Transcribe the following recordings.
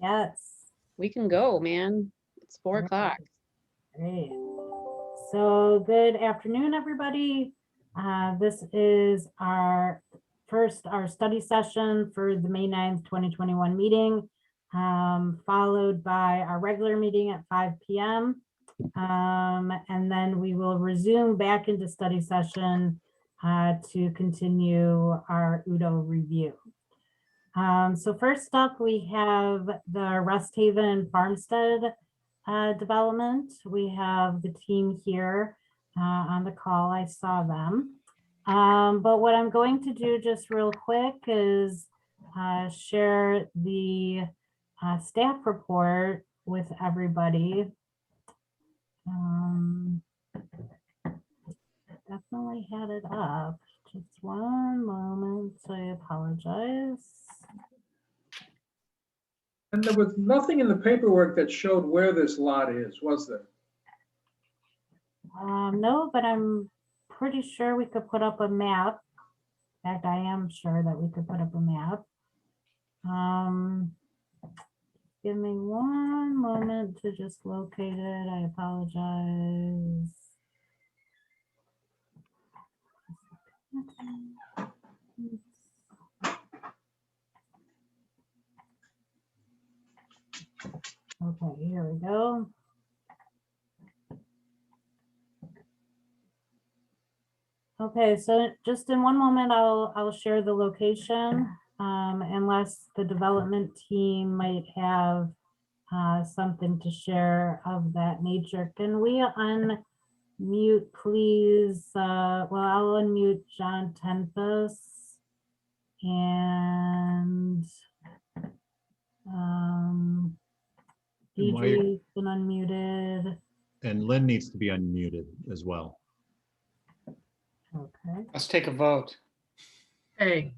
Yes. We can go, man. It's 4 All o'clock. Great. So good afternoon, everybody. This is our study session for the May 9th, 2021 meeting, followed by our regular meeting at 5 p.m. And then we will resume back into study session to continue our UDO review. So first up, we have the Rest Haven Farmstead development. We have the team here on the call. I saw them. But what I'm going to do just real quick is share the staff report with everybody. Definitely had it up. Just one moment. I apologize. And there was nothing in the paperwork that showed where this lot is, was there? No, but I'm pretty sure we could put up a map. In fact, I am sure that we could put up a map. Give me one moment to just locate it. I apologize. Okay, here we go. Okay, so just in one moment, I'll share the location, unless the development team might have something to share of that nature. Can we unmute, please? Well, I'll unmute John Tempest and DJ's been unmuted. And Lynn needs to be unmuted as well. Okay. Let's take a vote. Hey.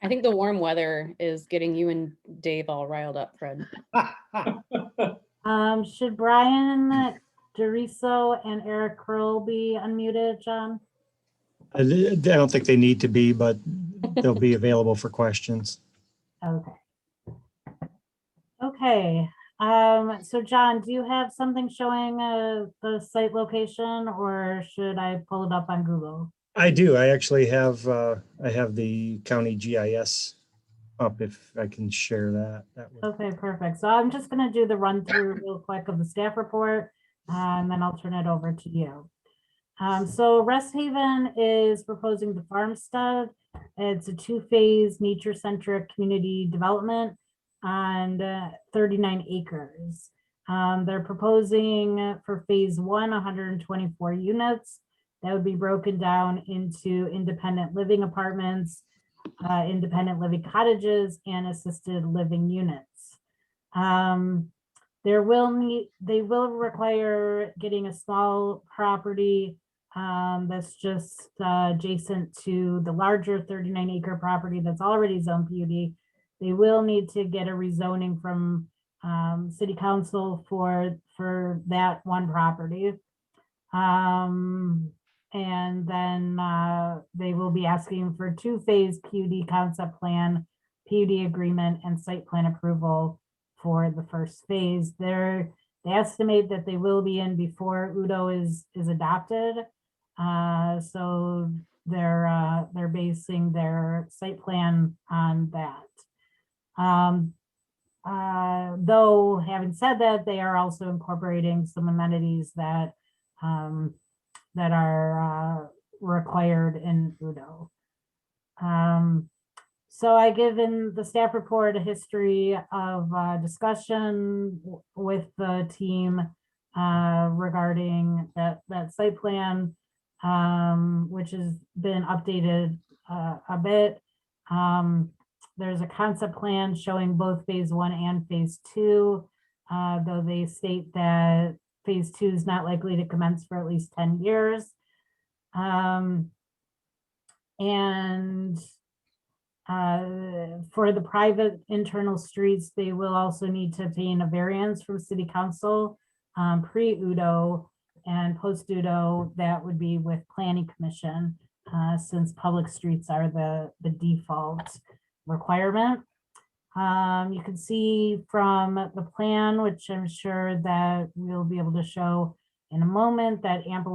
I think the warm weather is getting you and Dave all riled up, Fred. Should Brian Doriso and Eric Kroll be unmuted, John? I don't think they need to be, but they'll be available for questions. Okay. Okay. So John, do you have something showing the site location, or should I pull it up on Google? I do. I actually have I have the county GIS up if I can share that. Okay, perfect. So I'm just going to do the run through real quick of the staff report, and then I'll turn it over to you. So Rest Haven is proposing the Farmstead. It's a 2-phase nature-centric community development on 39 acres. They're proposing for phase 1, 124 units. That would be broken down into independent living apartments, independent living cottages, and assisted living units. They will require getting a small property that's just adjacent to the larger 39-acre property that's already zoned PUD. They will need to get a rezoning from City Council for that one property. And then they will be asking for 2-phase PUD concept plan, PUD agreement, and site plan approval for the first phase. They estimate that they will be in before UDO is adopted. So they're basing their site plan on that. Though having said that, they are also incorporating some amenities that that are required in UDO. So I give in the staff report a history of discussion with the team regarding that site plan, which has been updated a bit. There's a concept plan showing both phase 1 and phase 2, though they state that phase 2 is not likely to commence for at least 10 years. For the private internal streets, they will also need to obtain a variance from City Council pre-UDO, and post-UDO that would be with Planning Commission, since public streets are the default requirement. You can see from the plan, which I'm sure that we'll be able to show in a moment, that ample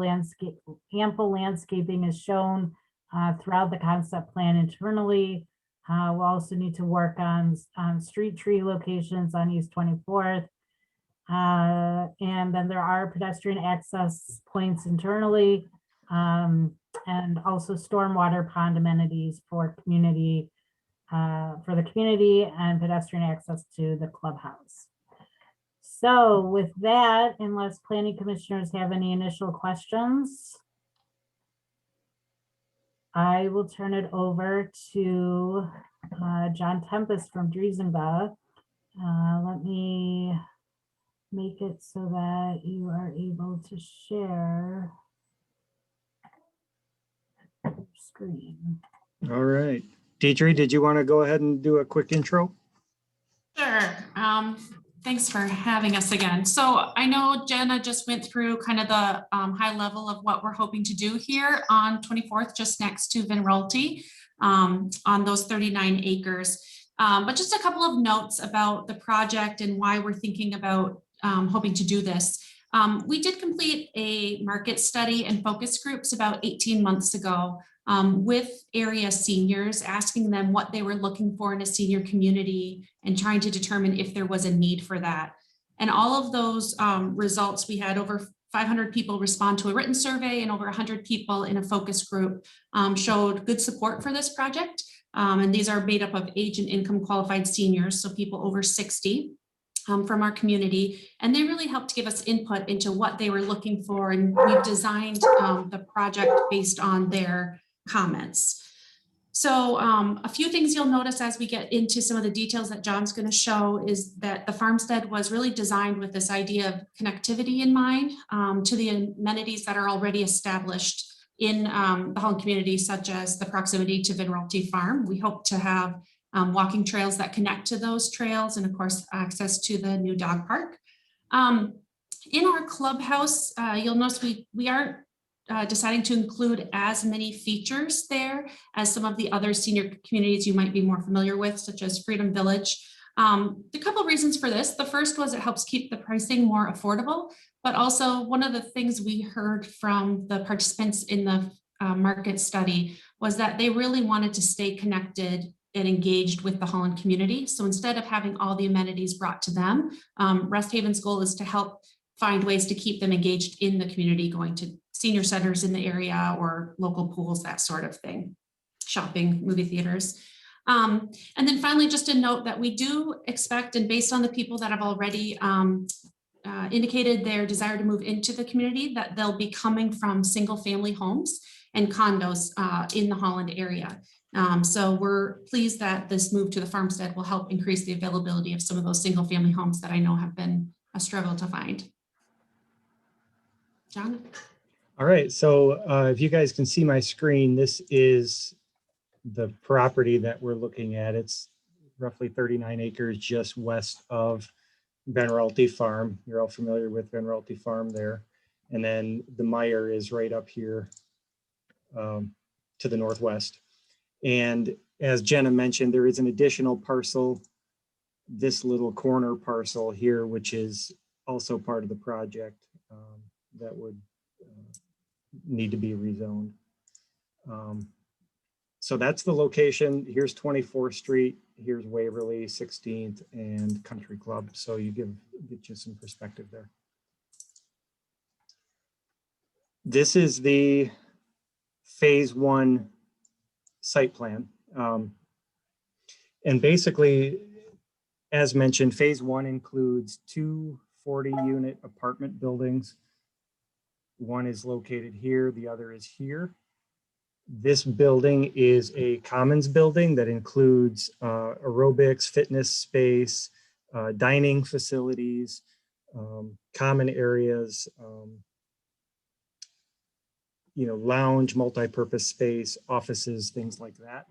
landscaping is shown throughout the concept plan internally. We'll also need to work on street tree locations on East 24th. And then there are pedestrian access points internally, and also stormwater pond amenities for the community and pedestrian access to the clubhouse. So with that, unless planning commissioners have any initial questions, I will turn it over to John Tempest from Rezoning. Let me make it so that you are able to share your screen. All right. Deidre, did you want to go ahead and do a quick intro? Sure. Thanks for having us again. So I know Jenna just went through kind of the high level of what we're hoping to do here on 24th, just next to Vinrolti, on those 39 acres. But just a couple of notes about the project and why we're thinking about hoping to do this. We did complete a market study and focus groups about 18 months ago with area seniors, asking them what they were looking for in a senior community and trying to determine if there was a need for that. And all of those results, we had over 500 people respond to a written survey and over 100 people in a focus group showed good support for this project. And these are made up of age and income qualified seniors, so people over 60. From our community, and they really helped give us input into what they were looking for, and we've designed the project based on their comments. So a few things you'll notice as we get into some of the details that John's going to show is that the farmstead was really designed with this idea of connectivity in mind to the amenities that are already established in the Holland community, such as the proximity to Vinrolti Farm. We hope to have walking trails that connect to those trails, and of course, access to the new dog park. In our clubhouse, you'll notice we aren't deciding to include as many features there as some of the other senior communities you might be more familiar with, such as Freedom Village. A couple of reasons for this. The first was it helps keep the pricing more affordable, but also one of the things we heard from the participants in the market study was that they really wanted to stay connected and engaged with the Holland community. So instead of having all the amenities brought to them, Rest Haven's goal is to help find ways to keep them engaged in the community, going to senior centers in the area or local pools, that sort of thing, shopping, movie theaters. And then finally, just a note that we do expect, and based on the people that have already indicated their desire to move into the community, that they'll be coming from single family homes and condos in the Holland area. So we're pleased that this move to the farmstead will help increase the availability of some of those single family homes that I know have been a struggle to find. John? All right, so if you guys can see my screen, this is the property that we're looking at. It's roughly 39 acres just west of Vinrolti Farm. You're all familiar with Vinrolti Farm there. And then the Meyer is right up here to the northwest. And as Jenna mentioned, there is an additional parcel, this little corner parcel here, which is also part of the project that would need to be rezoned. So that's the location. Here's 24th Street, here's Waverly, 16th, and Country Club. So you get you some perspective there. This is the phase 1 site plan. And basically, as mentioned, phase 1 includes 2 40-unit apartment buildings. One is located here, the other is here. This building is a commons building that includes aerobics, fitness space, dining facilities, common areas, lounge, multi-purpose space, offices, things like that.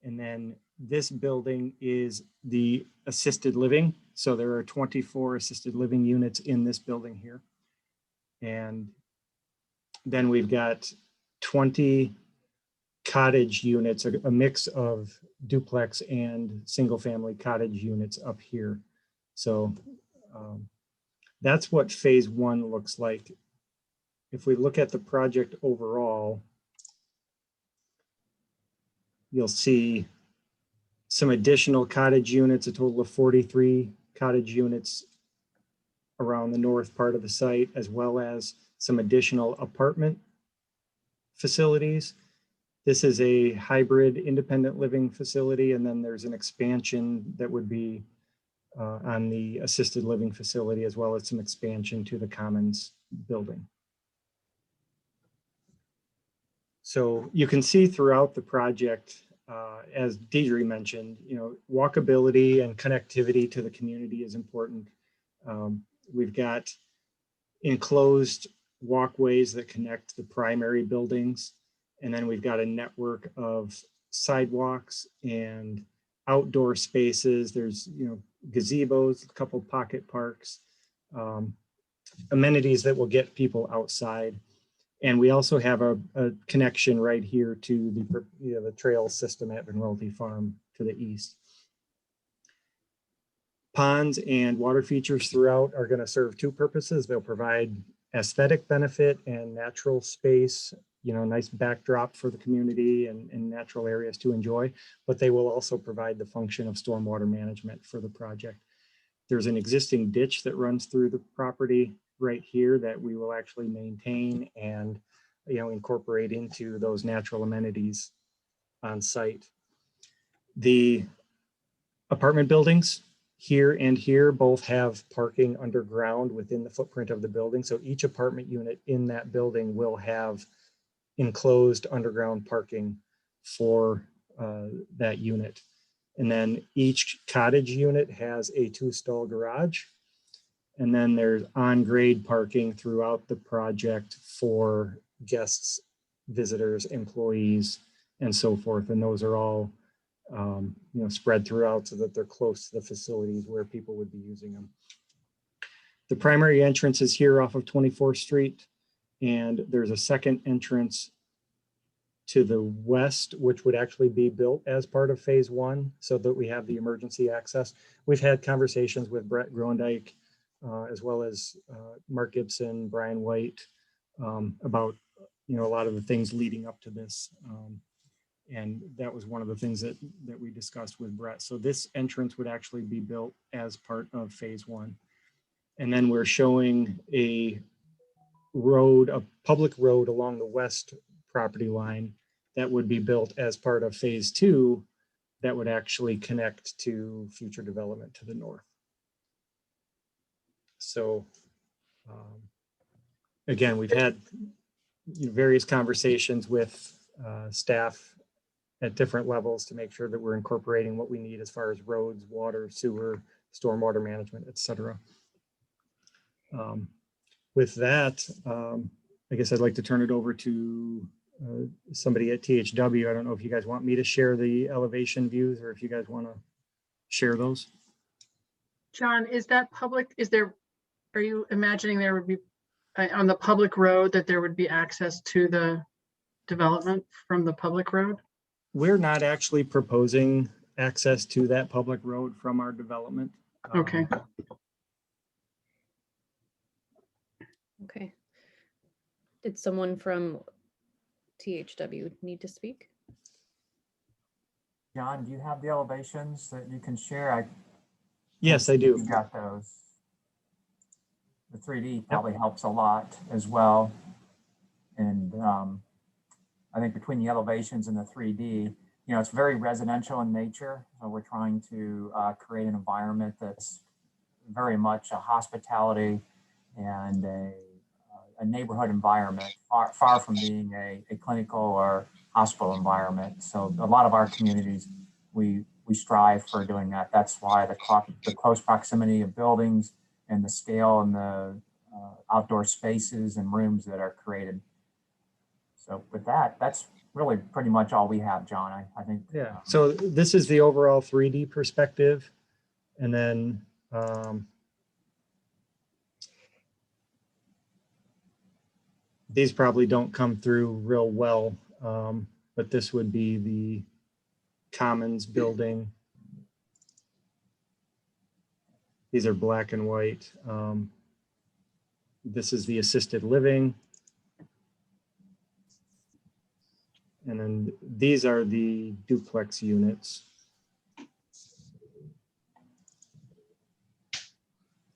And then this building is the assisted living. So there are 24 assisted living units in this building here. And then we've got 20 cottage units, a mix of duplex and single-family cottage units up here. So that's what phase one looks like. If we look at the project overall, you'll see some additional cottage units, a total of 43 cottage units around the north part of the site, as well as some additional apartment facilities. This is a hybrid independent living facility, and then there's an expansion that would be on the assisted living facility, as well as some expansion to the commons building. So you can see throughout the project, as Deidre mentioned, walkability and connectivity to the community is important. We've got enclosed walkways that connect the primary buildings. And then we've got a network of sidewalks and outdoor spaces. There's, gazebos, a couple pocket parks, amenities that will get people outside. And we also have a connection right here to the trail system at Vinrolti Farm to the east. Ponds and water features throughout are going to serve two purposes. They'll provide aesthetic benefit and natural space, nice backdrop for the community and natural areas to enjoy, but they will also provide the function of stormwater management for the project. There's an existing ditch that runs through the property right here that we will actually maintain and incorporate into those natural amenities on site. The apartment buildings here and here both have parking underground within the footprint of the building. So each apartment unit in that building will have enclosed underground parking for that unit. And then each cottage unit has a 2-stall garage. And then there's on-grade parking throughout the project for guests, visitors, employees, and so forth. And those are all spread throughout so that they're close to the facilities where people would be using them. The primary entrance is here off of 24th Street, and there's a second entrance to the west, which would actually be built as part of phase one, so that we have the emergency access. We've had conversations with Brett Grondike, as well as Mark Gibson, Brian White, about a lot of the things leading up to this. And that was one of the things that we discussed with Brett. So this entrance would actually be built as part of phase one. And then we're showing a road, a public road along the west property line that would be built as part of phase two that would actually connect to future development to the north. So again, we've had various conversations with staff at different levels to make sure that we're incorporating what we need as far as roads, water, sewer, stormwater management, et cetera. With that, I guess I'd like to turn it over to somebody at THW. I don't know if you guys want me to share the elevation views or if you guys want to share those. John, is that public? Are you imagining there would be on the public road that there would be access to the development from the public road? We're not actually proposing access to that public road from our development. Okay. Okay. Did someone from THW need to speak? John, do you have the elevations that you can share? Yes, I do. You got those. The 3D probably helps a lot as well. And I think between the elevations and the 3D, it's very residential in nature. So we're trying to create an environment that's very much a hospitality and a neighborhood environment, far from being a clinical or hospital environment. So a lot of our communities, we strive for doing that. That's why the close proximity of buildings and the scale and the outdoor spaces and rooms that are created. So with that, that's really pretty much all we have, John. I think. Yeah. So this is the overall 3D perspective, and then these probably don't come through real well. but this would be the Commons building. These are black and white. This is the assisted living. And then these are the duplex units.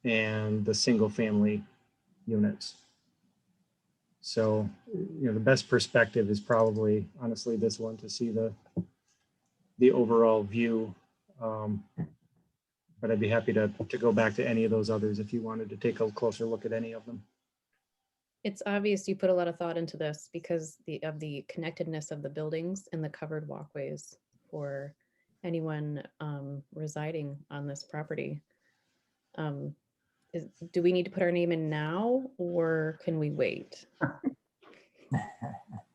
And the single family units. So, the best perspective is probably honestly this one to see the overall view. But I'd be happy to go back to any of those others if you wanted to take a closer look at any of them. It's obvious you put a lot of thought into this because of the connectedness of the buildings and the covered walkways for anyone residing on this property. Do we need to put our name in now or can we wait?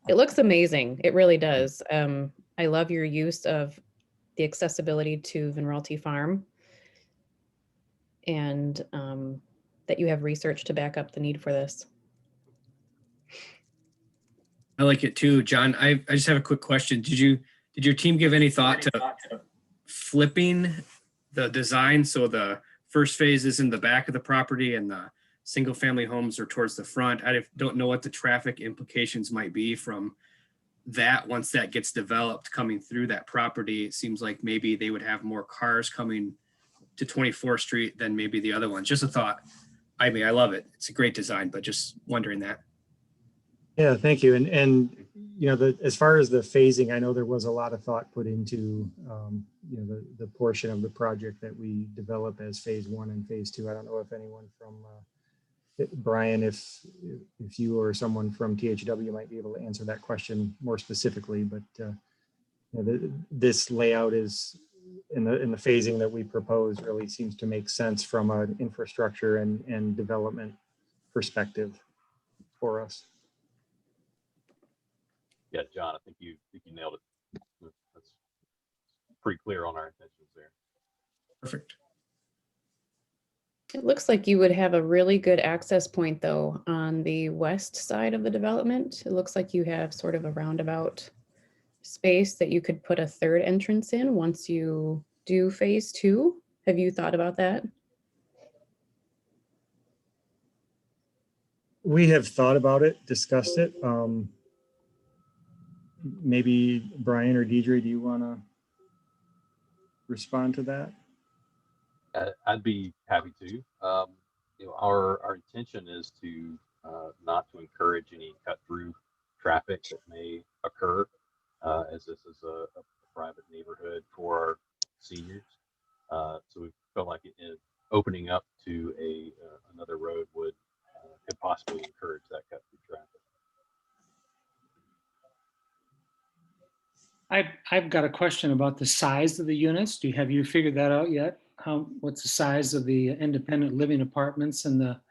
It looks amazing. It really does. I love your use of the accessibility to Vinralty Farm and that you have research to back up the need for this. I like it too, John. I just have a quick question. Did your team give any thought to flipping the design so the first phase is in the back of the property and the single family homes are towards the front? I don't know what the traffic implications might be from that once that gets developed coming through that property. It seems like maybe they would have more cars coming to 24th Street than maybe the other ones. Just a thought. I mean, I love it. It's a great design, but just wondering that. Yeah, thank you. And as far as the phasing, I know there was a lot of thought put into the portion of the project that we develop as phase 1 and phase 2. I don't know if anyone from Brian, if you or someone from THW might be able to answer that question more specifically, but this layout is in the phasing that we propose really seems to make sense from an infrastructure and development perspective for us. Yeah, John, I think you nailed it. That's pretty clear on our intentions there. Perfect. It looks like you would have a really good access point though on the west side of the development. It looks like you have sort of a roundabout space that you could put a third entrance in once you do phase 2. Have you thought about that? We have thought about it, discussed it. Maybe Brian or Deidre, do you want to respond to that? I'd be happy to. Our intention is to not to encourage any cut through traffic that may occur, as this is a private neighborhood for our seniors. So we felt like opening up to another road could possibly encourage that cut through traffic. I've got a question about the size of the units. Have you figured that out yet? What's the size of the independent living apartments and the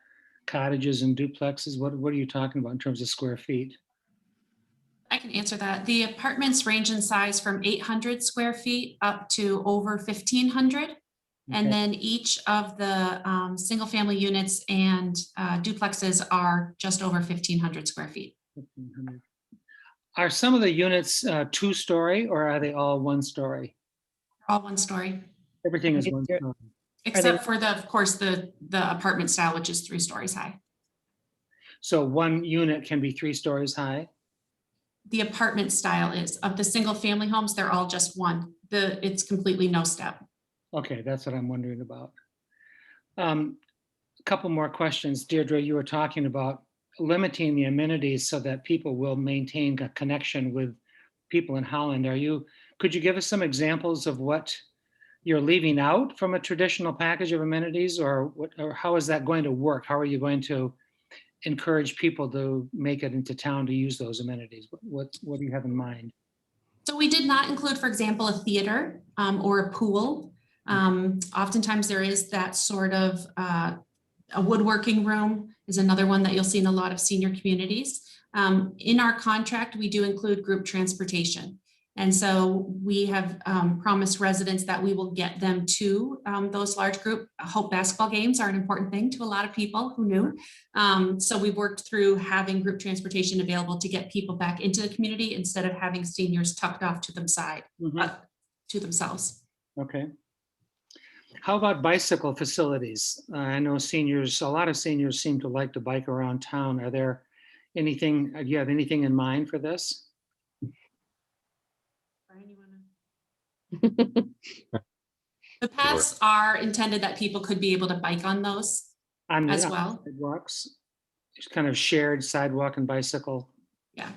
cottages and duplexes? What are you talking about in terms of square feet? I can answer that. The apartments range in size from 800 square feet up to over 1,500. Okay. And then each of the single family units and duplexes are just over 1,500 square feet. 1,500. Are some of the units 2-story or are they all 1-story? All 1-story. Everything is 1-story. Except for of course, the apartment style, which is 3 stories high. So one unit can be 3 stories high? The apartment style is. Of the single family homes, they're all just one. It's completely no step. Okay, that's what I'm wondering about. A couple more questions. Deirdre, you were talking about limiting the amenities so that people will maintain a connection with people in Holland. Could you give us some examples of what you're leaving out from a traditional package of amenities, or how is that going to work? How are you going to encourage people to make it into town to use those amenities? What do you have in mind? So we did not include, for example, a theater or a pool. Oftentimes there is that sort of a woodworking room is another one that you'll see in a lot of senior communities. In our contract, we do include group transportation. And so we have promised residents that we will get them to those large group. Hope basketball games are an important thing to a lot of people who knew. So we've worked through having group transportation available to get people back into the community instead of having seniors tucked off to to themselves. Okay. How about bicycle facilities? I know seniors, a lot of seniors seem to like to bike around town. Are there anything, do you have anything in mind for this? The paths are intended that people could be able to bike on those as well. Sidewalks, it's kind of shared sidewalk and bicycle. Yeah.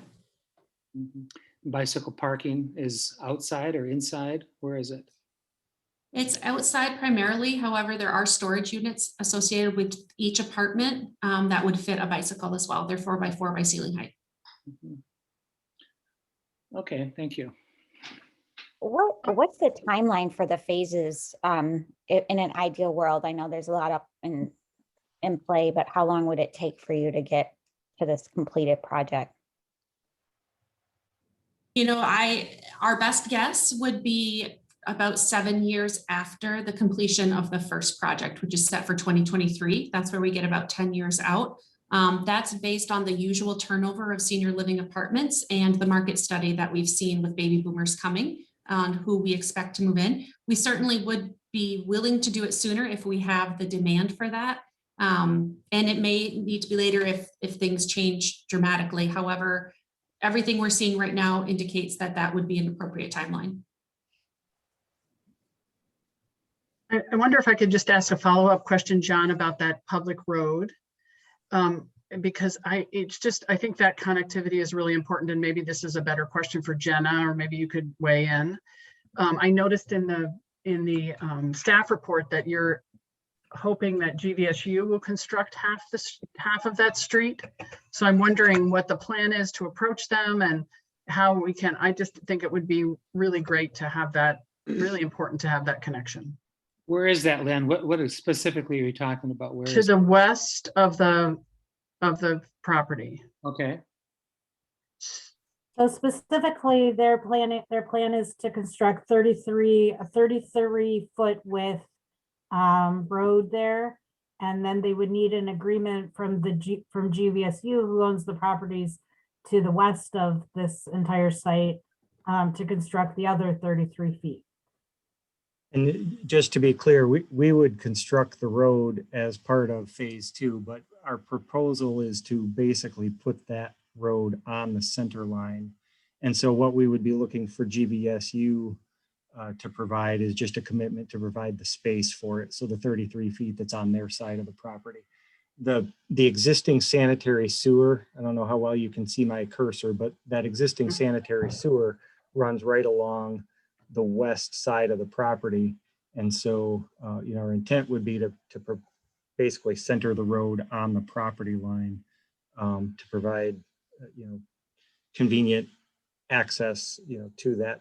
Bicycle parking is outside or inside? Where is it? It's outside primarily. However, there are storage units associated with each apartment that would fit a bicycle as well. They're 4x4 by ceiling height. Okay, thank you. What's the timeline for the phases in an ideal world? I know there's a lot up in play, but how long would it take for you to get to this completed project? You know, our best guess would be about 7 years after the completion of the first project, which is set for 2023. That's where we get about 10 years out. That's based on the usual turnover of senior living apartments and the market study that we've seen with baby boomers coming on who we expect to move in. We certainly would be willing to do it sooner if we have the demand for that. And it may need to be later if things change dramatically. However, everything we're seeing right now indicates that that would be an appropriate timeline. I wonder if I could just ask a follow-up question, John, about that public road. Because I think that connectivity is really important, and maybe this is a better question for Jenna, or maybe you could weigh in. I noticed in the staff report that you're hoping that GVSU will construct half of that street. So I'm wondering what the plan is to approach them and how we can. I just think it would be really great to have that. Really important to have that connection. Where is that, Lynn? What specifically are you talking about? Where to the west of the property. Okay. So specifically, their plan is to construct a 33-foot width road there, and then they would need an agreement from GVSU, who owns the properties to the west of this entire site, to construct the other 33 feet. And just to be clear, we would construct the road as part of phase 2, but our proposal is to basically put that road on the center line. And so what we would be looking for GVSU to provide is just a commitment to provide the space for it. So the 33 feet that's on their side of the property. The existing sanitary sewer, I don't know how well you can see my cursor, but that existing sanitary sewer runs right along the west side of the property. And so, our intent would be to basically center the road on the property line to provide, convenient access, to that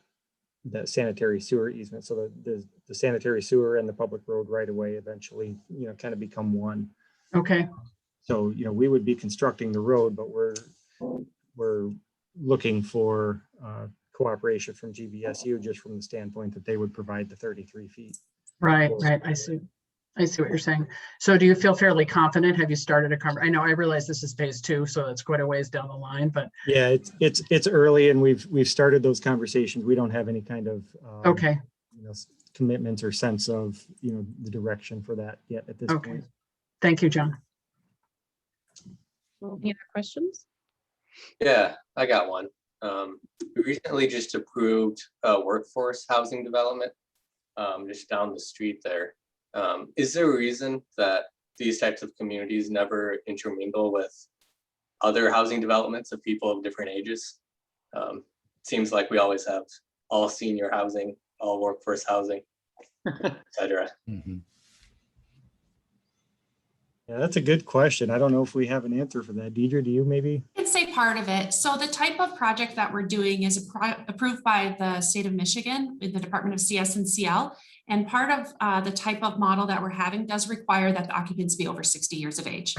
sanitary sewer easement. So the sanitary sewer and the public road right away eventually, kind of become one. Okay. So, we would be constructing the road, but we're looking for cooperation from GVSU, just from the standpoint that they would provide the 33 feet. Right. I see what you're saying. So do you feel fairly confident? Have you started a conversation? I know, I realize this is phase 2, so it's quite a ways down the line, but. Yeah, it's early, and we've started those conversations. We don't have any kind of okay, commitments or sense of the direction for that yet at this point. Thank you, John. Any other questions? Yeah, I got one. We recently just approved a workforce housing development just down the street there. Is there a reason that these types of communities never intermingle with other housing developments of people of different ages? Seems like we always have all senior housing, all workforce housing, etc. Mm-hmm. Yeah, that's a good question. I don't know if we have an answer for that. Deidre, do you maybe? I could say part of it. So the type of project that we're doing is approved by the state of Michigan with the Department of CS and CL. And part of the type of model that we're having does require that the occupants be over 60 years of age.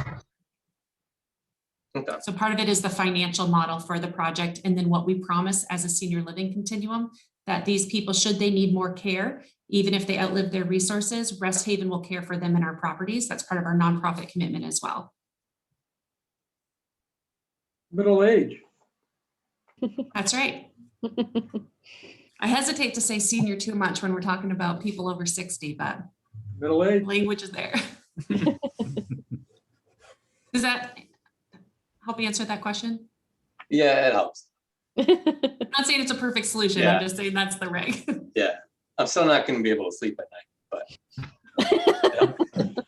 Okay. So part of it is the financial model for the project, and then what we promise as a senior living continuum, that these people, should they need more care, even if they outlive their resources, Rest Haven will care for them in our properties. That's part of our nonprofit commitment as well. Middle age. That's right. I hesitate to say senior too much when we're talking about people over 60, but Middle age. language is there. Does that help answer that question? Yeah, it helps. I'm not saying it's a perfect solution. Yeah. I'm just saying that's the reg. Yeah, I'm still not going to be able to sleep at night, but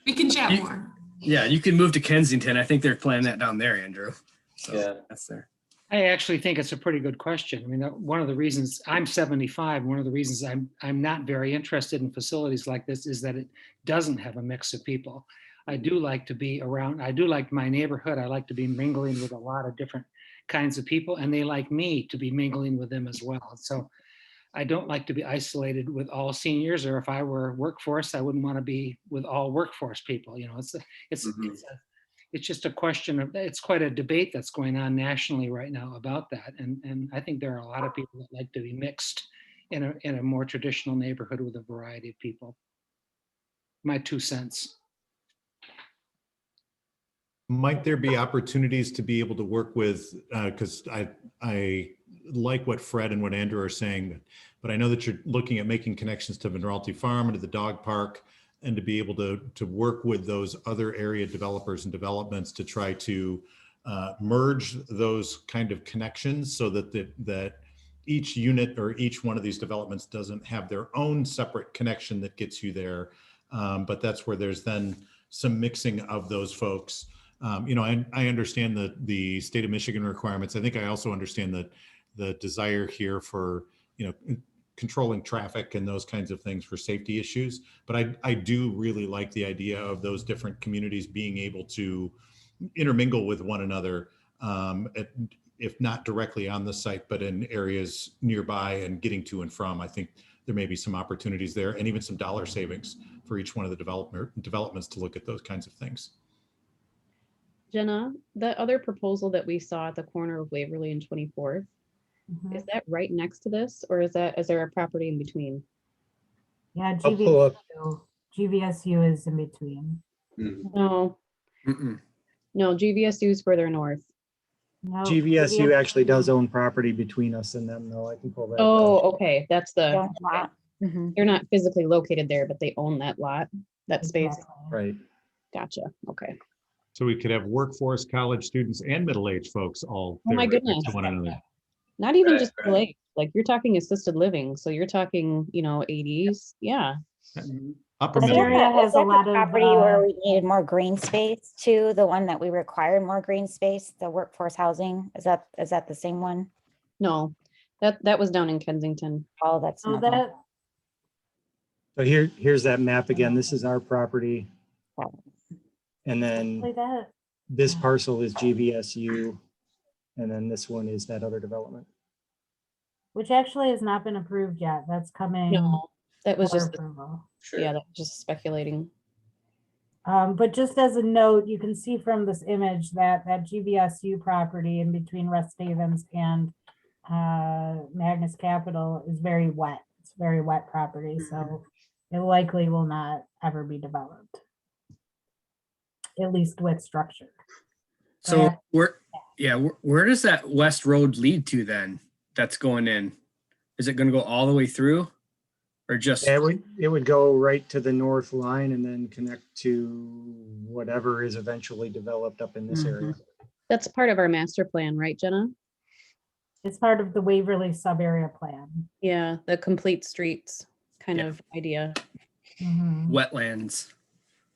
We can chat more. Yeah, you can move to Kensington. I think they're planning that down there, Andrew. So Yeah. that's there. I actually think it's a pretty good question. I mean, one of the reasons I'm 75, one of the reasons I'm not very interested in facilities like this is that it doesn't have a mix of people. I do like to be around, I do like my neighborhood. I like to be mingling with a lot of different kinds of people, and they like me to be mingling with them as well. So I don't like to be isolated with all seniors, or if I were workforce, I wouldn't want to be with all workforce people. You know, it's just a question of, it's quite a debate that's going on nationally right now about that. And I think there are a lot of people that like to be mixed in a more traditional neighborhood with a variety of people. My 2 cents. Might there be opportunities to be able to work with, because I like what Fred and what Andrew are saying, but I know that you're looking at making connections to Vinralty Farm and to the dog park, and to be able to work with those other area developers and developments to try to merge those kind of connections so that each unit or each one of these developments doesn't have their own separate connection that gets you there. But that's where there's then some mixing of those folks. You know, I understand the state of Michigan requirements. I think I also understand the desire here for, you know, controlling traffic and those kinds of things for safety issues. But I do really like the idea of those different communities being able to intermingle with one another, if not directly on the site, but in areas nearby and getting to and from. I think there may be some opportunities there, and even some dollar savings for each one of the developments to look at those kinds of things. Jenna, that other proposal that we saw at the corner of Waverly and 24th, is that right next to this, or is there a property in between? Yeah, I'll pull up. GVSU is in between. No, Mm-mm. no, GVSU is further north. No, GVSU actually does own property between us and them, though. I can pull that. Oh, up. okay, that's the, Don't lot. Mhm. they're not physically located there, but they own that lot, that space. Right. Gotcha, okay. So we could have workforce, college students, and middle-aged folks all Oh my there right next goodness. to one another. Not even Right, just right. like you're talking assisted living, so you're talking, you know, 80s, yeah. Upper This middle. area has Is a that lot the of, property where we needed more green space too? The one that we required more green space, the workforce housing? Is that the same one? No, that was down in Kensington. Oh, that's so not that. that, So here's that map again. This is our property. Oh. And like then that. this parcel is GVSU. And then this one is that other development. Which actually has not been approved yet. That's coming. No, that was for just, approval. Sure. yeah, that was just speculating. But just as a note, you can see from this image that GVSU property in between Rest Havens and Magnus Capital is very wet. It's very wet property, so it likely will not ever be developed, at least with structure. So where does that west road lead to then? That's going in. Is it going to go all the way through, or just? Yeah, it would go right to the north line and then connect to whatever is eventually developed up in this area. That's part of our master plan, right, Jenna? It's part of the Waverly sub-area plan. Yeah, the complete streets kind of idea. Wetlands.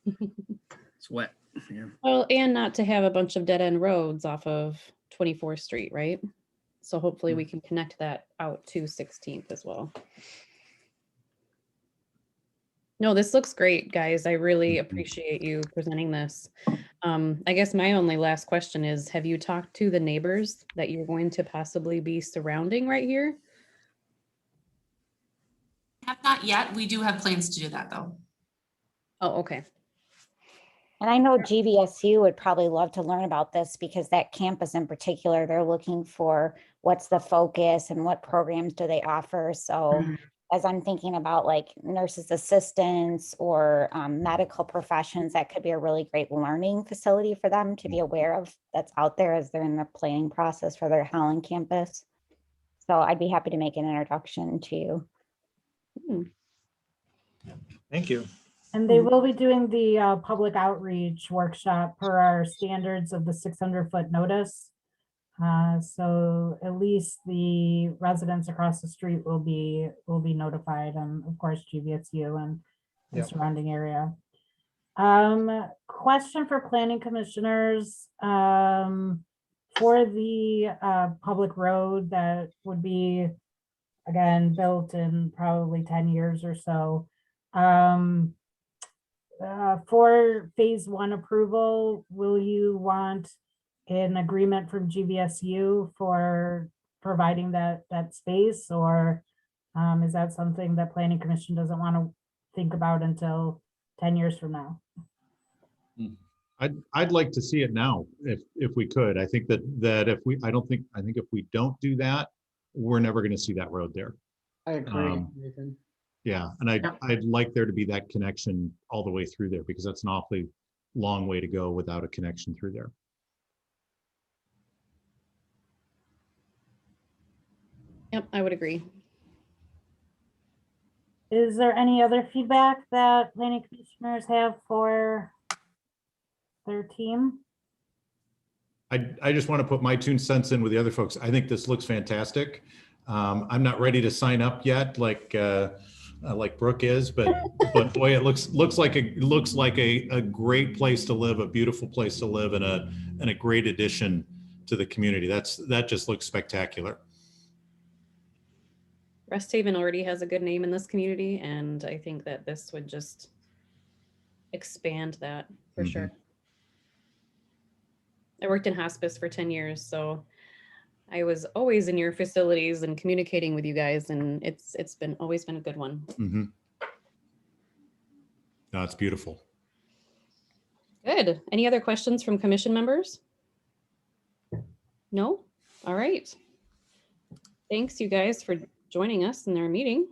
It's wet. Yeah. Well, and not to have a bunch of dead end roads off of 24th Street, right? So hopefully we can connect that out to 16th as well. No, this looks great, guys. I really appreciate you presenting this. I guess my only last question is, have you talked to the neighbors that you're going to possibly be surrounding right here? Have not yet. We do have plans to do that though. Oh, okay. And I know GVSU would probably love to learn about this because that campus in particular, they're looking for what's the focus and what programs do they offer. So as I'm thinking about like nurses assistants or medical professions, that could be a really great learning facility for them to be aware of that's out there as they're in the planning process for their Holland campus. So I'd be happy to make an introduction to you. Thank you. And they will be doing the public outreach workshop per our standards of the 600-foot notice. So at least the residents across the street will be notified, and of course GVSU and the Yep. surrounding area. Question for planning commissioners, for the public road that would be, again, built in probably 10 years or so. For phase 1 approval, will you want an agreement from GVSU for providing that space, or is that something that Planning Commission doesn't want to think about until 10 years from now? I'd like to see it now, if we could. I think that if we, I think if we don't do that, we're never going to see that road there. I agree, Nathan. Yeah, and I'd like there to be that connection all the way through there, because that's an awfully long way to go without a connection through there. Yep, I would agree. Is there any other feedback that planning commissioners have for their team? I just want to put my 2 cents in with the other folks. I think this looks fantastic. I'm not ready to sign up yet, like Brooke is, but boy, it looks like a great place to live, a beautiful place to live, and a great addition to the community. That just looks spectacular. Rest Haven already has a good name in this community, and I think that this would just expand that for sure. I worked in hospice for 10 years, so I was always in your facilities and communicating with you guys, and it's always been a good one. No, it's beautiful. Good. Any other questions from commission members? No? All right. Thanks, you guys, for joining us in our meeting.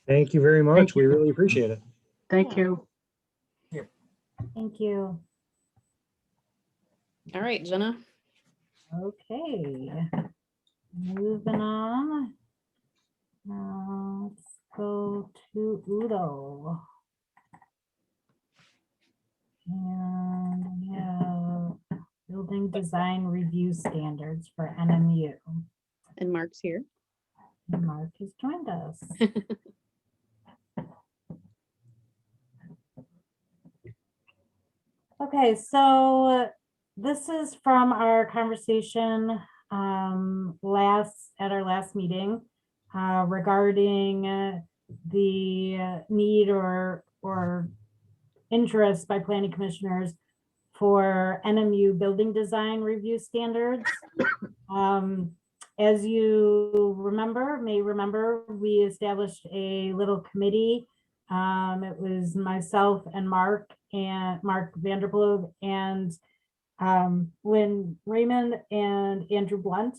Thank you very much. We really appreciate it. Thank you. Thank you. All right, Jenna. Okay, moving on. Let's go to Udo. And we have building design review standards for NMU. And Mark's here. And Mark has joined us. Okay, so this is from our conversation at our last meeting regarding the need or interest by planning commissioners for NMU building design review standards. As you may remember, we established a little committee. It was myself and Mark Vanderblue and Lynn Raymond and Andrew Blunt.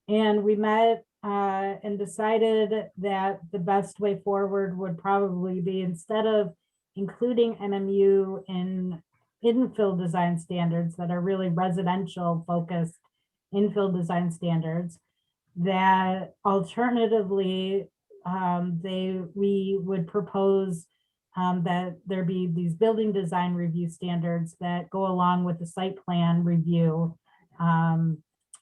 And we met and decided that the best way forward would probably be, instead of including NMU in infill design standards that are really residential focused infill design standards, that alternatively we would propose that there be these building design review standards that go along with the site plan review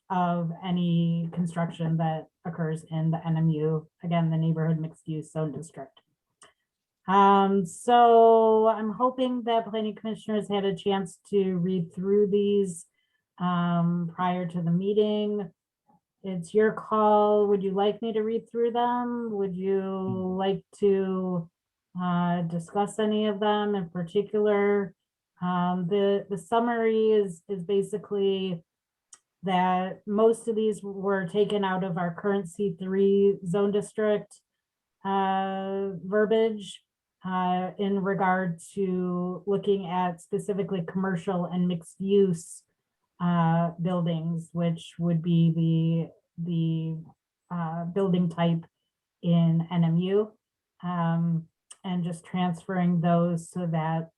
of any construction that occurs in the NMU, again, the neighborhood mixed use zone district. So I'm hoping that planning commissioners had a chance to read through these prior to the meeting. It's your call. Would you like me to read through them? Would you like to discuss any of them in particular? The summary is basically that most of these were taken out of our current C3 zone district verbiage. in regard to looking at specifically commercial and mixed use buildings, which would be the building type in NMU, and just transferring those so that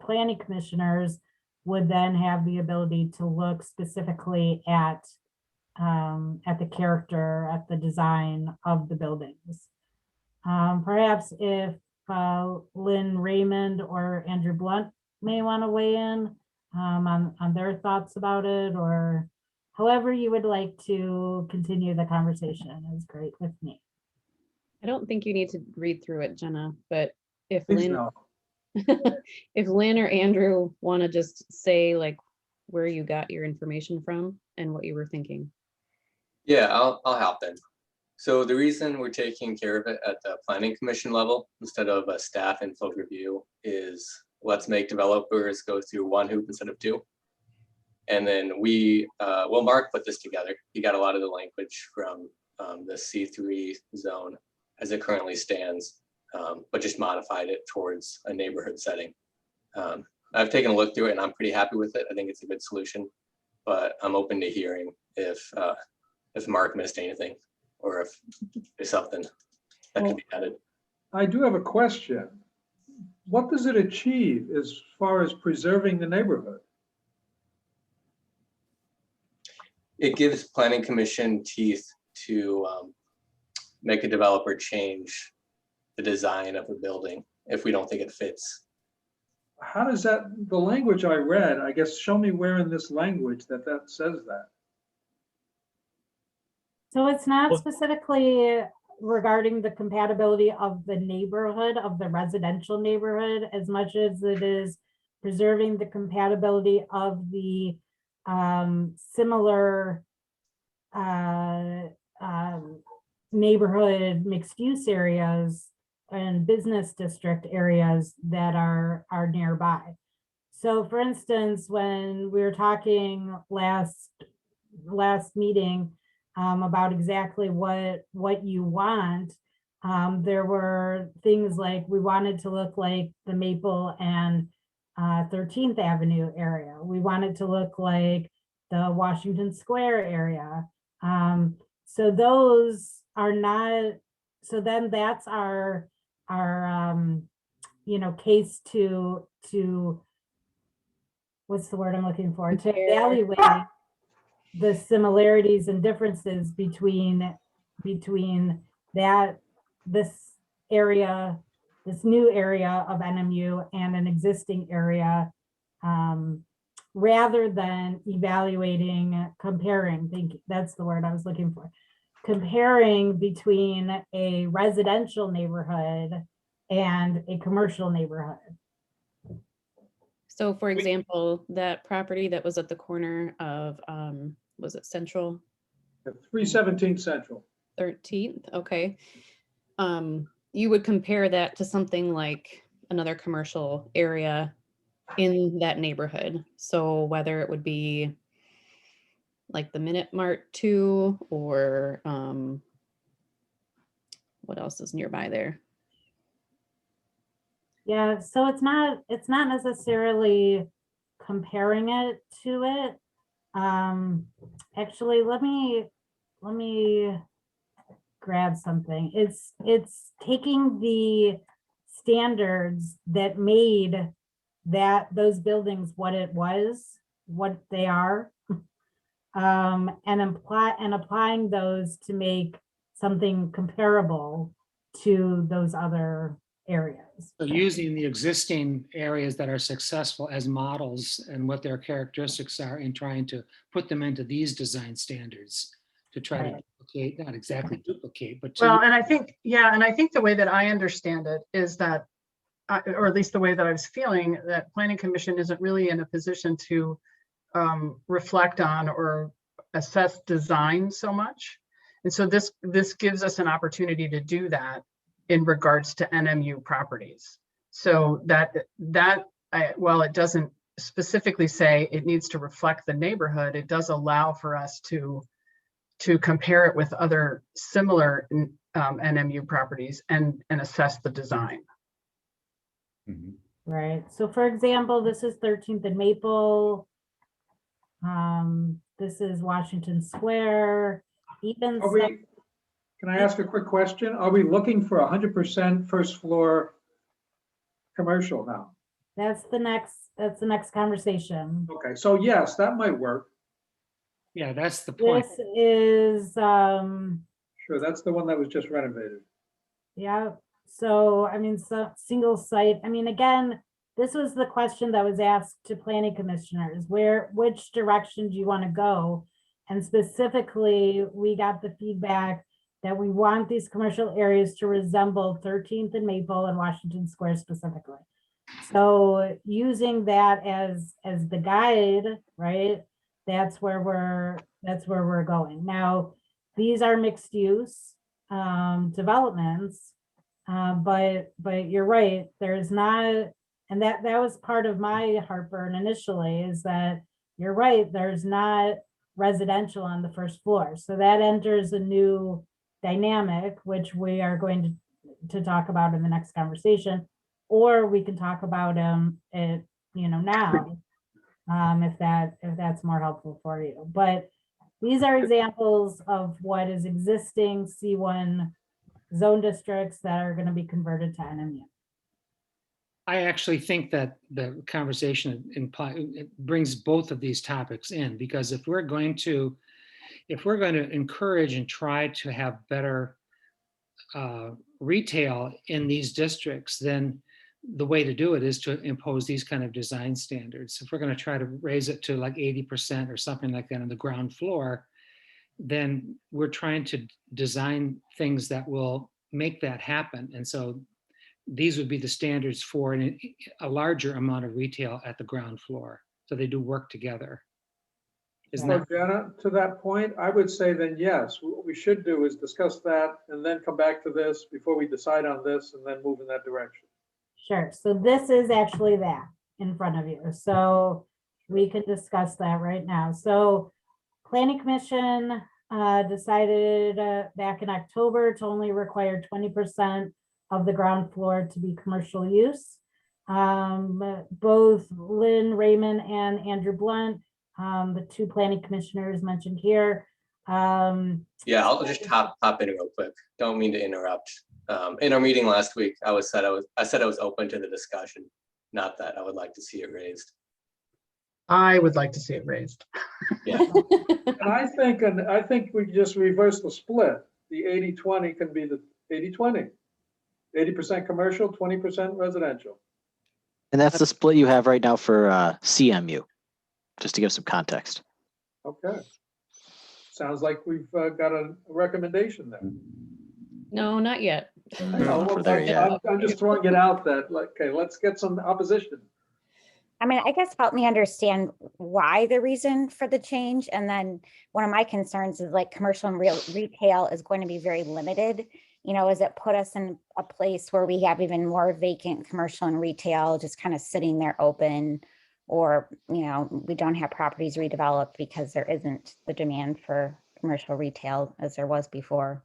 planning commissioners would then have the ability to look specifically at the character, at the design of the buildings. Perhaps if Lynn Raymond or Andrew Blunt may want to weigh in on their thoughts about it, or however you would like to continue the conversation is great with me. I don't think you need to read through it, Jenna, but if Please Lynn, no. if Lynn or Andrew want to just say like where you got your information from and what you were thinking. Yeah, I'll hop in. So the reason we're taking care of it at the planning commission level instead of a staff and folk review is let's make developers go through one hoop instead of two. And then well, Mark put this together. He got a lot of the language from the C3 zone as it currently stands, but just modified it towards a neighborhood setting. I've taken a look through it and I'm pretty happy with it. I think it's a good solution, but I'm open to hearing if Mark missed anything or if there's something that can be added. I do have a question. What does it achieve as far as preserving the neighborhood? It gives planning commission teeth to make a developer change the design of a building if we don't think it fits. How does that, the language I read, I guess, show me where in this language that says that. So it's not specifically regarding the compatibility of the neighborhood, of the residential neighborhood, as much as it is preserving the compatibility of the similar neighborhood mixed use areas and business district areas that are nearby. So for instance, when we were talking last meeting about exactly what you want, there were things like we wanted to look like the Maple and 13th Avenue area. We wanted to look like the Washington Square area. So those are not, so then that's our case to what's the word I'm looking for, to evaluate the similarities and differences between this area, this new area of NMU and an existing area, rather than comparing, that's the word I was looking for, comparing between a residential neighborhood and a commercial neighborhood. So for example, that property that was at the corner of, was it Central? 317 Central. 13th, okay. You would compare that to something like another commercial area in that neighborhood. So whether it would be like the Minute Mart 2 or what else is nearby there? Yeah, so it's not necessarily comparing it to it. Actually, let me grab something. It's taking the standards that made those buildings what they are, and applying those to make something comparable to those other areas. So using the existing areas that are successful as models and what their characteristics are and trying to put them into these design standards to try to duplicate, not exactly duplicate, but to. Well, and I think the way that I understand it is that, or at least the way that I was feeling, that Planning Commission isn't really in a position to reflect on or assess design so much. And so this gives us an opportunity to do that in regards to NMU properties. So while it doesn't specifically say it needs to reflect the neighborhood, it does allow for us to compare it with other similar NMU properties and assess the design. Mhm. right? So for example, this is 13th and Maple. This is Washington Square, even. Are we, can I ask a quick question? Are we looking for 100% first floor commercial now? That's the next conversation. Okay, so yes, that might work. Yeah, that's the point. This is, Sure, that's the one that was just renovated. yeah, so, I mean, so single site, I mean, again, this was the question that was asked to planning commissioners, which direction do you want to go? And specifically, we got the feedback that we want these commercial areas to resemble 13th and Maple and Washington Square specifically. So using that as the guide, right? That's where we're going. Now, these are mixed use developments. But you're right, there's not, and that was part of my heartburn initially, is that you're right, there's not residential on the first floor. So that enters a new dynamic, which we are going to talk about in the next conversation, or we can talk about it, now, if that's more helpful for you. But these are examples of what is existing C1 zone districts that are going to be converted to NMU. I actually think that the conversation it brings both of these topics in, because if we're going to encourage and try to have better retail in these districts, then the way to do it is to impose these kind of design standards. If we're going to try to raise it to like 80% or something like that on the ground floor, then we're trying to design things that will make that happen. And so these would be the standards for a larger amount of retail at the ground floor. So they do work together. So Jenna, to that point, I would say then yes, what we should do is discuss that and then come back to this before we decide on this and then move in that direction. Sure. So this is actually that in front of you. So we can discuss that right now. So Planning Commission decided back in October to only require 20% of the ground floor to be commercial use. Both Lynn Raymond and Andrew Blunt, the two planning commissioners mentioned here. Yeah, I'll just hop in real quick. Don't mean to interrupt. In our meeting last week, I said I was open to the discussion, not that I would like to see it raised. I would like to see it raised. Yeah. And I think we just reverse the split. The 80-20 can be the 80-20. 80% commercial, 20% residential. And that's the split you have right now for CMU, just to give some context. Okay. Sounds like we've got a recommendation there. No, not yet. I'm just throwing it out that, like, okay, let's get some opposition. I mean, I guess help me understand why the reason for the change. And then one of my concerns is like commercial and retail is going to be very limited. Does it put us in a place where we have even more vacant commercial and retail just kind of sitting there open, or, we don't have properties redeveloped because there isn't the demand for commercial retail as there was before?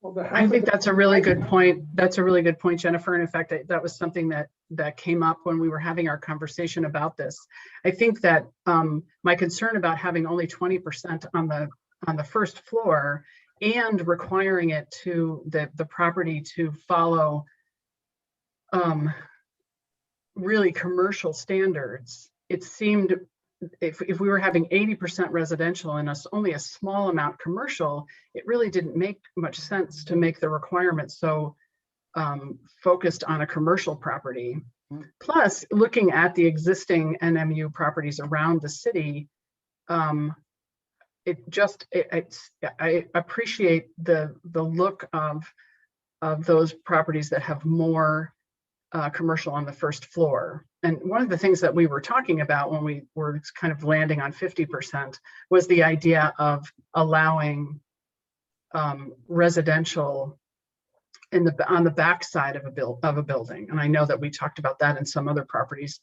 Well, I think that's a really good point. That's a really good point, Jennifer. And in fact, that was something that came up when we were having our conversation about this. I think that my concern about having only 20% on the first floor and requiring it to the property to follow really commercial standards, it seemed if we were having 80% residential and only a small amount commercial, it really didn't make much sense to make the requirements so focused on a commercial property. Plus, looking at the existing NMU properties around the city, I appreciate the look of those properties that have more commercial on the first floor. And one of the things that we were talking about when we were kind of landing on 50% was the idea of allowing residential on the back side of a building. And I know that we talked about that in some other properties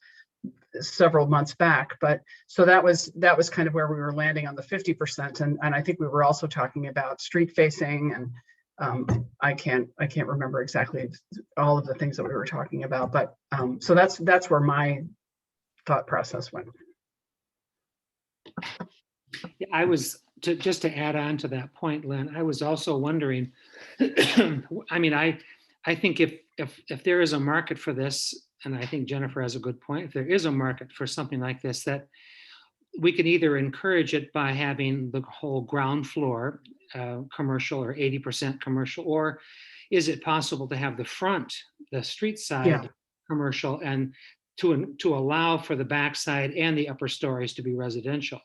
several months back, but so that was kind of where we were landing on the 50%. And I think we were also talking about street facing I can't remember exactly all of the things that we were talking about, but so that's where my thought process went. Yeah, I was, just to add on to that point, Lynn, I was also wondering, I mean, I think if there is a market for this, and I think Jennifer has a good point, if there is a market for something like this, that we can either encourage it by having the whole ground floor commercial or 80% commercial, or is it possible to have the front, the street side commercial, and to allow for the backside and the upper stories to be residential?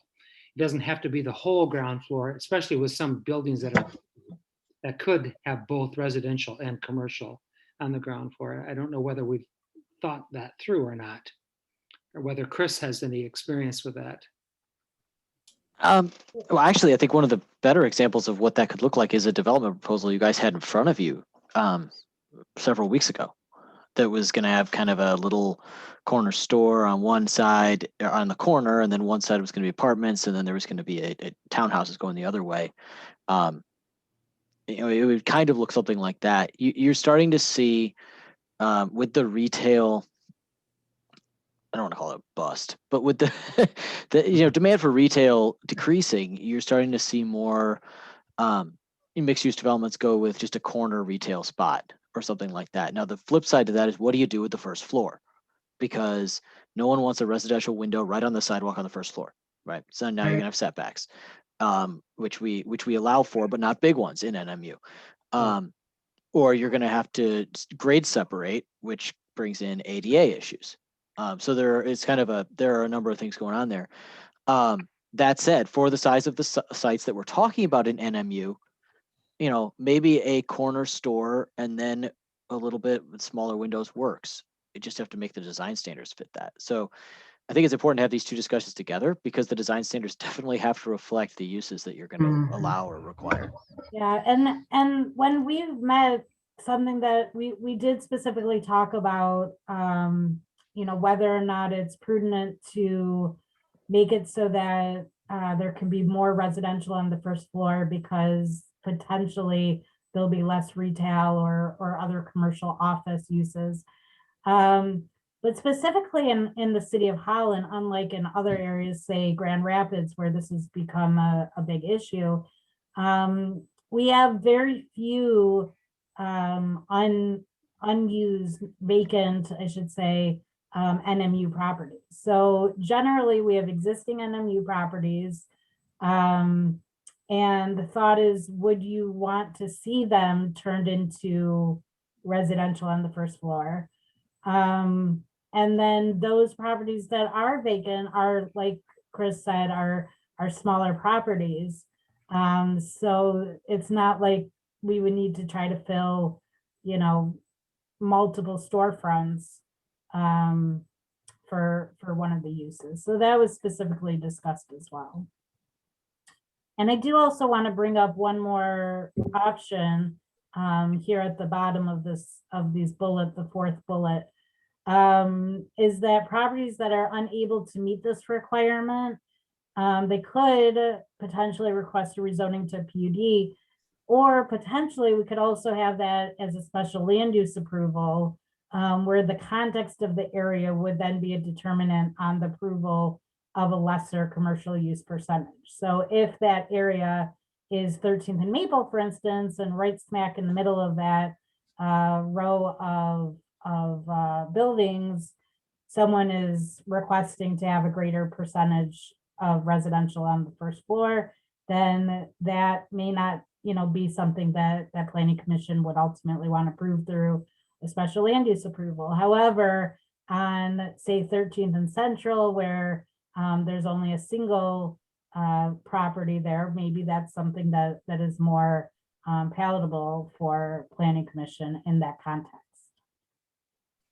It doesn't have to be the whole ground floor, especially with some buildings that could have both residential and commercial on the ground floor. I don't know whether we've thought that through or not, or whether Chris has any experience with that. Well, actually, I think one of the better examples of what that could look like is a development proposal you guys had in front of you several weeks ago that was going to have kind of a little corner store on one side, on the corner, and then one side was going to be apartments, and then there was going to be a townhouses going the other way. It would kind of look something like that. You're starting to see with the retail, I don't want to call it a bust, but with the demand for retail decreasing, you're starting to see more mixed use developments go with just a corner retail spot or something like that. Now, the flip side to that is, what do you do with the first floor? Because no one wants a residential window right on the sidewalk on the first floor, right? So now you're gonna have setbacks, which we allow for, but not big ones in NMU. Or you're gonna have to grade separate, which brings in ADA issues. So there are a number of things going on there. That said, for the size of the sites that we're talking about in NMU, maybe a corner store and then a little bit with smaller windows works. You just have to make the design standards fit that. So I think it's important to have these two discussions together, because the design standards definitely have to reflect the uses that you're going to allow or require. Yeah, and when we've met, something that we did specifically talk about, whether or not it's prudent to make it so that there can be more residential on the first floor, because potentially there'll be less retail or other commercial office uses. But specifically in the city of Holland, unlike in other areas, say Grand Rapids, where this has become a big issue, we have very few unused, vacant, I should say, NMU properties. So generally we have existing NMU properties. And the thought is, would you want to see them turned into residential on the first floor? And then those properties that are vacant are, like Chris said, are smaller properties. So it's not like we would need to try to fill, multiple storefronts for one of the uses. So that was specifically discussed as well. And I do also want to bring up one more option here at the bottom of these bullet, the fourth bullet, is that properties that are unable to meet this requirement, they could potentially request a rezoning to PUD, or potentially we could also have that as a special land use approval, where the context of the area would then be a determinant on the approval of a lesser commercial use percentage. So if that area is 13th and Maple, for instance, and right smack in the middle of that row of buildings, someone is requesting to have a greater percentage of residential on the first floor, then that may not, be something that planning commission would ultimately want to approve through a special land use approval. However, on say 13th and Central, where there's only a single property there, maybe that's something that is more palatable for planning commission in that context.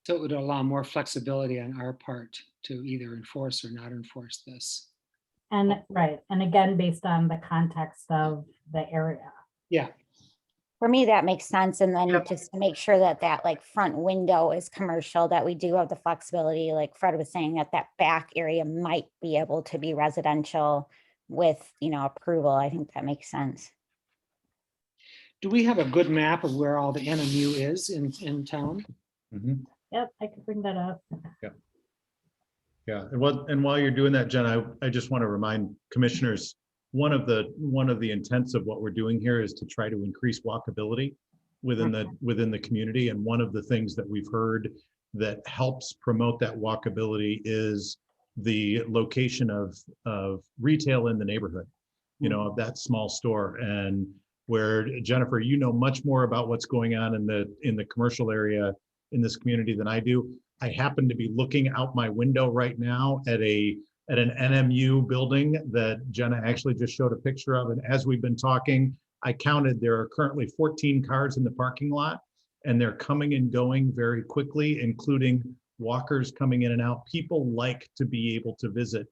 So it would allow more flexibility on our part to either enforce or not enforce this. And right, and again, based on the context of the area. Yeah. For me, that makes sense. And then just to make sure that like front window is commercial, that we do have the flexibility, like Fred was saying, that back area might be able to be residential with, approval. I think that makes sense. Do we have a good map of where all the NMU is in town? Mhm. Yep, I could bring that up. Yeah, and while you're doing that, Jen, I just want to remind commissioners, one of the intents of what we're doing here is to try to increase walkability within the community. And one of the things that we've heard that helps promote that walkability is the location of retail in the neighborhood, of that small store. And where, Jennifer, you know much more about what's going on in the commercial area in this community than I do. I happen to be looking out my window right now at an NMU building that Jenna actually just showed a picture of. And as we've been talking, I counted there are currently 14 cars in the parking lot, and they're coming and going very quickly, including walkers coming in and out. People like to be able to visit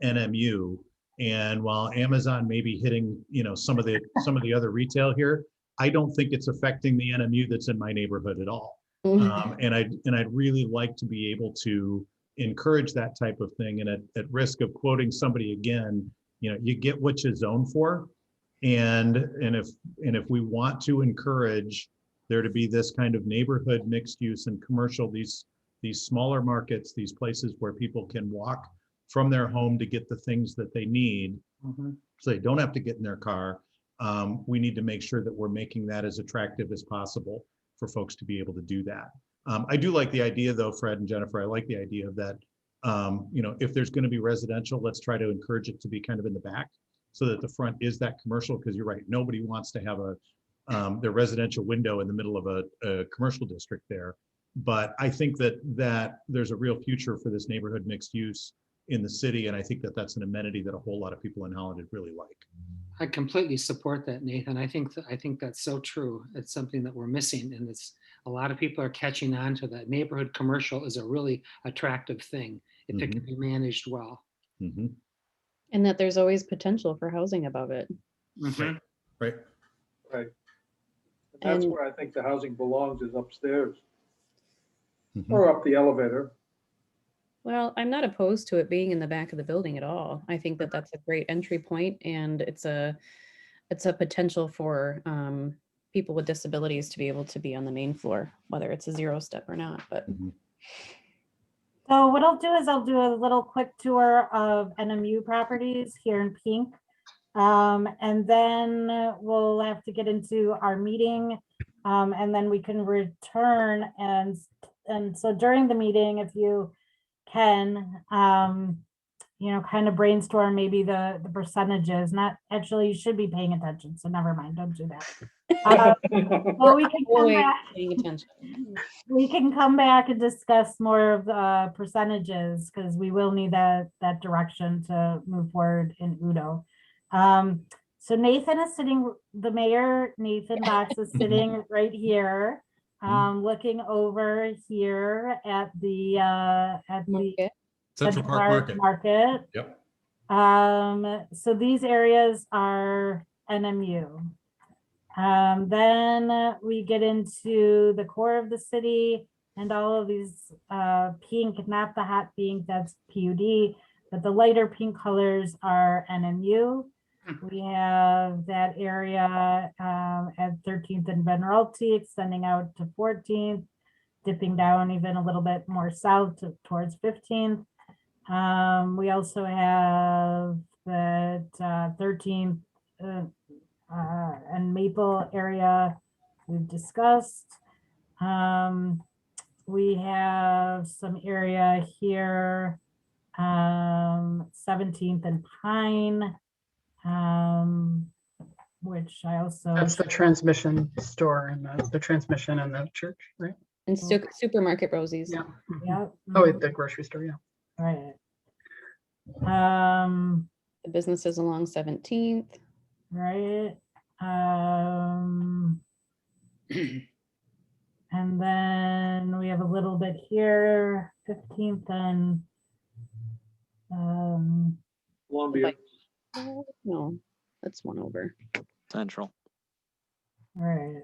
NMU. And while Amazon may be hitting, some of the other retail here, I don't think it's affecting the NMU that's in my neighborhood at all. And I'd really like to be able to encourage that type of thing. And at risk of quoting somebody again, you get what you zone for. And if we want to encourage there to be this kind of neighborhood mixed use and commercial, these smaller markets, these places where people can walk from their home to get the things that they need, so they don't have to get in their car. We need to make sure that we're making that as attractive as possible for folks to be able to do that. I do like the idea though, Fred and Jennifer, I like the idea of that, if there's going to be residential, let's try to encourage it to be kind of in the back so that the front is that commercial, because you're right, nobody wants to have their residential window in the middle of a commercial district there. But I think that there's a real future for this neighborhood mixed use in the city. And I think that that's an amenity that a whole lot of people in Holland would really like. I completely support that, Nathan. I think that's so true. It's something that we're missing, and a lot of people are catching on to that. Neighborhood commercial is a really attractive thing if it can be managed well. Mm-hmm. And that there's always potential for housing above it. Mm-hmm. Right. Right. And that's And- where I think the housing belongs, is upstairs Mm-hmm. or up the elevator. Well, I'm not opposed to it being in the back of the building at all. I think that that's a great entry point, and it's a potential for people with disabilities to be able to be on the main floor, whether it's a 0 step or not. But So what I'll do is I'll do a little quick tour of NMU properties here in pink. And then we'll have to get into our meeting, and then we can return. And so during the meeting, if you can, kind of brainstorm maybe the percentages, not actually, you should be paying attention. So never mind, don't do that. Well, we can come back. paying attention. We can come back and discuss more of the percentages, because we will need that direction to move forward in Udo. So Nathan is sitting, the mayor, Nathan Box, is sitting right here, looking over here at the Central Park Market. Yep. So these areas are NMU. Then we get into the core of the city, and all of these pink, not the hot pink, that's PUD, but the lighter pink colors are NMU. We have that area at 13th and Admiralty extending out to 14th, dipping down even a little bit more south towards 15th. We also have that 13th and Maple area we've discussed. We have some area here, 17th and Pine, which I also. That's the transmission store and the transmission and the church, right? And Supermarket Rosie's. Yeah. Yeah. Oh, at the grocery store, yeah. Right. The businesses along 17th. Right. And then we have a little bit here, 15th and Columbia. No, that's one over. Central. right.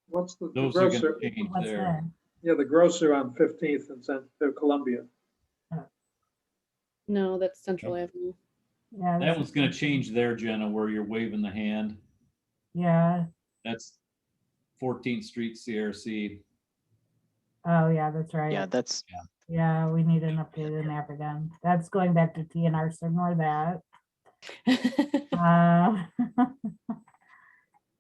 What's the Those are grocer? gonna change What's there. that? Yeah, the grocer on 15th and Columbia. No, that's Central Avenue. Yeah. That one's gonna change there, Jenna, where you're waving the hand. Yeah. That's 14th Street CRC. Oh, yeah, that's right. Yeah, that's, Yeah, we need an updated map again. That's going back to TNR, so ignore that.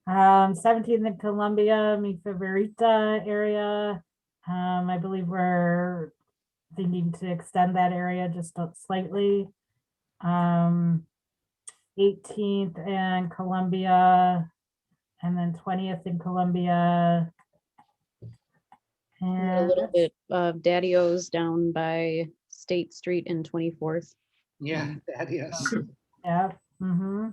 17th and Columbia, Mi Favorita area. I believe we're thinking to extend that area just slightly. 18th and Columbia, and then 20th and Columbia. A And little bit of Daddy-O's down by State Street and 24th. Yeah, that is. yeah, mm-hmm.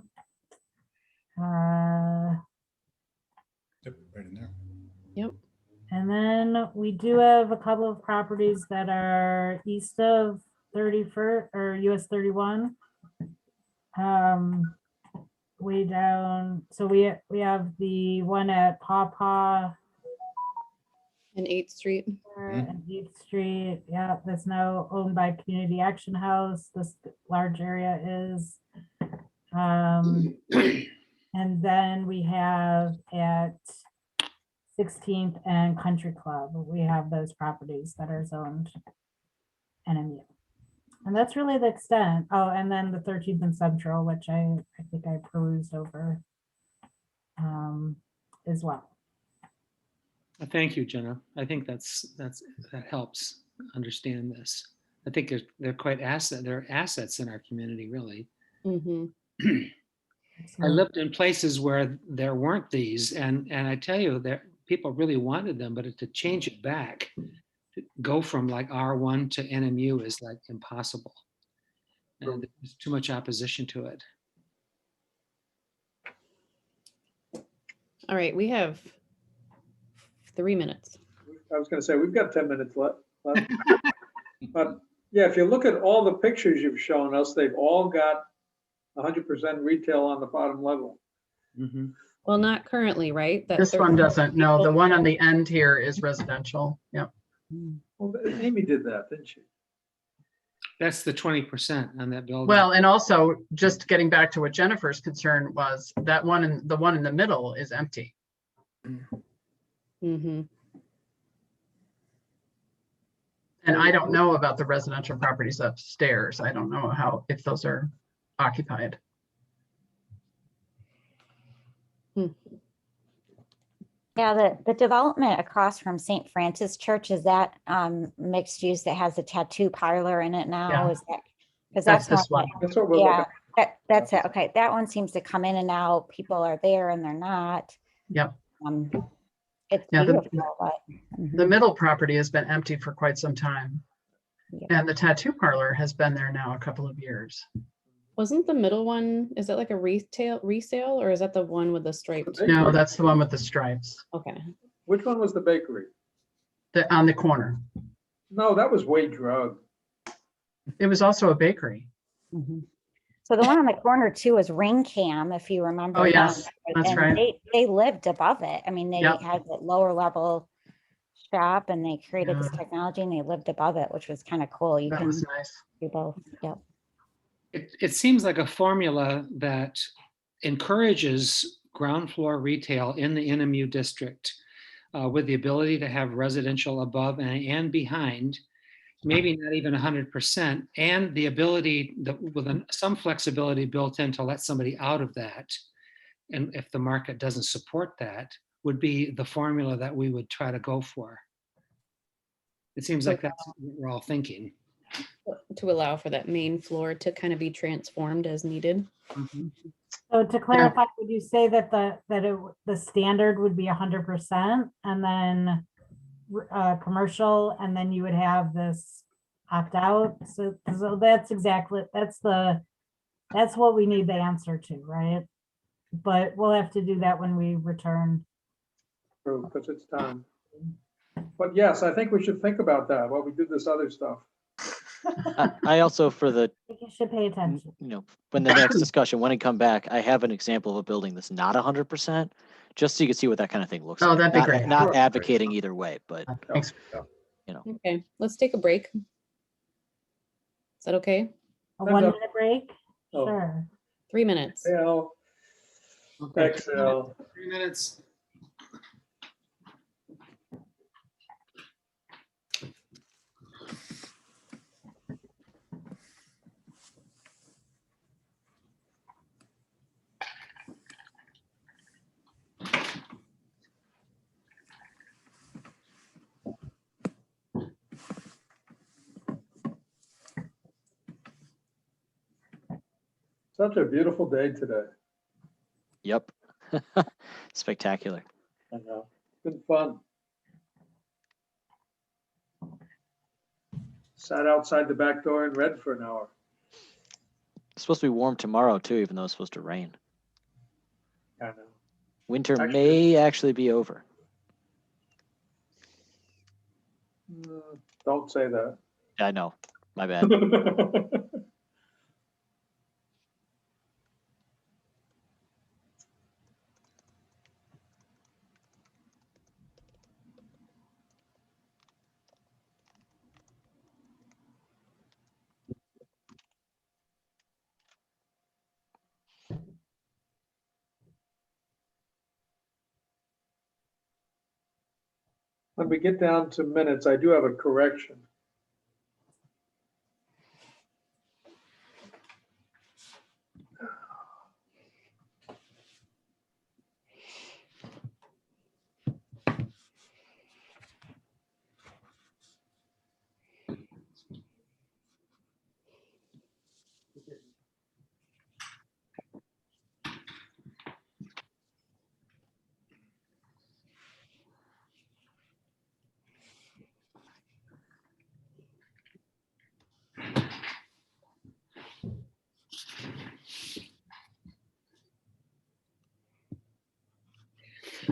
Yep, right in there. Yep. And then we do have a couple of properties that are east of 31st or US 31. Way down. So we have the one at Paw Paw And 8th Street. and 8th Street. Yeah, that's now owned by Community Action House. This large area is. And then we have at 16th and Country Club, we have those properties that are zoned NMU. And that's really the extent. Oh, and then the 13th and Central, which I think I perused over as well. Thank you, Jenna. I think that helps understand this. I think they're assets in our community, really. Mm-hmm. I lived in places where there weren't these, and I tell you, people really wanted them, but to change it back, to go from like R1 to NMU is like impossible. And there's too much opposition to it. All right, we have 3 minutes. I was going to say, we've got 10 minutes left. But yeah, if you look at all the pictures you've shown us, they've all got 100% retail on the bottom level. Mm-hmm. Well, not currently, right? This one doesn't. No, the one on the end here is residential. Yep. Well, Amy did that, didn't she? That's the 20% on that building. Well, and also just getting back to what Jennifer's concern was, that one, the one in the middle is empty. Mm-hmm. And I don't know about the residential properties upstairs. I don't know if those are occupied. Yeah, the development across from St. Francis Church, is that mixed use that has a tattoo parlor in it now? Yeah. Is that, because That's that's this one. That's what we're looking yeah, at. that's it. Okay, that one seems to come in and out. People are there and they're not. Yep. It's Yeah, beautiful, but the middle property has been empty for quite some time. Yeah. And the tattoo parlor has been there now a couple of years. Wasn't the middle one, is that like a resale, or is that the one with the striped? No, that's the one with the stripes. Okay. Which one was the bakery? On the corner. No, that was Wade Drug. It was also a bakery. so the one on the corner too is Ring Cam, if you remember. Oh, that. yes, that's And right. They lived above it. I mean, they Yep. had the lower level shop and they created this Yeah. technology and they lived above it, which was kind of cool. You That can was nice. do both. Yep. It seems like a formula that encourages ground floor retail in the NMU district with the ability to have residential above and behind, maybe not even 100%, and the ability with some flexibility built in to let somebody out of that. And if the market doesn't support that, would be the formula that we would try to go for. It seems like that's what we're all thinking. To allow for that main floor to kind of be transformed as needed. So to clarify, would you say that the standard would be 100% and then commercial, and then you would have this opt out? So that's exactly, that's what we need the answer to, right? But we'll have to do that when we return. True, because it's time. But yes, I think we should think about that while we do this other stuff. I also, for the, I think you should pay attention. when the next discussion, when it come back, I have an example of a building that's not 100%, just so you can see what that kind of thing looks like. Oh, that'd be Not- great. Not Sure. advocating either way, but Thanks. Okay, let's take a break. Is that okay? A 1 minute break? Oh. Sure. 3 minutes. Hell, Okay. Excel. 3 minutes. Such a beautiful day today. Yep. Spectacular. I know. Been fun. Sat outside the back door and read for an hour. It's supposed to be warm tomorrow too, even though it's supposed to rain. I know. Winter Actually- may actually be over. Don't say that. I know. My bad. When we get down to minutes, I do have a correction.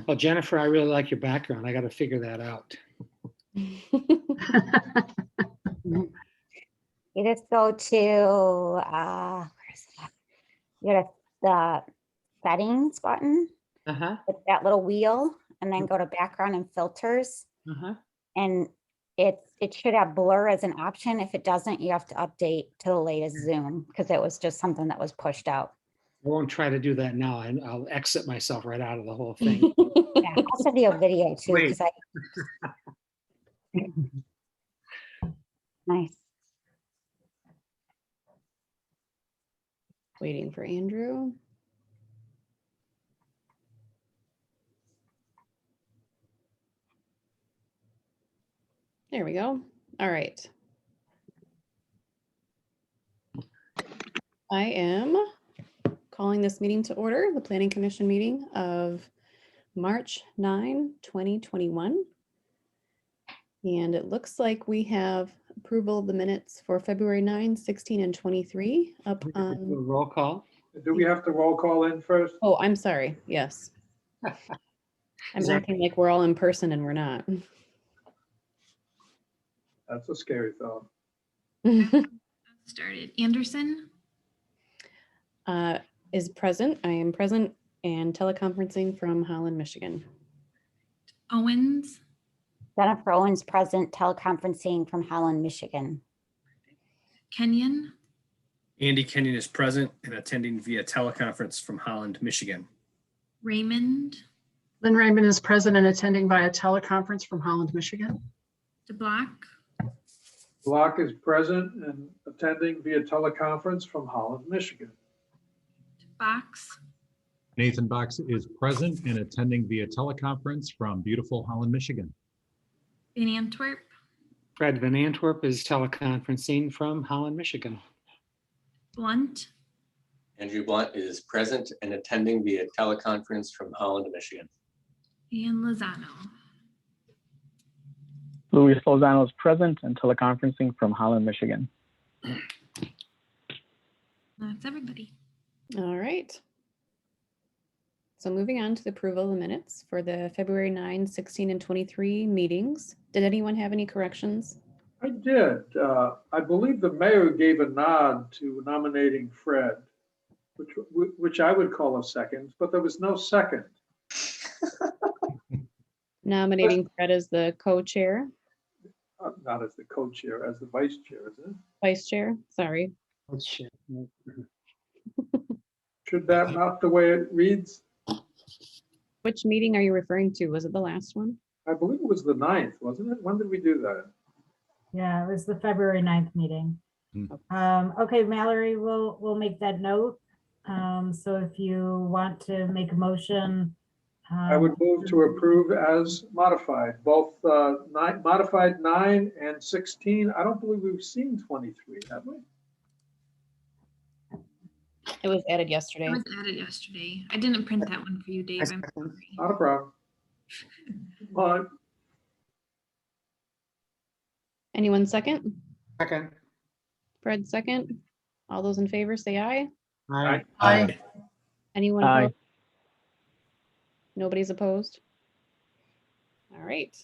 Well, Jennifer, I really like your background. I got to figure that out. You just go to, where's that? You go to the settings button Uh-huh. with that little wheel, and then go to background and filters. Uh-huh. And it should have blur as an option. If it doesn't, you have to update to the latest zoom because it was just something that was pushed out. I won't try to do that now, and I'll exit myself right out of the whole thing. Yeah, I'll send you a video too, Wait. because nice. Waiting for Andrew. There we go. All right. I am calling this meeting to order, the Planning Commission meeting of March 9, 2021. And it looks like we have approval of the minutes for February 9, 16, and 23 up Do a on. roll call. Do we have to roll call in first? Oh, I'm sorry. Yes. I'm Is there- acting like we're all in person and we're not. That's a scary thought. Started. Anderson, Is present. I am present and teleconferencing from Holland, Michigan. Owens, Jennifer Owens present, teleconferencing from Holland, Michigan. Kenyon, Andy Kenyon is present and attending via teleconference from Holland, Michigan. Raymond, Lynn Raymond is present and attending via teleconference from Holland, Michigan. DeBlock, Block is present and attending via teleconference from Holland, Michigan. Box, Nathan Box is present and attending via teleconference from beautiful Holland, Michigan. Van Antwerp, Fred Van Antwerp is teleconferencing from Holland, Michigan. Blunt, Andrew Blunt is present and attending via teleconference from Holland, Michigan. and Lozano. Luis Lozano is present and teleconferencing from Holland, Michigan. That's everybody. All right. So moving on to the approval of the minutes for the February 9, 16, and 23 meetings. Did anyone have any corrections? I did. I believe the mayor gave a nod to nominating Fred, which I would call a second, but there was no second. Nominating Fred as the co-chair, Not as the co-chair, as the vice chair, is it? vice chair, sorry. Oh, shit. Should that not the way it reads? Which meeting are you referring to? Was it the last one? I believe it was the 9th, wasn't it? When did we do that? Yeah, it was the February 9th meeting. Hmm. Okay, Mallory, we'll make that note. So if you want to make a motion. I would move to approve as modified, both modified 9 and 16. I don't believe we've seen 23, have we? It was added It yesterday. was added yesterday. I didn't print that one for you, Dave. I'm sorry. Not a problem. But Anyone second? Second. Fred second. All those in favor say aye. Aye. Aye. Anyone Aye. opposed? Nobody's opposed? All right.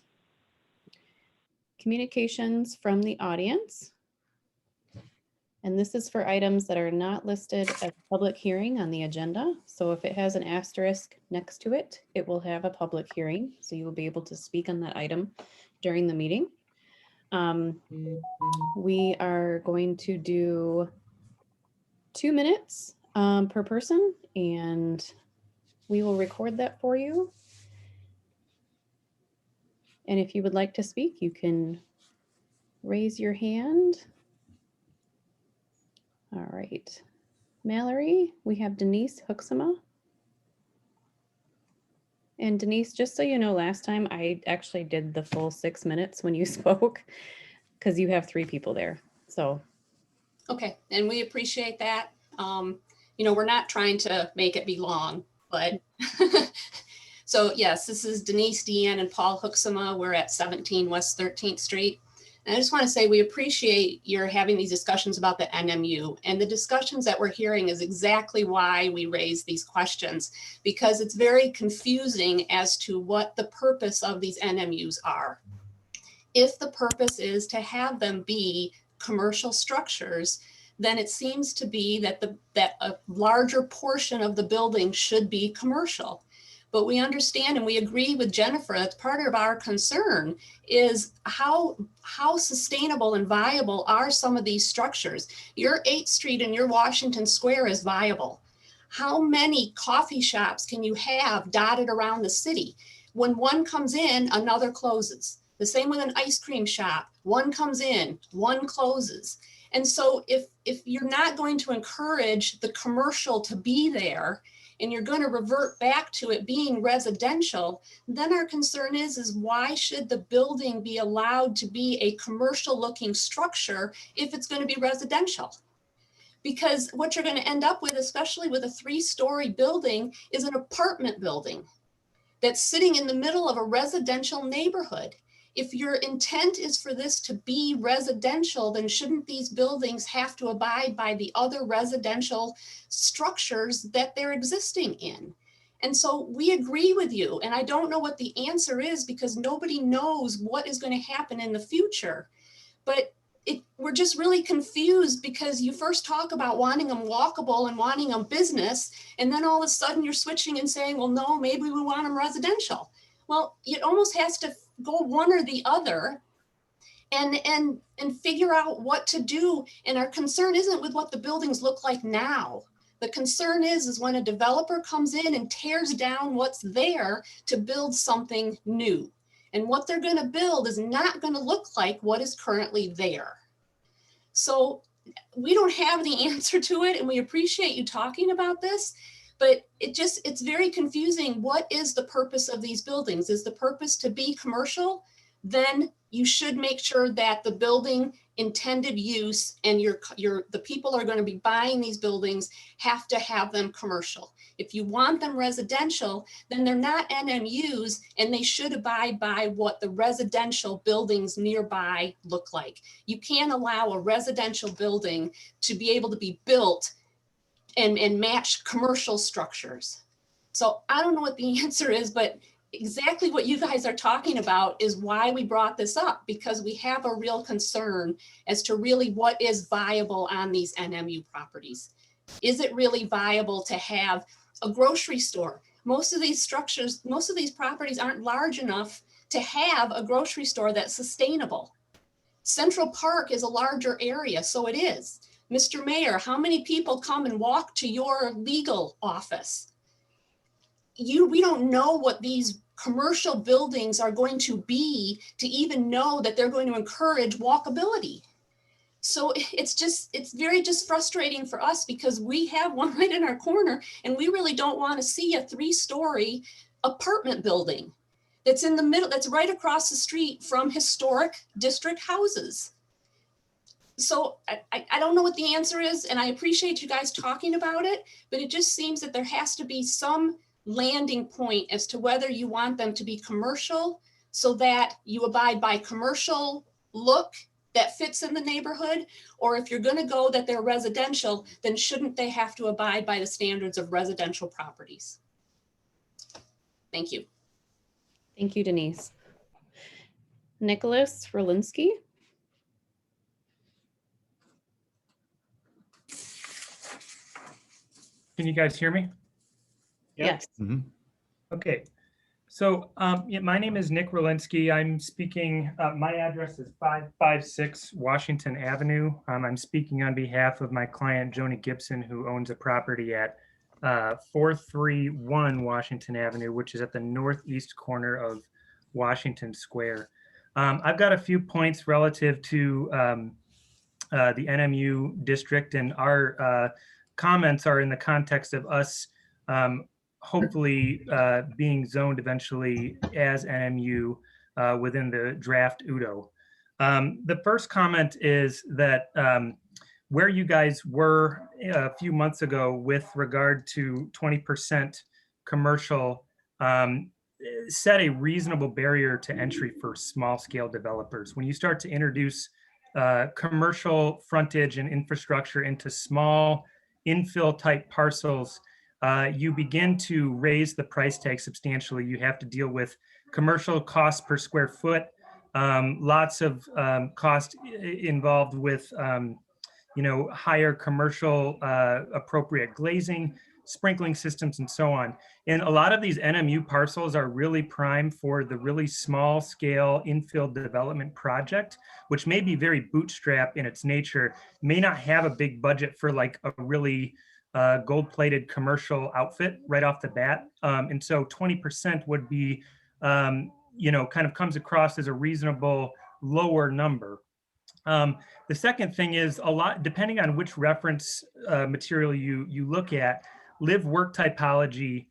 Communications from the audience. And this is for items that are not listed as public hearing on the agenda. So if it has an asterisk next to it, it will have a public hearing. So you will be able to speak on that item during the meeting. We are going to do 2 minutes per person, and we will record that for you. And if you would like to speak, you can raise your hand. All right. Mallory, we have Denise Huxema. And Denise, just so you know, last time I actually did the full 6 minutes when you spoke, because you have 3 people there. So. Okay, and we appreciate that. You know, we're not trying to make it be long, but so yes, this is Denise, Deanne, and Paul Huxema. We're at 17 West 13th Street. And I just want to say we appreciate your having these discussions about the NMU, and the discussions that we're hearing is exactly why we raise these questions, because it's very confusing as to what the purpose of these NMUs are. If the purpose is to have them be commercial structures, then it seems to be that that a larger portion of the building should be commercial. But we understand and we agree with Jennifer, that's part of our concern is how sustainable and viable are some of these structures. Your 8th Street and your Washington Square is viable. How many coffee shops can you have dotted around the city? When one comes in, another closes. The same with an ice cream shop. One comes in, one closes. And so if you're not going to encourage the commercial to be there, and you're going to revert back to it being residential, then our concern is why should the building be allowed to be a commercial looking structure if it's going to be residential? Because what you're going to end up with, especially with a 3-story building, is an apartment building that's sitting in the middle of a residential neighborhood. If your intent is for this to be residential, then shouldn't these buildings have to abide by the other residential structures that they're existing in? And so we agree with you. And I don't know what the answer is because nobody knows what is going to happen in the future. But we're just really confused because you first talk about wanting them walkable and wanting them business. And then all of a sudden you're switching and saying, well, no, maybe we want them residential. Well, it almost has to go one or the other and figure out what to do. And our concern isn't with what the buildings look like now. The concern is when a developer comes in and tears down what's there to build something new. And what they're going to build is not going to look like what is currently there. So we don't have the answer to it, and we appreciate you talking about this. But it's very confusing. What is the purpose of these buildings? Is the purpose to be commercial? Then you should make sure that the building intended use and the people are going to be buying these buildings have to have them commercial. If you want them residential, then they're not NMUs and they should abide by what the residential buildings nearby look like. You can't allow a residential building to be able to be built and match commercial structures. So I don't know what the answer is, but exactly what you guys are talking about is why we brought this up, because we have a real concern as to really what is viable on these NMU properties. Is it really viable to have a grocery store? Most of these structures, most of these properties aren't large enough to have a grocery store that's sustainable. Central Park is a larger area, so it is. Mr. Mayor, how many people come and walk to your legal office? We don't know what these commercial buildings are going to be to even know that they're going to encourage walkability. So it's very frustrating for us because we have one right in our corner and we really don't want to see a 3-story apartment building that's in the middle, that's right across the street from historic district houses. So I don't know what the answer is, and I appreciate you guys talking about it, but it just seems that there has to be some landing point as to whether you want them to be commercial so that you abide by commercial look that fits in the neighborhood, or if you're going to go that they're residential, then shouldn't they have to abide by the standards of residential properties? Thank you. Thank you, Denise. Nicholas Rolinski. Can you guys hear me? Yes. Okay. So yeah, my name is Nick Rolinski. I'm speaking, my address is 556 Washington Avenue. I'm speaking on behalf of my client, Joni Gibson, who owns a property at 431 Washington Avenue, which is at the northeast corner of Washington Square. I've got a few points relative to the NMU district, and our comments are in the context of us hopefully being zoned eventually as NMU within the draft UDO. The first comment is that where you guys were a few months ago with regard to 20% commercial set a reasonable barrier to entry for small scale developers. When you start to introduce commercial frontage and infrastructure into small infill type parcels, you begin to raise the price tag substantially. You have to deal with commercial costs per square foot, lots of cost involved with higher commercial appropriate glazing, sprinkling systems, and so on. And a lot of these NMU parcels are really prime for the really small scale infill development project, which may be very bootstrap in its nature, may not have a big budget for like a really gold-plated commercial outfit right off the bat. And so 20% would be, kind of comes across as a reasonable lower number. The second thing is a lot, depending on which reference material you look at, live work typology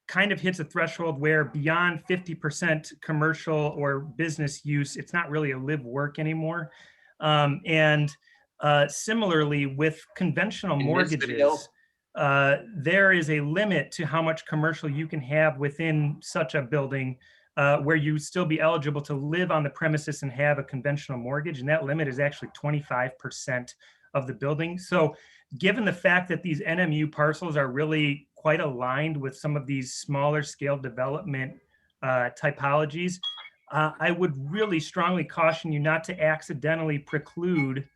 kind of hits a threshold where beyond 50% commercial or business use, it's not really a live work anymore. And similarly with conventional mortgages, there is a limit to how much commercial you can have within such a building where you still be eligible to live on the premises and have a conventional mortgage. And that limit is actually 25% of the building. So given the fact that these NMU parcels are really quite aligned with some of these smaller scale development typologies, I would really strongly caution you not to accidentally preclude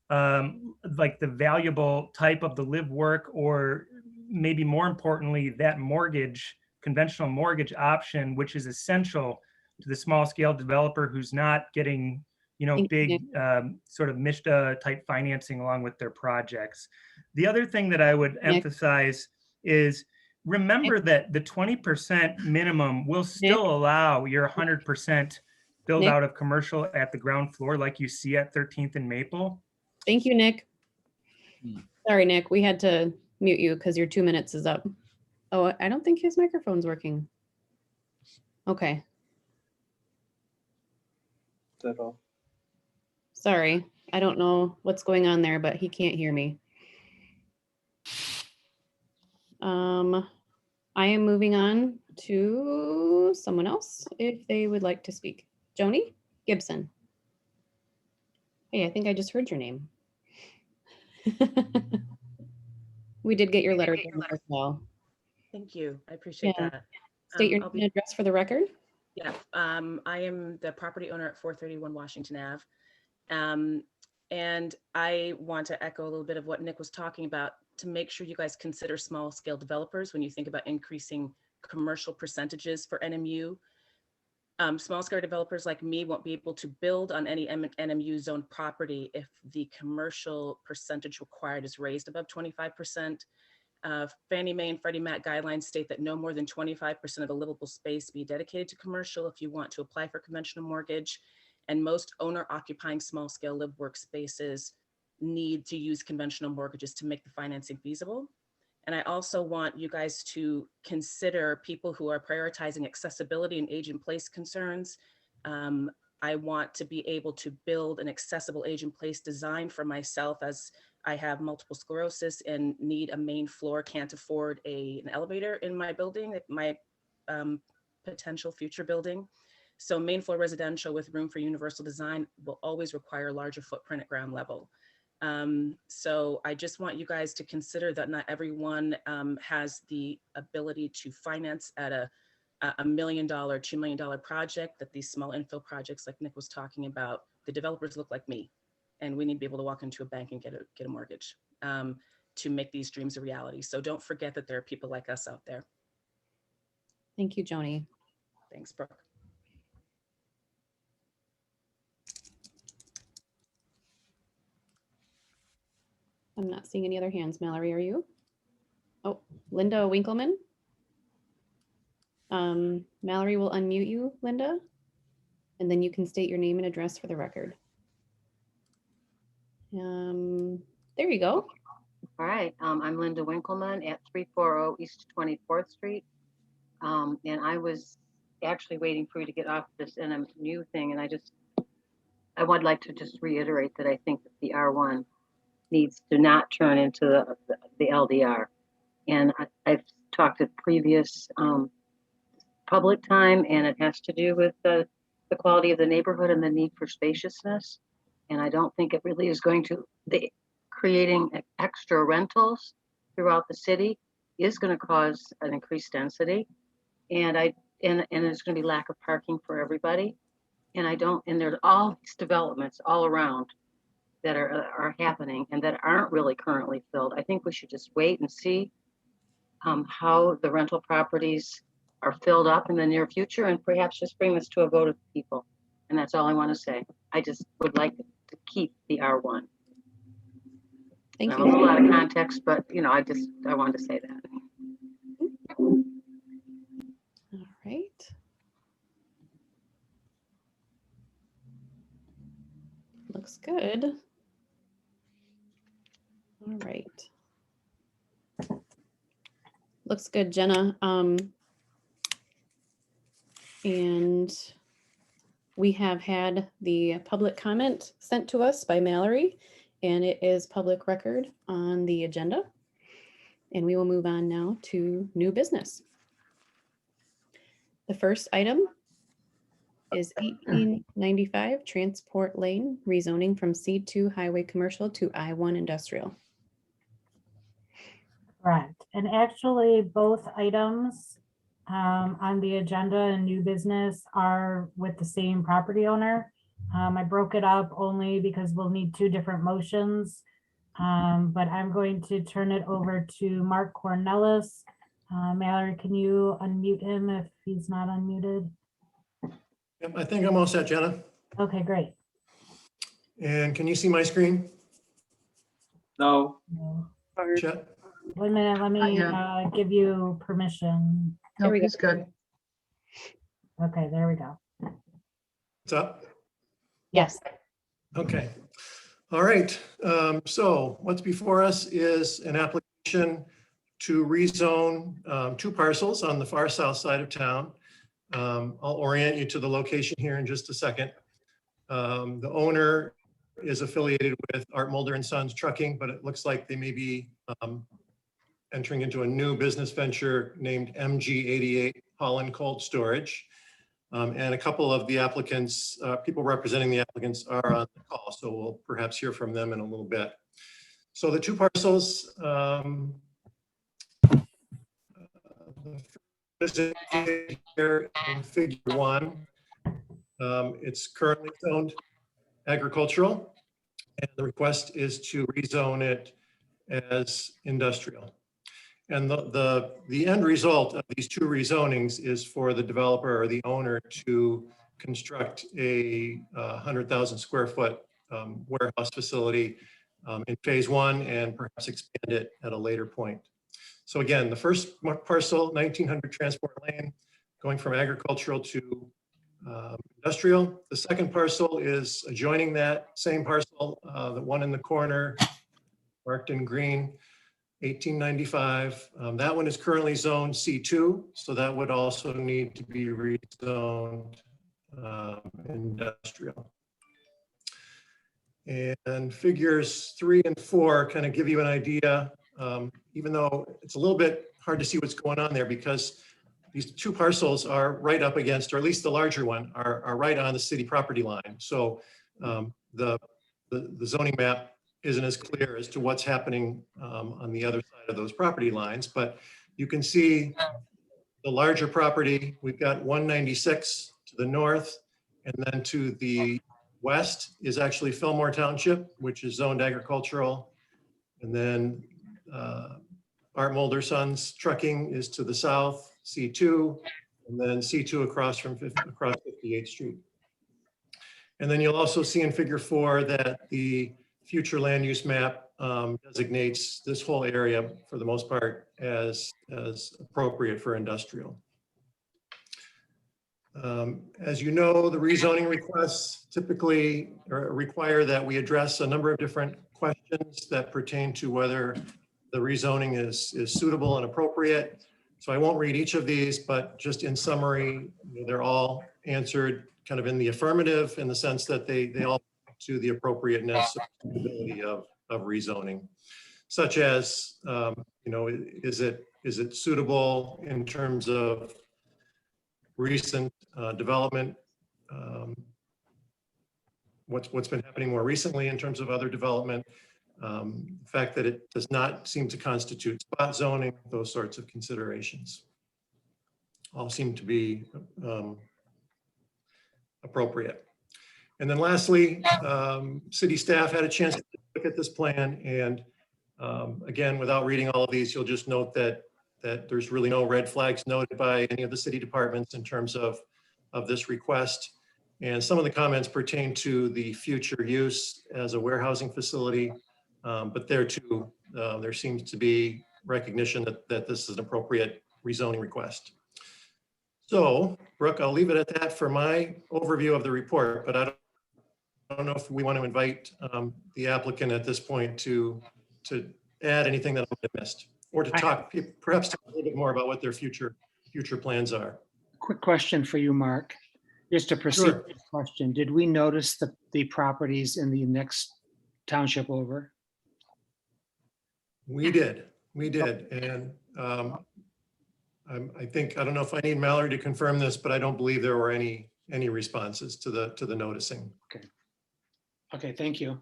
like the valuable type of the live work, or maybe more importantly, that mortgage, conventional mortgage option, which is essential to the small scale developer who's not getting, big sort of MISHDA type financing along with their projects. The other thing that I would emphasize is remember that the 20% minimum will still allow your 100% build out of commercial at the ground floor like you see at 13th and Maple. Thank you, Nick. Sorry, Nick, we had to mute you because your 2 minutes is up. Oh, I don't think his microphone's working. Okay. Is that all? Sorry, I don't know what's going on there, but he can't hear me. I am moving on to someone else if they would like to speak. Joni Gibson. Hey, I think I just heard your name. We did get your letter as well. Thank you. I appreciate that. State your name and address for the record. Yeah, I am the property owner at 431 Washington Ave. And I want to echo a little bit of what Nick was talking about to make sure you guys consider small scale developers when you think about increasing commercial percentages for NMU. Small scale developers like me won't be able to build on any NMU zone property if the commercial percentage required is raised above 25%. Fannie Mae and Freddie Mac guidelines state that no more than 25% of the livable space be dedicated to commercial if you want to apply for conventional mortgage. And most owner occupying small scale live workspaces need to use conventional mortgages to make the financing feasible. And I also want you guys to consider people who are prioritizing accessibility and age in place concerns. I want to be able to build an accessible age in place design for myself, as I have multiple sclerosis and need a main floor, can't afford an elevator in my building, my potential future building. So main floor residential with room for universal design will always require larger footprint at ground level. So I just want you guys to consider that not everyone has the ability to finance at a $1 million, $2 million project, that these small infill projects like Nick was talking about, the developers look like me, and we need to be able to walk into a bank and get a mortgage to make these dreams a reality. So don't forget that there are people like us out there. Thank you, Joni. Thanks, Brooke. I'm not seeing any other hands. Mallory, are you? Oh, Linda Winkleman. Mallory will unmute you, Linda, and then you can state your name and address for the record. There you go. All right, I'm Linda Winkleman at 340 East 24th Street. And I was actually waiting for you to get off this NMU thing, and I would like to just reiterate that I think that the R1 needs to not turn into the LDR. And I've talked at previous public time, and it has to do with the quality of the neighborhood and the need for spaciousness. And I don't think it really is going to, creating extra rentals throughout the city is going to cause an increased density. And there's going to be lack of parking for everybody. And there's all these developments all around that are happening and that aren't really currently filled. I think we should just wait and see how the rental properties are filled up in the near future, and perhaps just bring this to a vote of people. And that's all I want to say. I just would like to keep the R1. Thank you. That was a lot of context, but I wanted to say that. All right. Looks good. All right. Looks good, Jenna. And we have had the public comment sent to us by Mallory, and it is public record on the agenda. And we will move on now to new business. The first item is 1895 Transport Lane rezoning from C2 Highway Commercial to I1 Industrial. Correct. And actually, both items on the agenda and new business are with the same property owner. I broke it up only because we'll need two different motions. But I'm going to turn it over to Mark Cornelis. Mallory, can you unmute him if he's not unmuted? Yep, I think I'm all set, Jenna. Okay, great. And can you see my screen? No. Chet? 1 minute, let me give you permission. No, he's good. Okay, there we go. What's up? Yes. Okay. All right. So what's before us is an application to rezone two parcels on the far south side of town. I'll orient you to the location here in just a second. The owner is affiliated with Art Mulder and Sons Trucking, but it looks like they may be entering into a new business venture named MG88 Holland Cold Storage. And a couple of the applicants, people representing the applicants, are on the call, so we'll perhaps hear from them in a little bit. So the two parcels, here in figure 1, it's currently zoned agricultural, and the request is to rezone it as industrial. And the end result of these two rezonings is for the developer or the owner to construct a 100,000 square foot warehouse facility in phase 1 and perhaps expand it at a later point. So again, the first parcel, 1900 Transport Lane, going from agricultural to industrial. The second parcel is adjoining that same parcel, the one in the corner, marked in green, 1895. That one is currently zoned C2, so that would also need to be rezoned industrial. And figures 3 and 4 kind of give you an idea, even though it's a little bit hard to see what's going on there because these two parcels are right up against, or at least the larger one, are right on the city property line. So the zoning map isn't as clear as to what's happening on the other side of those property lines, but you can see the larger property, we've got 196 to the north, and then to the west is actually Fillmore Township, which is zoned agricultural. And then Art Mulder Sons Trucking is to the south, C2, and then C2 across 58th Street. And then you'll also see in figure 4 that the future land use map designates this whole area for the most part as appropriate for industrial. As you know, the rezoning requests typically require that we address a number of different questions that pertain to whether the rezoning is suitable and appropriate. So I won't read each of these, but just in summary, they're all answered kind of in the affirmative in the sense that they all point to the appropriateness and suitability of rezoning, such as, is it suitable in terms of recent development, what's been happening more recently in terms of other development, the fact that it does not seem to constitute spot zoning, those sorts of considerations all seem to be appropriate. And then lastly, city staff had a chance to look at this plan, and again, without reading all of these, you'll just note that there's really no red flags noted by any of the city departments in terms of this request. And some of the comments pertain to the future use as a warehousing facility, but there too, there seems to be recognition that this is an appropriate rezoning request. So, Brooke, I'll leave it at that for my overview of the report, but I don't know if we want to invite the applicant at this point to add anything that I might have missed, or to perhaps talk a little bit more about what their future plans are. Quick question for you, Mark. Just to proceed with the question, did we notice the properties in the next township over? We did, and I think, I don't know if I need Mallory to confirm this, but I don't believe there were any responses to the noticing. Okay, thank you.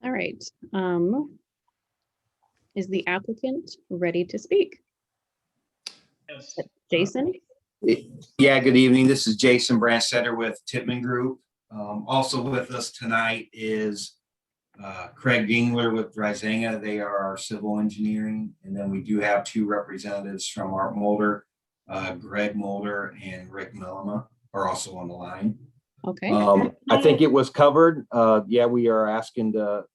All right. Is the applicant ready to speak? Yes. Jason? Yeah, good evening. This is Jason Brandstetter with Tippman Group. Also with us tonight is Craig Dingler with Rezoning. They are our civil engineering. And then we do have two representatives from Art Mulder, Greg Mulder and Rick Millema are also on the line. Okay. I think it was covered. Yeah, we are asking to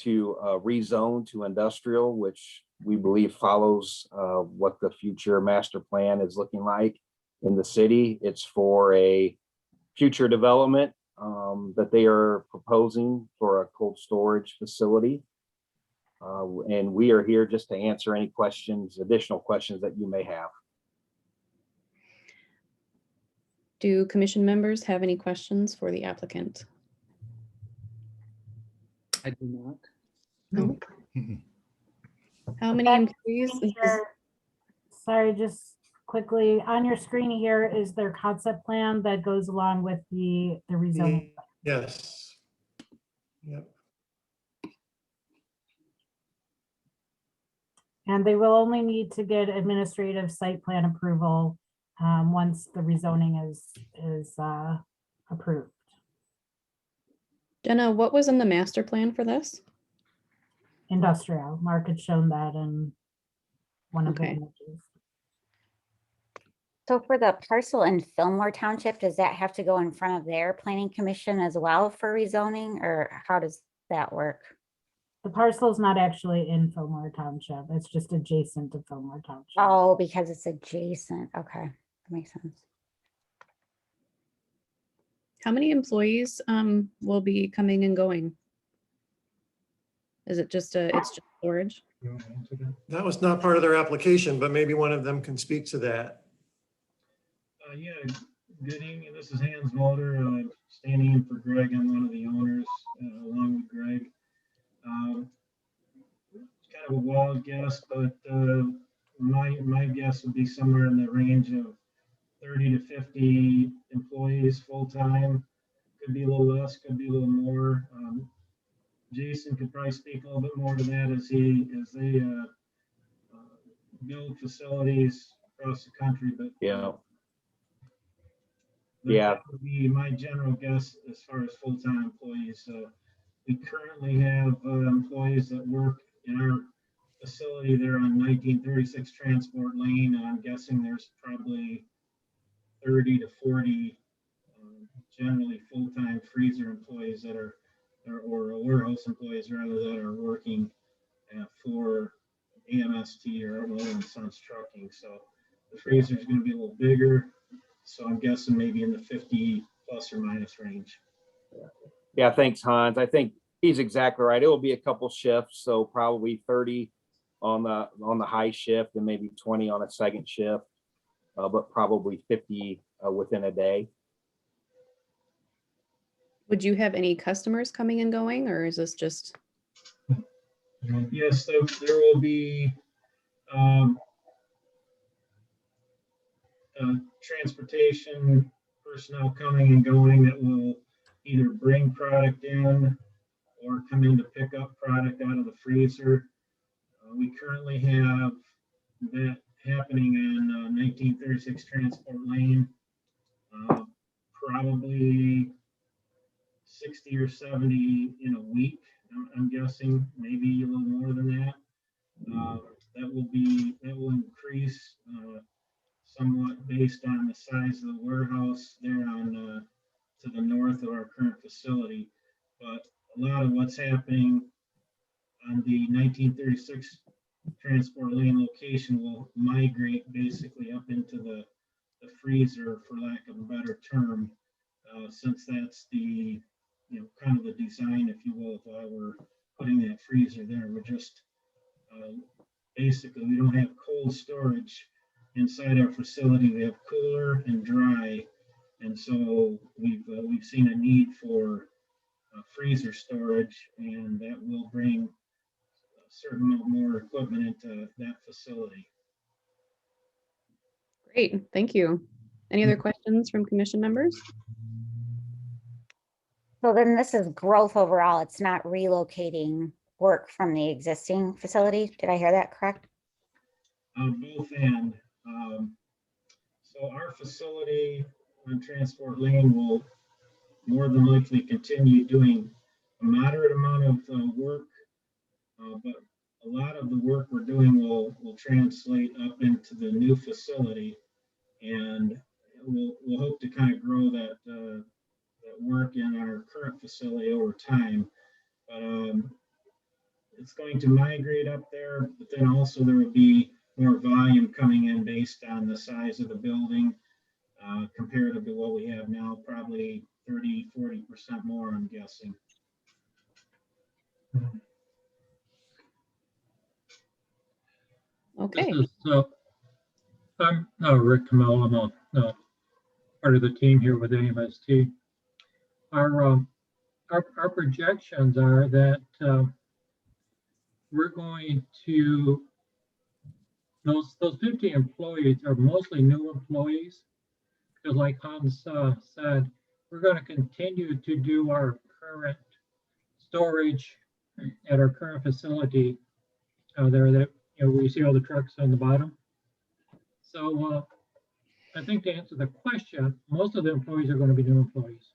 rezone to industrial, which we believe follows what the future master plan is looking like in the city. It's for a future development that they are proposing for a cold storage facility. And we are here just to answer any questions, additional questions that you may have. Do commission members have any questions for the applicant? I do not. No. How many employees? Sorry, just quickly, on your screen here is their concept plan that goes along with the rezoning. Yes. Yep. And they will only need to get administrative site plan approval once the rezoning is approved. Jenna, what was in the master plan for this? Industrial. Mark had shown that in one of the images. So for the parcel in Fillmore Township, does that have to go in front of their planning commission as well for rezoning, or how does that work? The parcel is not actually in Fillmore Township. It's just adjacent to Fillmore Township. Oh, because it's adjacent. Okay, that makes sense. How many employees will be coming and going? Is it just it's just storage? That was not part of their application, but maybe one of them can speak to that. Yeah, Good evening. This is Hans Mulder, standing in for Greg. I'm one of the owners, along with Greg. It's kind of a wild guess, but my guess would be somewhere in the range of 30 to 50 employees full-time. Could be a little less, could be a little more. Jason could probably speak a little bit more to that as they build facilities across the country, but Yeah. that would be my general guess as far as full-time employees. We currently have employees that work in our facility there on 1936 Transport Lane, and I'm guessing there's probably 30 to 40 generally full-time freezer employees that are, or warehouse employees rather, that are working for AMST or Holland Sons Trucking. So the freezer is going to be a little bigger. So I'm guessing maybe in the 50 plus or minus range. Yeah, thanks, Hans. I think he's exactly right. It will be a couple shifts, so probably 30 on the high shift and maybe 20 on a second shift, but probably 50 within a day. Would you have any customers coming and going, or is this just? Yes, there will be transportation personnel coming and going that will either bring product in or come in to pick up product out of the freezer. We currently have that happening on 1936 Transport Lane, probably 60 or 70 in a week, I'm guessing, maybe a little more than that. That will increase somewhat based on the size of the warehouse there on to the north of our current facility. But a lot of what's happening on the 1936 Transport Lane location will migrate basically up into the freezer, for lack of a better term, since that's the, kind of the design, if you will, of why we're putting that freezer there. We're just basically, we don't have cold storage inside our facility. We have cooler and dry, and so we've seen a need for freezer storage, and that will bring a certain amount more equipment into that facility. Great, thank you. Any other questions from commission members? So then this is growth overall. It's not relocating work from the existing facility. Did I hear that correct? Both and. So our facility on Transport Lane will more than likely continue doing a moderate amount of work, but a lot of the work we're doing will translate up into the new facility, and we'll hope to kind of grow that work in our current facility over time. But it's going to migrate up there, but then also there will be more volume coming in based on the size of the building comparative to what we have now, probably 30–40% more, I'm guessing. Okay. I'm Rick Camillo. I'm part of the team here with AMST. Our projections are that we're going to, those 50 employees are mostly new employees, because like Hans said, we're going to continue to do our current storage at our current facility there that, we see all the trucks on the bottom. So I think to answer the question, most of the employees are going to be new employees.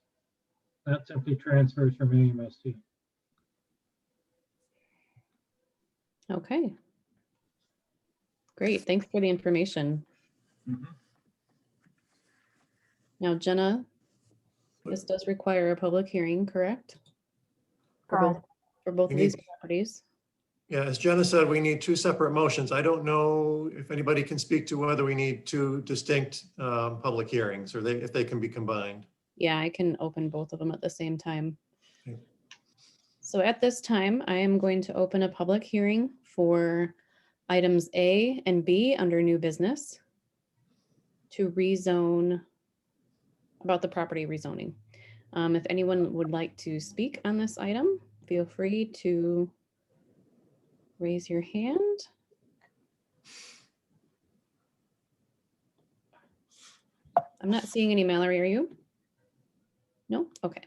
Not simply transfers from AMST. Okay. Great, thanks for the information. Now, Jenna, this does require a public hearing, correct? For both of these properties. Yeah, as Jenna said, we need two separate motions. I don't know if anybody can speak to whether we need two distinct public hearings or if they can be combined. Yeah, I can open both of them at the same time. Okay. So at this time, I am going to open a public hearing for items A and B under new business to rezone about the property rezoning. If anyone would like to speak on this item, feel free to raise your hand. I'm not seeing any. Mallory, are you? No? Okay.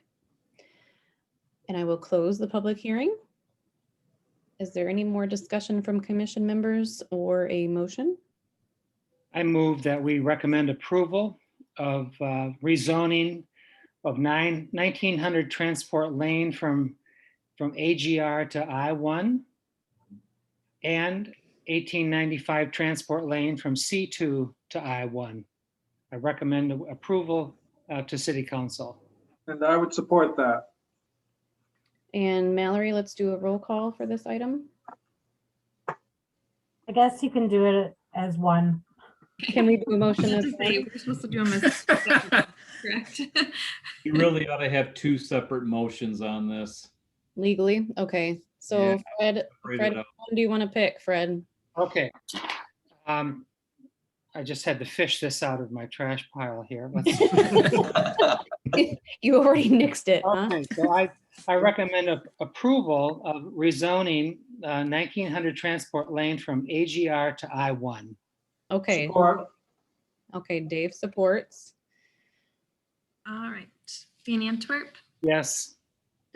And I will close the public hearing. Is there any more discussion from commission members or a motion? I move that we recommend approval of rezoning of 1900 Transport Lane from AGR to I-1 and 1895 Transport Lane from C2 to I-1. I recommend approval to City Council. And I would support that. And Mallory, let's do a roll call for this item. I guess you can do it as one. Can we do a motion as We're supposed to do them as correct? You really ought to have two separate motions on this. legally? Okay, so Yeah, Fred, separate Fred, it which up. one do you want to pick, Fred? Okay. I just had to fish this out of my trash pile here. Let's You already nixed it, huh? Okay, so I recommend approval of rezoning 1900 Transport Lane from AGR to I-1. Okay. Support. Okay, Dave supports. All right. Van Antwerp, Yes.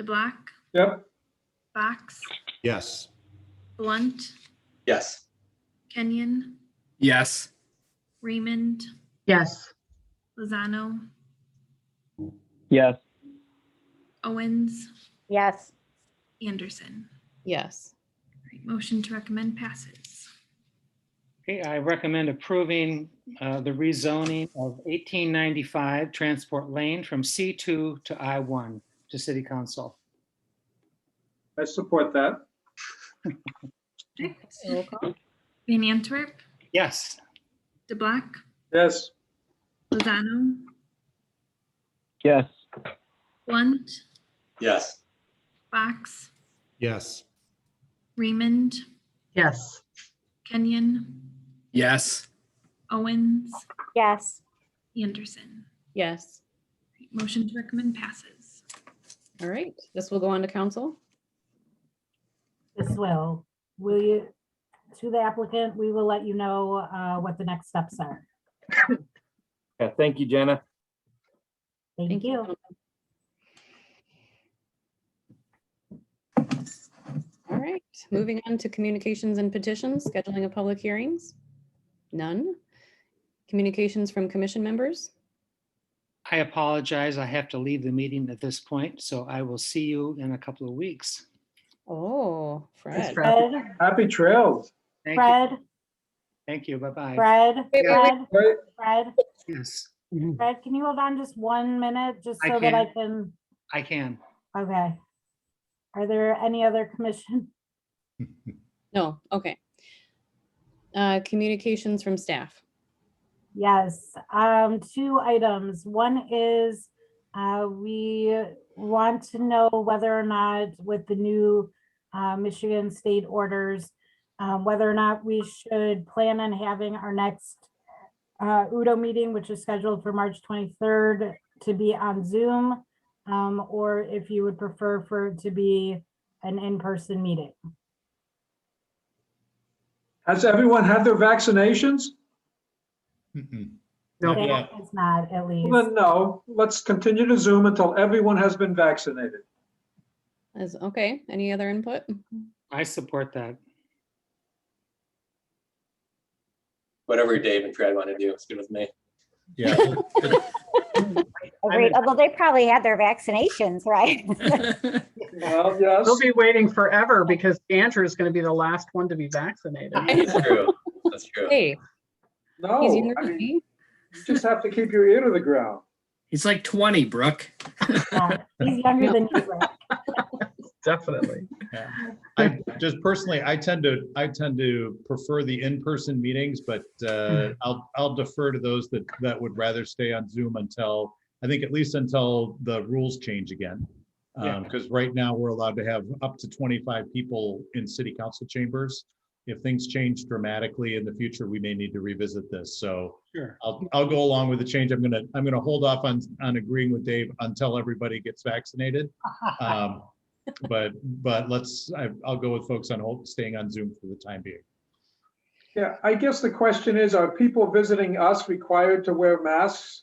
DeBlock, Yep. Box, Yes. Blunt, Yes. Kenyon, Yes. Raymond, Yes. Lozano, Yes. Owens, Yes. Anderson. Yes. All right, motion to recommend passes. Okay, I recommend approving the rezoning of 1895 Transport Lane from C2 to I-1 to City Council. I support that. Okay. Roll call. Van Antwerp, Yes. DeBlock, Yes. Lozano, Yes. Blunt, Yes. Box, Yes. Raymond, Yes. Kenyon, Yes. Owens, Yes. Anderson. Yes. Motion to recommend passes. All right, this will go on to council. This will you, to the applicant, we will let you know what the next steps are. Yeah, thank you, Jenna. Thank you. All right, moving on to communications and petitions, scheduling of public hearings. None. Communications from commission members. I apologize. I have to leave the meeting at this point, so I will see you in a couple of weeks. Oh, Fred. Fred, Happy trails. Thank you. Fred, Thank you. Bye-bye. Fred, Yeah. Fred, Fred, Yes, Fred, can you hold on just 1 minute, just I so that I can. can, I can. okay. Are there any other commission? No, okay. Communications from staff. Yes, 2 items. One is we want to know whether or not with the new Michigan state orders, whether or not we should plan on having our next UDO meeting, which is scheduled for March 23rd, to be on Zoom, or if you would prefer for it to be an in-person meeting. Has everyone had their vaccinations? No, it's not, at least. Well, then no, let's continue to Zoom until everyone has been vaccinated. Is okay. Any other input? I support that. Whatever Dave and Fred want to do, it's good with me. Yeah. Agreed. Although they probably had their vaccinations, right? Well, yes. We'll be waiting forever because Andrew is going to be the last one to be vaccinated. That's true. That's true. Hey, No, he's younger I than mean, me. you just have to keep your ear to the ground. He's like 20, Brooke. He's younger than you, Rick. Definitely. Yeah. I just personally, I tend to prefer the in-person meetings, but I'll defer to those that would rather stay on Zoom until, I think at least until the rules change again. Because right now we're allowed to have up to 25 people in city council chambers. if things change dramatically in the future, we may need to revisit this. So Sure. I'll go along with the change. I'm gonna hold off on agreeing with Dave until everybody gets vaccinated. But I'll go with folks on staying on Zoom for the time being. Yeah, I guess the question is, are people visiting us required to wear masks?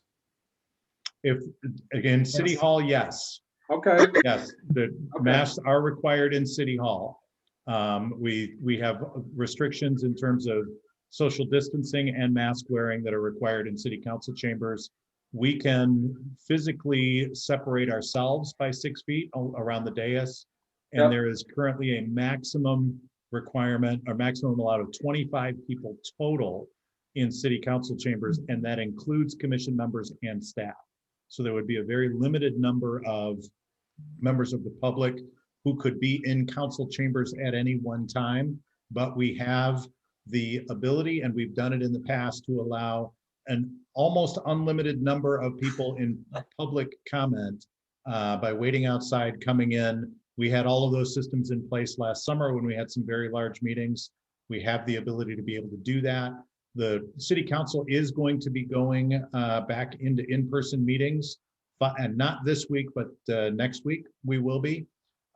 If, again, City Hall, yes. Okay. Yes, the masks are required in City Hall. We have restrictions in terms of social distancing and mask wearing that are required in city council chambers. We can physically separate ourselves by 6 feet around the dais. And Yep. there is currently a maximum requirement or maximum allowed of 25 people total in city council chambers, and that includes commission members and staff. So there would be a very limited number of members of the public who could be in council chambers at any one time, but we have the ability, and we've done it in the past, to allow an almost unlimited number of people in public comment by waiting outside, coming in. We had all of those systems in place last summer when we had some very large meetings. We have the ability to be able to do that. The city council is going to be going back into in-person meetings, and not this week, but next week we will be.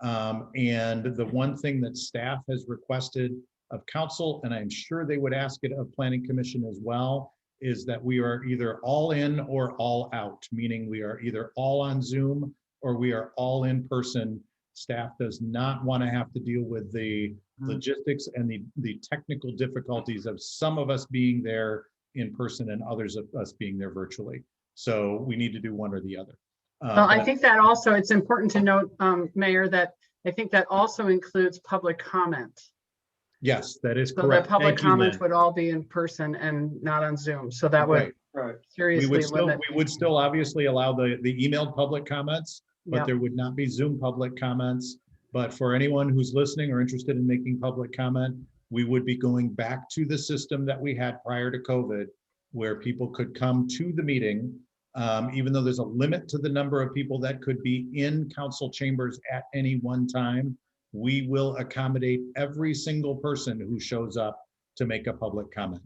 And the one thing that staff has requested of council, and I'm sure they would ask it of planning commission as well, is that we are either all in or all out, meaning we are either all on Zoom or we are all in person. Staff does not want to have to deal with the logistics and the technical difficulties of some of us being there in person and others of us being there virtually. So we need to do one or the other. Well, I think that also, it's important to note, Mayor, that I think that also includes public comment. Yes, that is So correct. the public Thank you, comments Lynn. would all be in person and not on Zoom. So that would Right. seriously limit. We would still obviously allow the emailed public comments, but Yep. there would not be Zoom public comments. But for anyone who's listening or interested in making public comment, we would be going back to the system that we had prior to COVID, where people could come to the meeting, even though there's a limit to the number of people that could be in council chambers at any one time. We will accommodate every single person who shows up to make a public comment.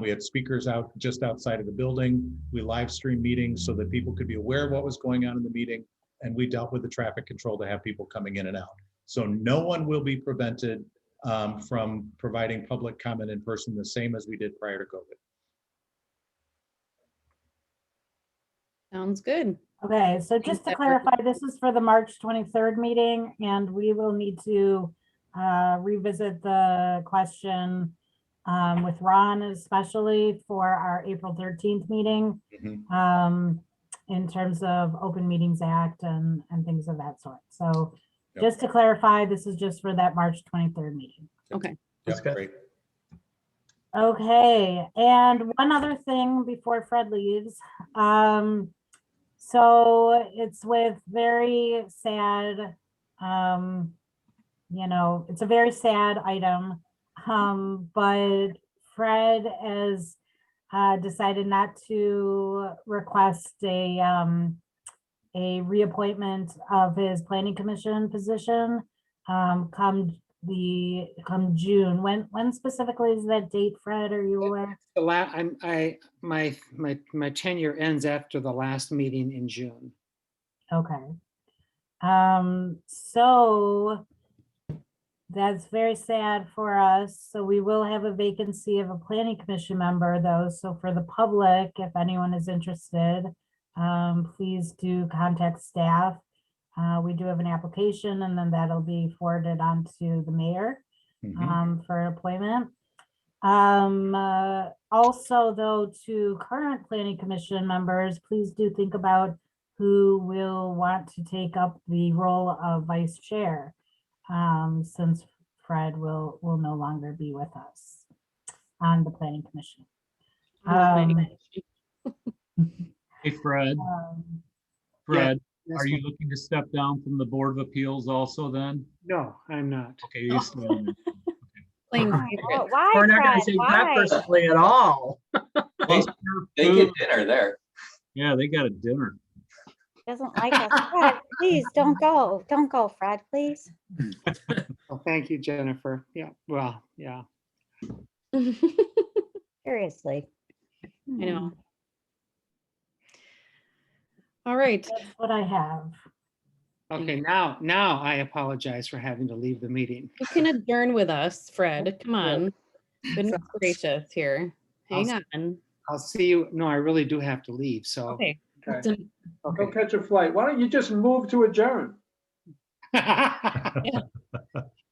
We had speakers out just outside of the building. We live stream meetings so that people could be aware of what was going on in the meeting. And we dealt with the traffic control to have people coming in and out. So no one will be prevented from providing public comment in person, the same as we did prior to COVID. Sounds good. Okay, so just to clarify, this is for the March 23rd meeting, and we will need to revisit the question with Ron, especially for our April 13th meeting, in terms of Open Meetings Act and things of that sort. So just to clarify, this is just for that March 23rd meeting. Okay. That's great. Okay, and one other thing before Fred leaves. So it's with very sad, it's a very sad item, but Fred has decided not to request a reappointment of his planning commission position come June. When specifically is that date, Fred? Are you aware? My tenure ends after the last meeting in June. Okay. So that's very sad for us. So we will have a vacancy of a planning commission member though. So for the public, if anyone is interested, please do contact staff. We do have an application and then that'll be forwarded on to the mayor for appointment. Also though, to current planning commission members, please do think about who will want to take up the role of vice chair, since Fred will no longer be with us on the planning commission. Hey, Fred. Fred, are you looking to step down from the Board of Appeals also then? No, I'm not. Okay, you're still on. Playing Oh, why, We're not going Fred? to take that Why? personally at all. They get dinner there. Yeah, they got a dinner. Doesn't like us. Fred, please don't go. Don't go, Fred, please. Well, thank you, Jennifer. Yeah, well, yeah. Seriously. I know. All right. That's what I have. Okay, now I apologize for having to leave the meeting. You can adjourn with us, Fred. Come on. Goodness gracious here. Hang on. I'll see you. No, I really do have to leave, so. Okay. Okay. Go catch a flight. Why don't you just move to adjourn? There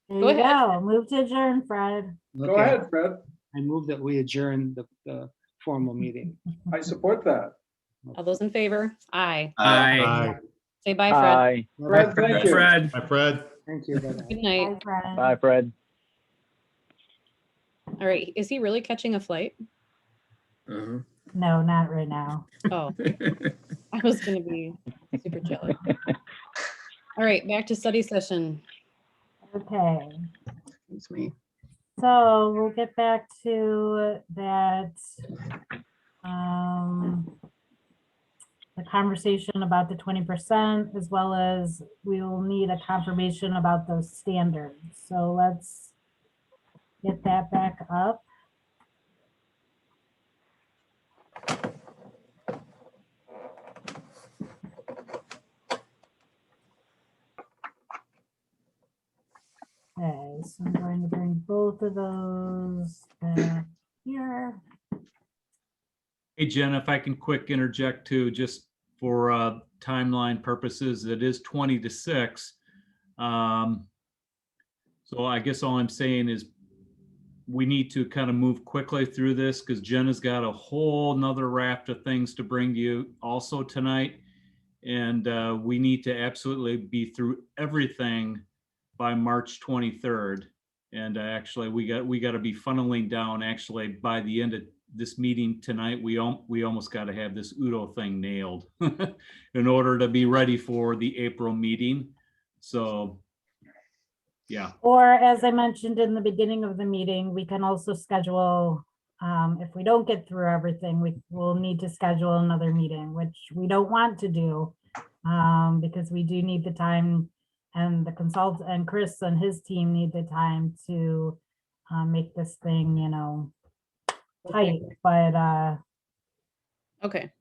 Go you ahead. go. Move to adjourn, Fred. Go Okay. ahead, Fred. I move that we adjourn the formal meeting. I support that. All those in favor? Aye. Aye. Bye. Say bye, Fred. Bye. Fred, thank you. Fred. Bye, Fred. Thank you. Bye-bye. Good night. Bye, Fred. Bye, Fred. All right. Is he really catching a flight? Uh-huh. No, not right now. Oh, I was going to be super jealous. All right. Back to study session. Okay. It's me. So we'll get back to that. The conversation about the 20%, as well as we will need a confirmation about those standards. So let's get that back up. Okay, so I'm going to bring both of those back here. Hey, Jen, if I can quick interject too, just for timeline purposes, it is 20 to 6. So I guess all I'm saying is we need to kind of move quickly through this because Jen has got a whole nother raft of things to bring to you also tonight. And we need to absolutely be through everything by March 23rd. And actually we got to be funneling down actually by the end of this meeting tonight. We almost got to have this Udo thing nailed in order to be ready for the April meeting. So yeah. Or as I mentioned in the beginning of the meeting, we can also schedule, if we don't get through everything, we will need to schedule another meeting, which we don't want to do because we do need the time, and the consultant and Chris and his team need the time to make this thing, you know, tight, but Okay.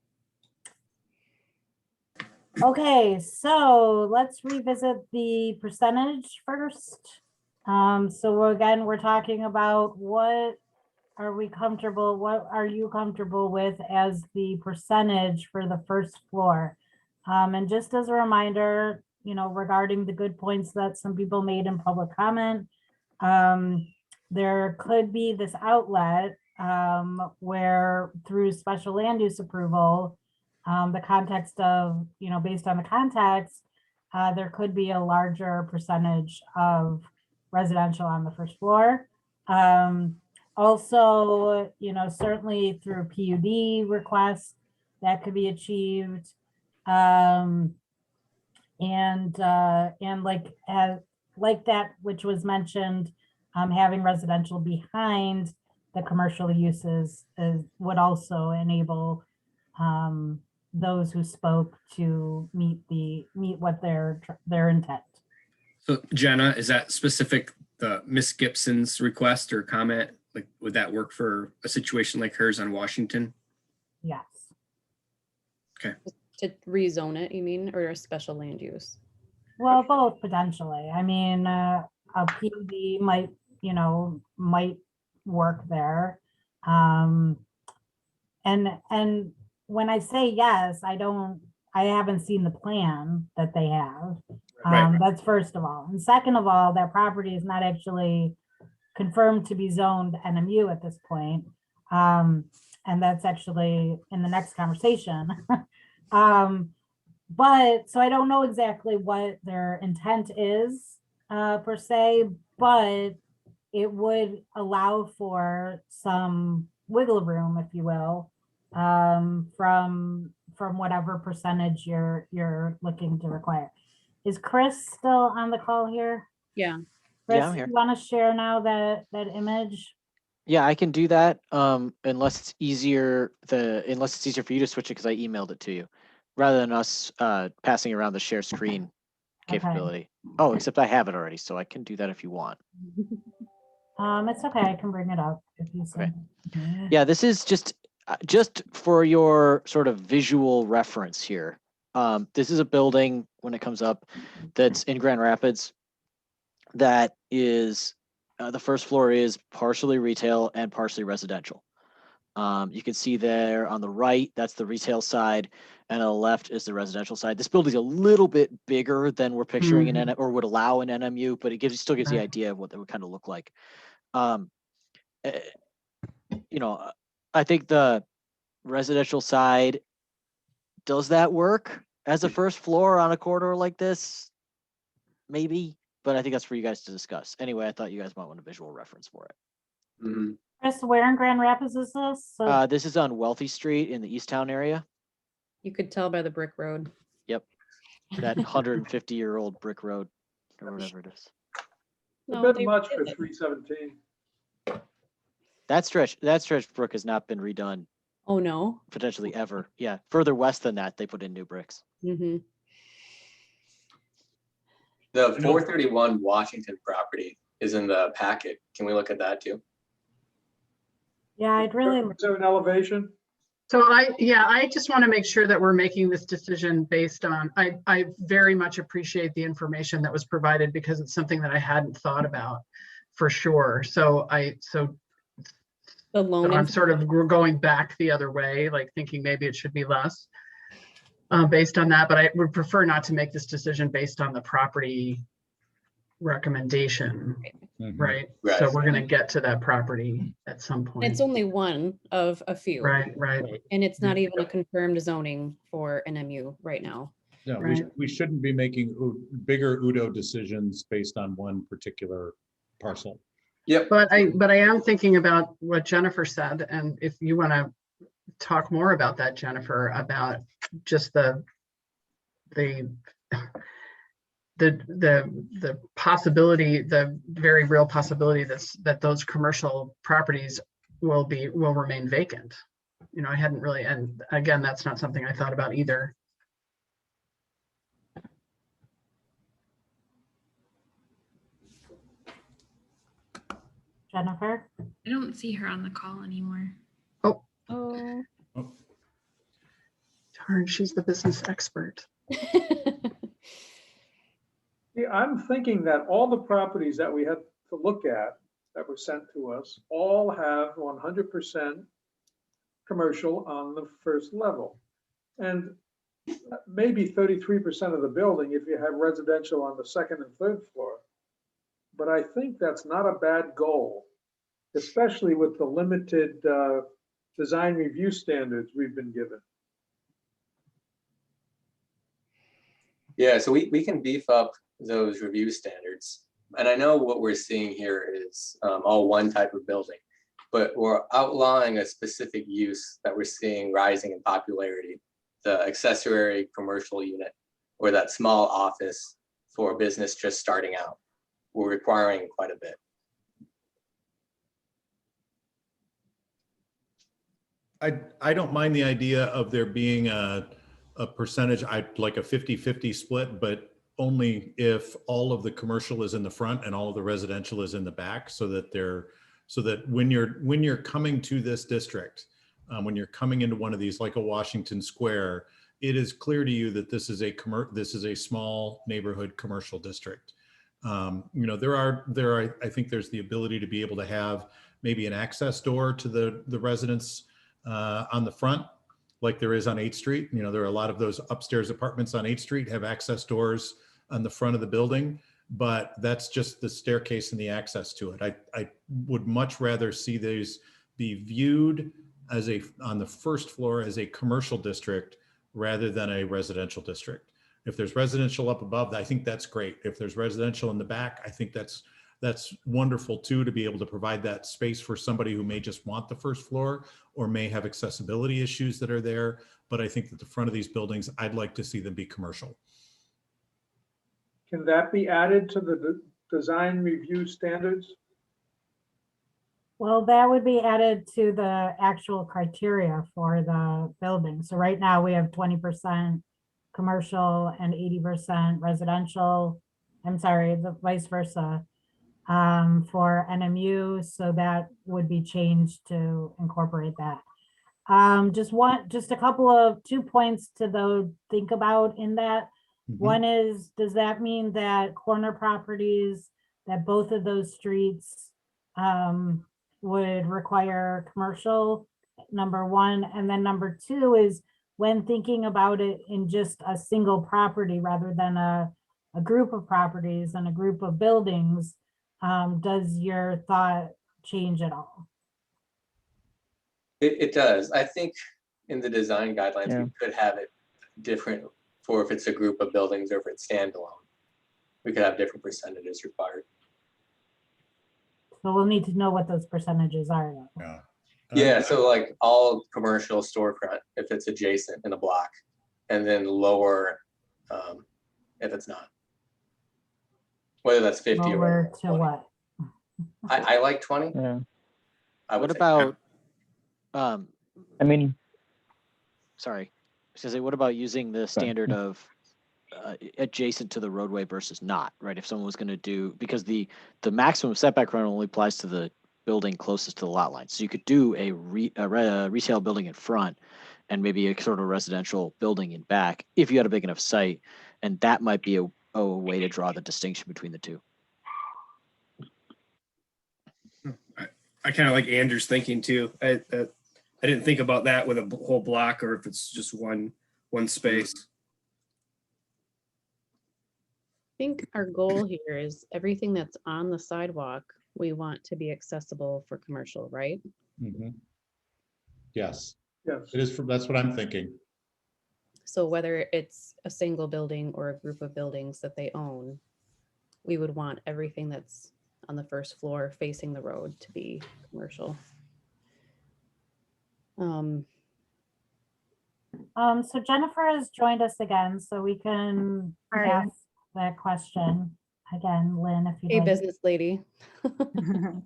okay, so let's revisit the percentage first. So again, we're talking about what are we comfortable, what are you comfortable with as the percentage for the first floor? And just as a reminder, you know, regarding the good points that some people made in public comment, there could be this outlet where through special land use approval, the context of, you know, based on the context, there could be a larger percentage of residential on the first floor. Also, you know, certainly through PUD requests that could be achieved. And like that, which was mentioned, having residential behind the commercial uses would also enable those who spoke to meet what their intent. So Jenna, is that specific, the Miss Gibson's request or comment? Like, would that work for a situation like hers on Washington? Yes. Okay. To rezone it, you mean, or a special land use? Well, both potentially. I mean, a PUD might, you know, might work there. And when I say yes, I haven't seen the plan that they have. Right. That's first of all. And second of all, that property is not actually confirmed to be zoned NMU at this point. And that's actually in the next conversation. But so I don't know exactly what their intent is per se, but it would allow for some wiggle room, if you will, from whatever percentage you're looking to require. Is Chris still on the call here? Yeah. Chris, Yeah, I'm here. you want to share now that image? Yeah, I can do that. Unless it's easier for you to switch it because I emailed it to you, rather than us passing around the share screen capability. Oh, except I have it already, so I can do that if you want. It's okay, I can bring it up if you say. Yeah, this is just for your sort of visual reference here. This is a building when it comes up that's in Grand Rapids that is the first floor is partially retail and partially residential. You can see there on the right, that's the retail side, and on the left is the residential side. This building's a little bit bigger than we're picturing in or would allow an NMU, but it still gives the idea of what they would kind of look like. You know, I think the residential side, does that work as a first floor on a corridor like this? Maybe, but I think that's for you guys to discuss. Anyway, I thought you guys might want a visual reference for it. Chris, where in Grand Rapids is this? So This is on Wealthy Street in the Easttown area. You could tell by the brick road. Yep. That 150-year-old brick road or whatever it is. A bit much for 317. That stretch brook has not been redone. Oh, no. Potentially ever. Yeah. Further west than that, they put in new bricks. Mm-hmm. The 431 Washington property is in the packet. Can we look at that too? yeah, I'd really. Is there an elevation? So I just want to make sure that we're making this decision based on, I very much appreciate the information that was provided because it's something that I hadn't thought about for sure. So the loan I'm sort of going back the other way, like thinking maybe it should be less based on that, but I would prefer not to make this decision based on the property recommendation, right? So we're going to get to that property at some point. It's only one of a few. Right. And it's not even a confirmed zoning for NMU right now. No, Right. we shouldn't be making bigger Udo decisions based on one particular parcel. Yep. But I am thinking about what Jennifer said, and if you want to talk more about that, Jennifer, about just the possibility, the very real possibility that those commercial properties will remain vacant. You know, I hadn't really, and again, that's not something I thought about either. Jennifer? I don't see her on the call anymore. Oh. Darn, she's the business expert. Yeah, I'm thinking that all the properties that we had to look at that were sent to us all have 100% commercial on the first level. And maybe 33% of the building if you have residential on the second and third floor. But I think that's not a bad goal, especially with the limited design review standards we've been given. Yeah, so we can beef up those review standards. And I know what we're seeing here is all one type of building, but we're outlawing a specific use that we're seeing rising in popularity, the accessory commercial unit, or that small office for a business just starting out. We're requiring quite a bit. I don't mind the idea of there being a percentage, like a 50-50 split, but only if all of the commercial is in the front and all of the residential is in the back, so that when you're coming to this district, when you're coming into one of these, like a Washington Square, it is clear to you that this is a small neighborhood commercial district. You know, I think there's the ability to be able to have maybe an access door to the residents on the front, like there is on 8th Street. You know, there are a lot of those upstairs apartments on 8th Street have access doors on the front of the building, but that's just the staircase and the access to it. I would much rather see these be viewed as on the first floor as a commercial district rather than a residential district. If there's residential up above, I think that's great. If there's residential in the back, I think that's wonderful too, to be able to provide that space for somebody who may just want the first floor or may have accessibility issues that are there. But I think that the front of these buildings, I'd like to see them be commercial. Can that be added to the design review standards? Well, that would be added to the actual criteria for the building. So right now we have 20% commercial and 80% residential. I'm sorry, the vice versa. for NMU, so that would be changed to incorporate that. Just a couple of 2 points to though think about in that. One is, does that mean that corner properties, that both of those streets would require commercial, number one? And then number two is, when thinking about it in just a single property rather than a group of properties and a group of buildings, does your thought change at all? It does. I think in the design guidelines, we could have it different for if it's a group of buildings or if it's standalone. We could have different percentages required. So we'll need to know what those percentages are though. Yeah, so like all commercial storefront, if it's adjacent in a block, and then lower if it's not. Whether that's 50 Lower or to what? I like 20. Yeah. What about, I mean, sorry, what about using the standard of adjacent to the roadway versus not, right? If someone was going to do, because the maximum setback run only applies to the building closest to the lot line. So you could do a retail building in front and maybe a sort of residential building in back if you had a big enough site. And that might be a way to draw the distinction between the two. I kind of like Andrew's thinking too. I didn't think about that with a whole block or if it's just one space. I think our goal here is everything that's on the sidewalk, we want to be accessible for commercial, right? Yes. Yes. It is. That's what I'm thinking. So whether it's a single building or a group of buildings that they own, we would want everything that's on the first floor facing the road to be commercial. So Jennifer has joined us again, so we can ask that question again, Lynn, if you Hey, business lady.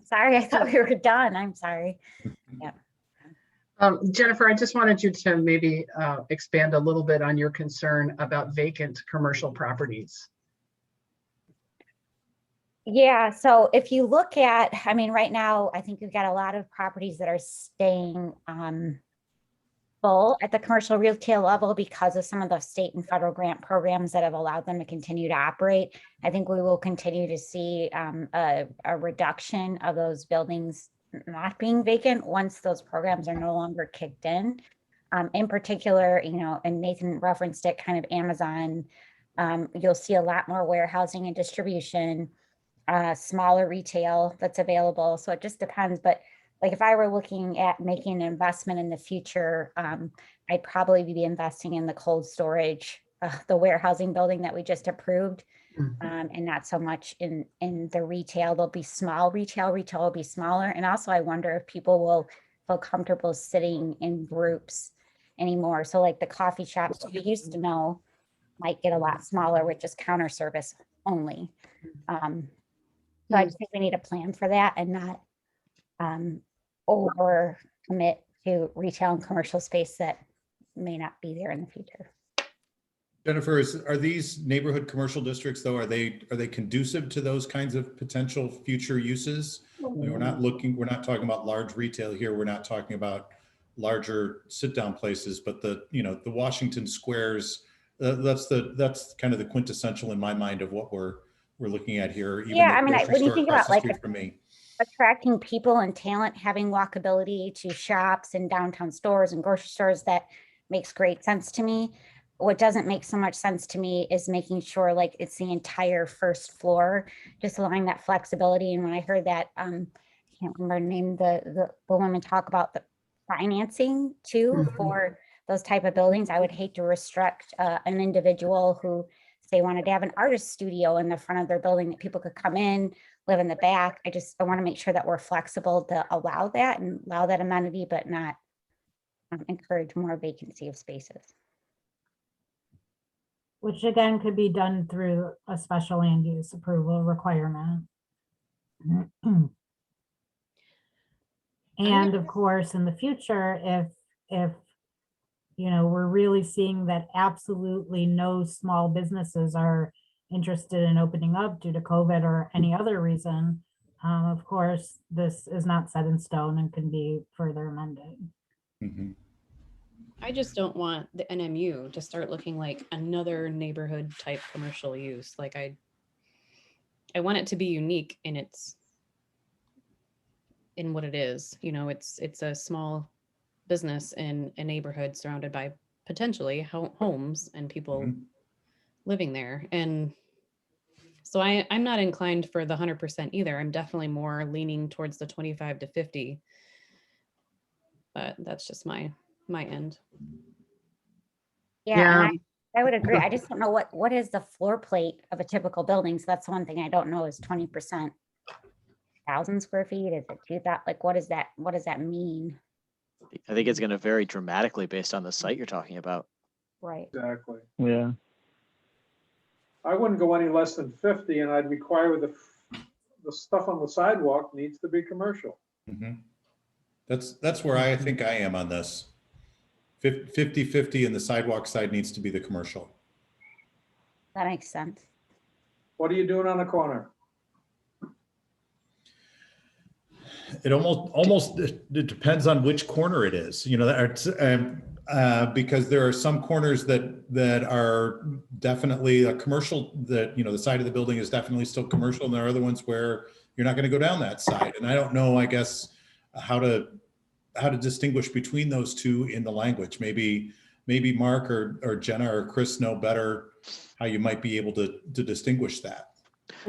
Sorry, I thought we were done. I'm sorry. Yeah. Jennifer, I just wanted you to maybe expand a little bit on your concern about vacant commercial properties. Yeah, so if you look at, I mean, right now, I think we've got a lot of properties that are staying full at the commercial retail level because of some of the state and federal grant programs that have allowed them to continue to operate. I think we will continue to see a reduction of those buildings not being vacant once those programs are no longer kicked in. In particular, you know, and Nathan referenced it, kind of Amazon, you'll see a lot more warehousing and distribution, smaller retail that's available. So it just depends. But like if I were looking at making an investment in the future, I'd probably be investing in the cold storage, the warehousing building that we just approved, and not so much in the retail. There'll be small retail will be smaller. And also I wonder if people will feel comfortable sitting in groups anymore. So like the coffee shops we used to know might get a lot smaller with just counter service only. So I just think we need a plan for that and not over commit to retail and commercial space that may not be there in the future. Jennifer, are these neighborhood commercial districts though, are they conducive to those kinds of potential future uses? We're not talking about large retail here. We're not talking about larger sit down places, but the Washington squares, that's kind of the quintessential in my mind of what we're looking at here. Even yeah, I mean, when you think about like for me, attracting people and talent, having walkability to shops and downtown stores and grocery stores, that makes great sense to me. What doesn't make so much sense to me is making sure like it's the entire first floor, just allowing that flexibility. And when I heard that, I can't remember the name, the woman talk about the financing too for those type of buildings. I would hate to restrict an individual who say wanted to have an artist studio in the front of their building that people could come in, live in the back. I want to make sure that we're flexible to allow that and allow that amenity, but not encourage more vacancy of spaces. Which again could be done through a special land use approval requirement. And of course, in the future, if we're really seeing that absolutely no small businesses are interested in opening up due to COVID or any other reason, Of course, this is not set in stone and can be further amended. Mhm. I just don't want the NMU to start looking like another neighborhood type commercial use. Like I want it to be unique in what it is. You know, it's a small business in a neighborhood surrounded by potentially homes and people Mhm. living there. And so I'm not inclined for the 100% either. I'm definitely more leaning towards the 25 to 50. But that's just my end. Yeah, and I would agree. I just don't know what is the floor plate of a typical building. So that's one thing I don't know is 20%. 1,000 square feet? Is it 2,000? Like, what is that? What does that mean? I think it's going to vary dramatically based on the site you're talking about. Right. Exactly. Yeah. I wouldn't go any less than 50, and I'd require the stuff on the sidewalk needs to be commercial. Mhm. That's where I think I am on this. 50-50, and the sidewalk side needs to be the commercial. That makes sense. What are you doing on the corner? It almost it depends on which corner it is, you know, because there are some corners that are definitely a commercial, that, you know, the side of the building is definitely still commercial, and there are other ones where you're not going to go down that side. And I don't know, I guess, how to distinguish between those two in the language. Maybe Mark or Jenna or Chris know better how you might be able to distinguish that.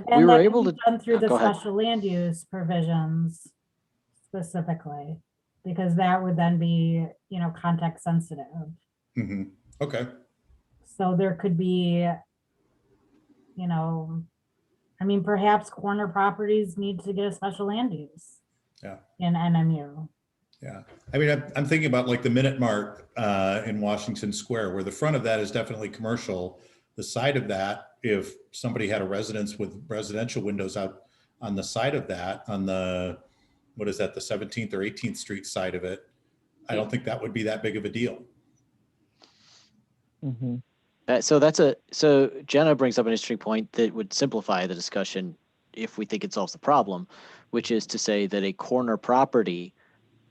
And were that able can be to- done through the go ahead. special land use provisions specifically, because that would then be, you know, context sensitive. Mm-hmm. Okay. So there could be, you know, I mean, perhaps corner properties need to get a special land use. Yeah. In NMU. Yeah, I mean, I'm thinking about like the Minute Mart in Washington Square, where the front of that is definitely commercial. The side of that, if somebody had a residence with residential windows out on the side of that, on the, what is that, the 17th or 18th Street side of it, I don't think that would be that big of a deal. Mm-hmm. So Jenna brings up an interesting point that would simplify the discussion if we think it solves the problem, which is to say that a corner property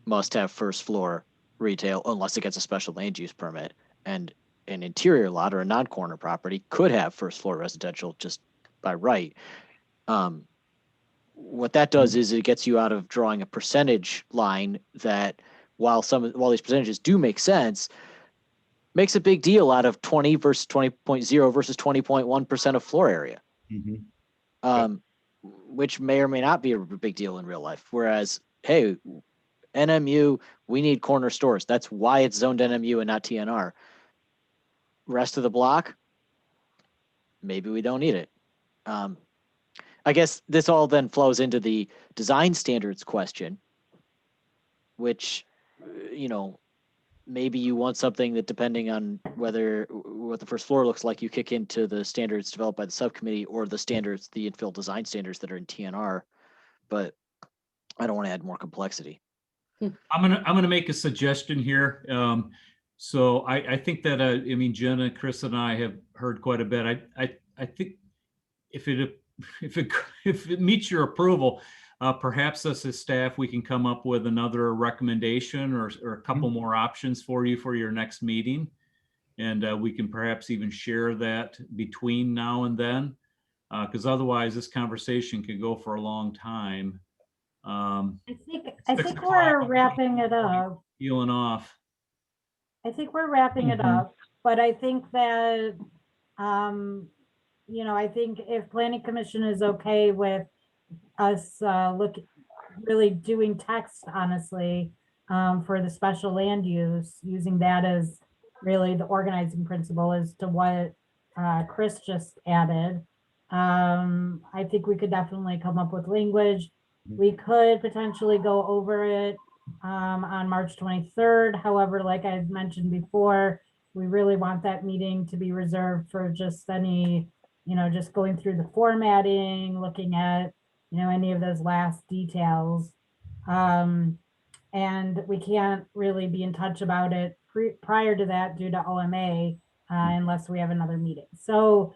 must have first floor retail unless it gets a special land use permit, and an interior lot or a non-corner property could have first floor residential just by right. What that does is it gets you out of drawing a percentage line that, while these percentages do make sense, makes a big deal out of 20 versus 20.0 versus 20.1% of floor area. Mm-hmm. Which may or may not be a big deal in real life. Whereas, hey, NMU, we need corner stores. That's why it's zoned NMU and not TNR. Rest of the block, maybe we don't need it. I guess this all then flows into the design standards question, which, you know, maybe you want something that, depending on what the first floor looks like, you kick into the standards developed by the subcommittee, or the standards, the infill design standards that are in TNR. But I don't want to add more complexity. I'm gonna make a suggestion here. So I think that I mean, Jenna, Chris, and I have heard quite a bit. I think if it meets your approval, perhaps us as staff, we can come up with another recommendation or a couple more options for you for your next meeting, and we can perhaps even share that between now and then, because otherwise this conversation could go for a long time. I think we're wrapping it up. Peeling off. I think we're wrapping it up, but I think that, you know, I think if planning commission is okay with us really doing text, honestly, for the special land use, using that as really the organizing principle as to what Chris just added. I think we could definitely come up with language. We could potentially go over it on March 23rd. However, like I mentioned before, we really want that meeting to be reserved for just any, you know, just going through the formatting, looking at, you know, any of those last details. And we can't really be in touch about it prior to that due to OMA unless we have another meeting. So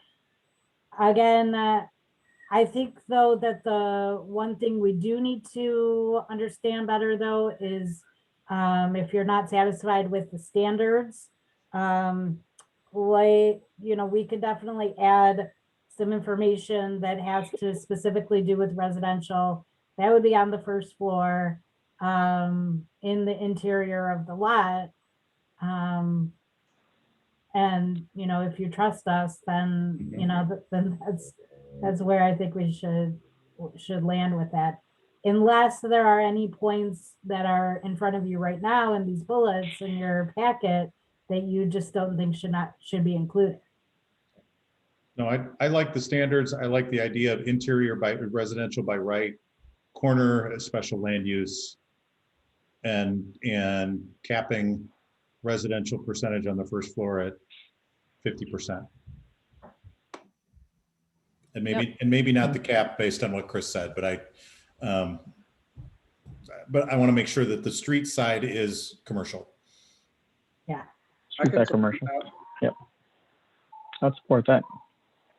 again, I think though that the one thing we do need to understand better though is if you're not satisfied with the standards, like, you know, we could definitely add some information that has to specifically do with residential. That would be on the first floor, in the interior of the lot. And, you know, if you trust us, then, you know, then that's where I think we should land with that. Unless there are any points that are in front of you right now in these bullets in your packet that you just don't think should be included. No, I like the standards. I like the idea of interior by residential by right, corner as special land use, and capping residential percentage on the first floor at 50%. And maybe not the cap based on what Chris said, but I want to make sure that the street side is commercial. Yeah. I can That support commercial. that. Yep. I'll support that.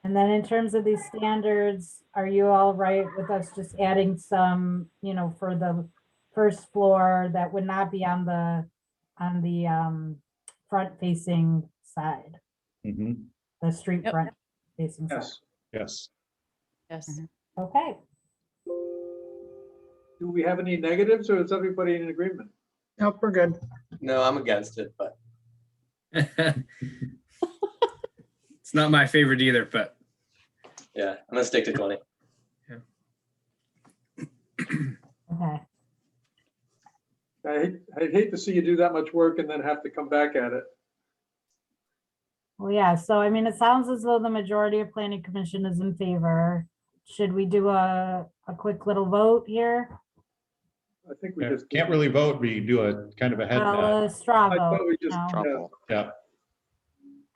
And then in terms of these standards, are you all right with us just adding some, you know, for the first floor that would not be on the front facing side, the street front facing side? Yes. Yes. Okay. Do we have any negatives or is everybody in agreement? Nope, we're good. No, I'm against it, but It's not my favorite either, but yeah, I'm gonna stick to 20. Okay. I'd hate to see you do that much work and then have to come back at it. Well, yeah, so I mean, it sounds as though the majority of planning commission is in favor. Should we do a quick little vote here? I think we Yeah, just can't really vote. We do a kind of a head nod. Well, a straw I thought vote. we just, no. Yeah.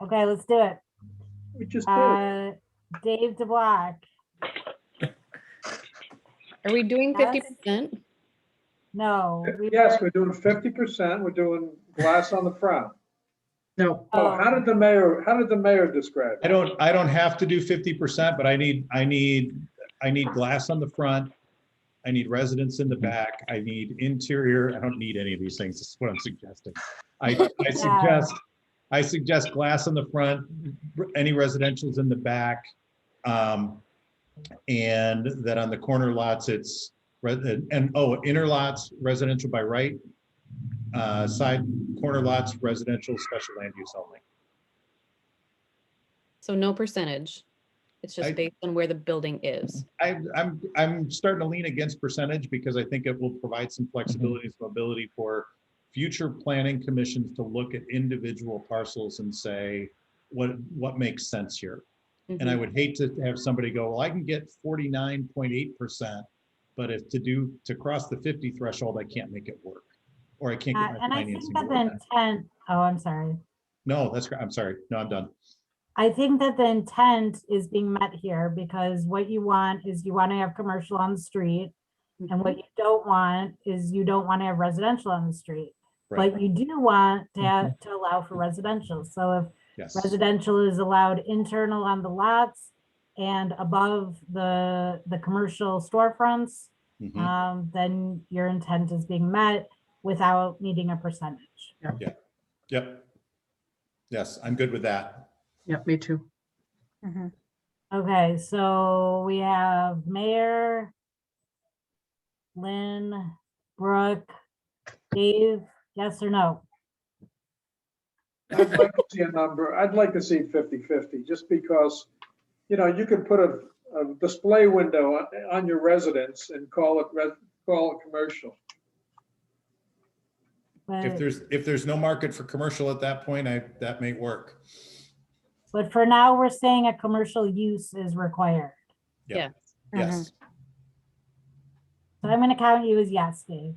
Okay, let's do it. we just did. Dave DeBlock. Are we doing Yes. 50%? No. Yes, we're doing 50%. We're doing glass on the front. No. Oh, how did the mayor describe it? I don't have to do 50%, but I need glass on the front. I need residents in the back. I need interior. I don't need any of these things. This is what I'm suggesting. I suggest glass on the front, any residentials in the back. And that on the corner lots, it's inner lots, residential by right, side corner lots, residential, special land use only. So no percentage. It's just based on where the building is. I'm starting to lean against percentage because I think it will provide some flexibility and mobility for future planning commissions to look at individual parcels and say, what makes sense here? And I would hate to have somebody go, well, I can get 49.8%, but if to cross the 50 threshold, I can't make it work. Or I can't get my And I think financing. that to the work. intent, oh, I'm sorry. No, that's great. I'm sorry. No, I'm done. I think that the intent is being met here because what you want is you want to have commercial on the street. And what you don't want is you don't want to have residential on the street. Right. But you do want to have to allow for residential. So if Yes. residential is allowed internal on the lots and above the commercial storefronts, then your intent is being met without needing a percentage. Yeah. Yep. Yes, I'm good with that. Yep, me too. Okay, so we have Mayor, Lynn, Brooke, Dave, yes or no? I'd like to see a number. I'd like to see 50-50, just because, you know, you could put a display window on your residence and call it commercial. If there's no market for commercial at that point, that may work. But for now, we're saying a commercial use is required. Yeah. Yes. So I'm gonna count you as yes, Dave.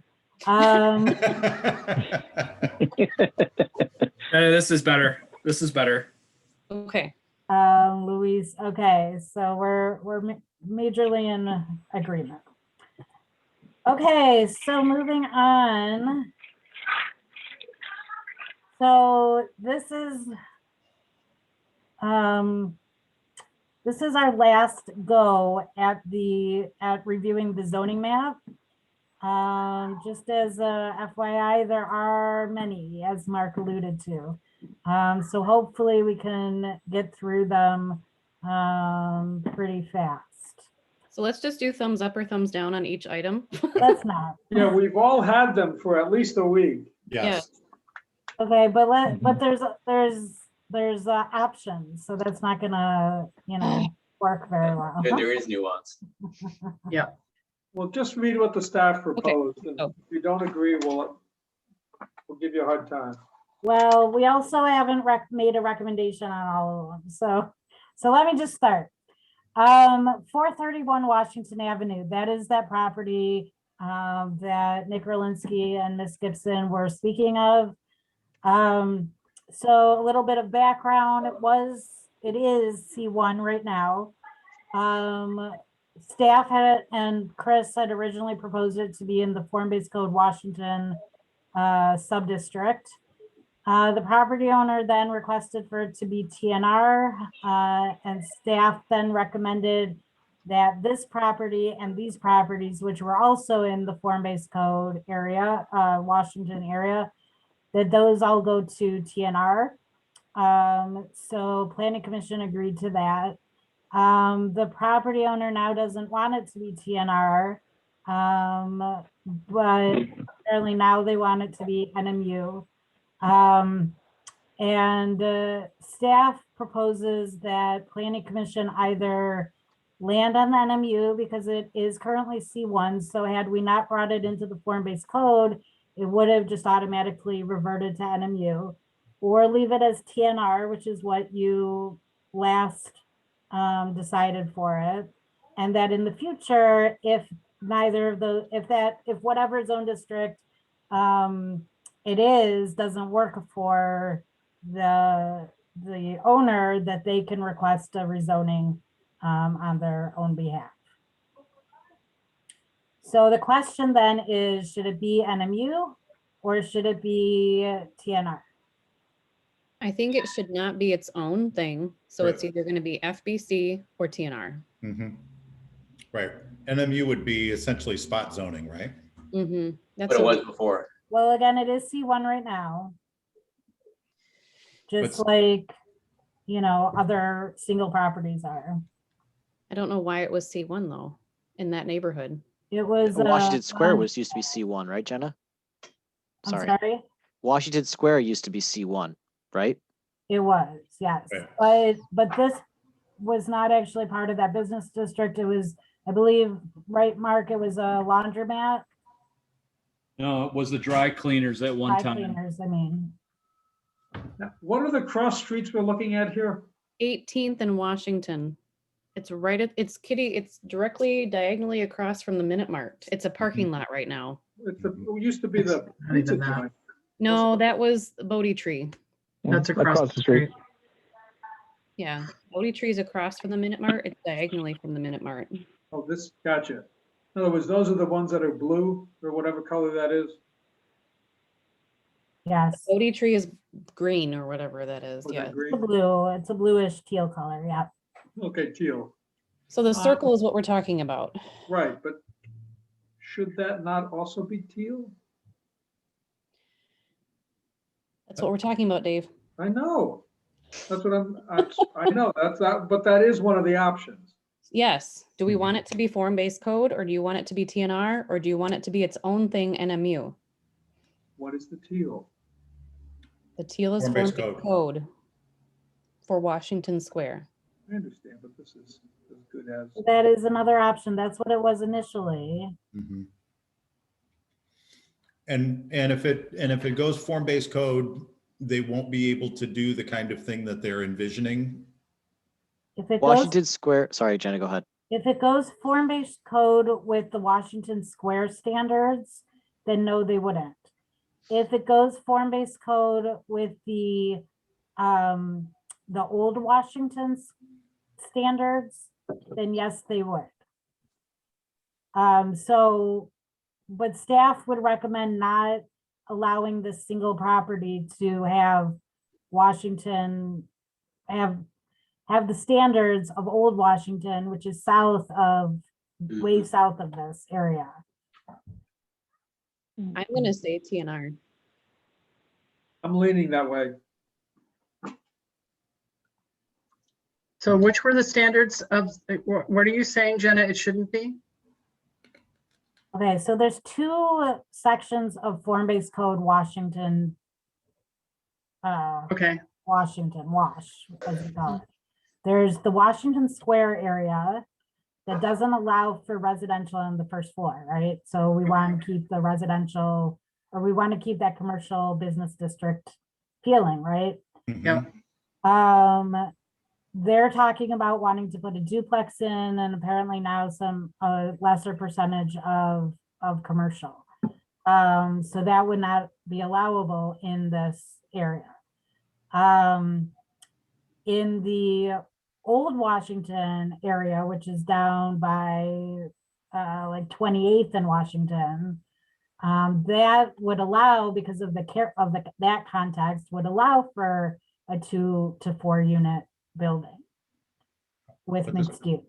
This is better. This is better. Okay. Louise, okay, so we're majorly in agreement. Okay, so moving on. So this is this is our last go at reviewing the zoning map. Just as a FYI, there are many, as Mark alluded to. So hopefully we can get through them pretty fast. So let's just do thumbs up or thumbs down on each item. Let's not. Yeah, we've all had them for at least a week. Yes. Okay, but there's options, so that's not gonna, work very well. There is nuance. Yeah. Well, just read what the staff proposed, and if you don't agree, we'll give you a hard time. Well, we also haven't made a recommendation on all of them, so let me just start. 431 Washington Avenue, that is that property that Nick Rolinski and Miss Gibson were speaking of. So a little bit of background, it is C1 right now. Staff and Chris had originally proposed it to be in the Form-Based Code Washington sub-district. The property owner then requested for it to be TNR, and staff then recommended that this property and these properties, which were also in the Form-Based Code area, Washington area, that those all go to TNR. So Planning Commission agreed to that. The property owner now doesn't want it to be TNR, but apparently now they want it to be NMU. Staff proposes that Planning Commission either land on the NMU because it is currently C1. So had we not brought it into the form-based code, it would have just automatically reverted to NMU, or leave it as TNR, which is what you last decided for it. And that in the future, if neither of those, if whatever zone district it is doesn't work for the owner, that they can request a rezoning on their own behalf. So the question then is, should it be NMU or should it be TNR? I think it should not be its own thing. So Right. it's either going to be FBC or TNR. Mhm. Right. NMU would be essentially spot zoning, right? Mm-hmm. But it was before. Well, again, it is C1 right now. Just But- like, other single properties are. I don't know why it was C1 though, in that neighborhood. It was. Washington Square used to be C1, right, Jenna? I'm sorry? Washington Square used to be C1, right? It was, yes. But this was not actually part of that business district. It was, I believe, right, Mark, it was a laundromat. No, it was the dry cleaners at one Dry time. cleaners, I mean. Now, what are the cross streets we're looking at here? 18th and Washington. It's right at, it's directly diagonally across from the Minute Mart. It's a parking lot right now. It used to be the Not pizza even that. joint. No, that was Bodie Tree. That's across the street. Yeah, Bodie Tree is across from the Minute Mart. It's diagonally from the Minute Mart. Oh, this, gotcha. In other words, those are the ones that are blue or whatever color that is. Yes. Bodie Tree is green or whatever that is. Was Yeah. that green? It's a blue, it's a bluish teal color, yeah. Okay, teal. So the circle is what we're talking about. Right, but should that not also be teal? That's what we're talking about, Dave. I know. That's what I know, but that is one of the options. Yes. Do we want it to be form-based code, or do you want it to be TNR, or do you want it to be its own thing, NMU? What is the teal? The teal is Form-based form-based code for Washington Square. I understand, but this is as good as. That is another option. That's what it was initially. Mhm. And if it goes form-based code, they won't be able to do the kind of thing that they're envisioning. If it goes, Washington Square, sorry, Jenna, go ahead. if it goes form-based code with the Washington Square standards, then no, they wouldn't. If it goes form-based code with the old Washington standards, then yes, they would. But staff would recommend not allowing this single property to have Washington, have have the standards of Old Washington, which is south of, way south of this area. I'm gonna say TNR. I'm leaning that way. So which were the standards of, what are you saying, Jenna, it shouldn't be? Okay, so there's two sections of form-based code Washington. Okay. Washington, WASH, as we call it. There's the Washington Square area that doesn't allow for residential on the first floor, right? So we want to keep the residential, or we want to keep that commercial business district feeling, right? Yeah. They're talking about wanting to put a duplex in, and apparently now some lesser percentage of commercial. So that would not be allowable in this area. In the Old Washington area, which is down by like 28th in Washington, that would allow, because of that context, would allow for a 2 to 4 unit building with But this- mixed use.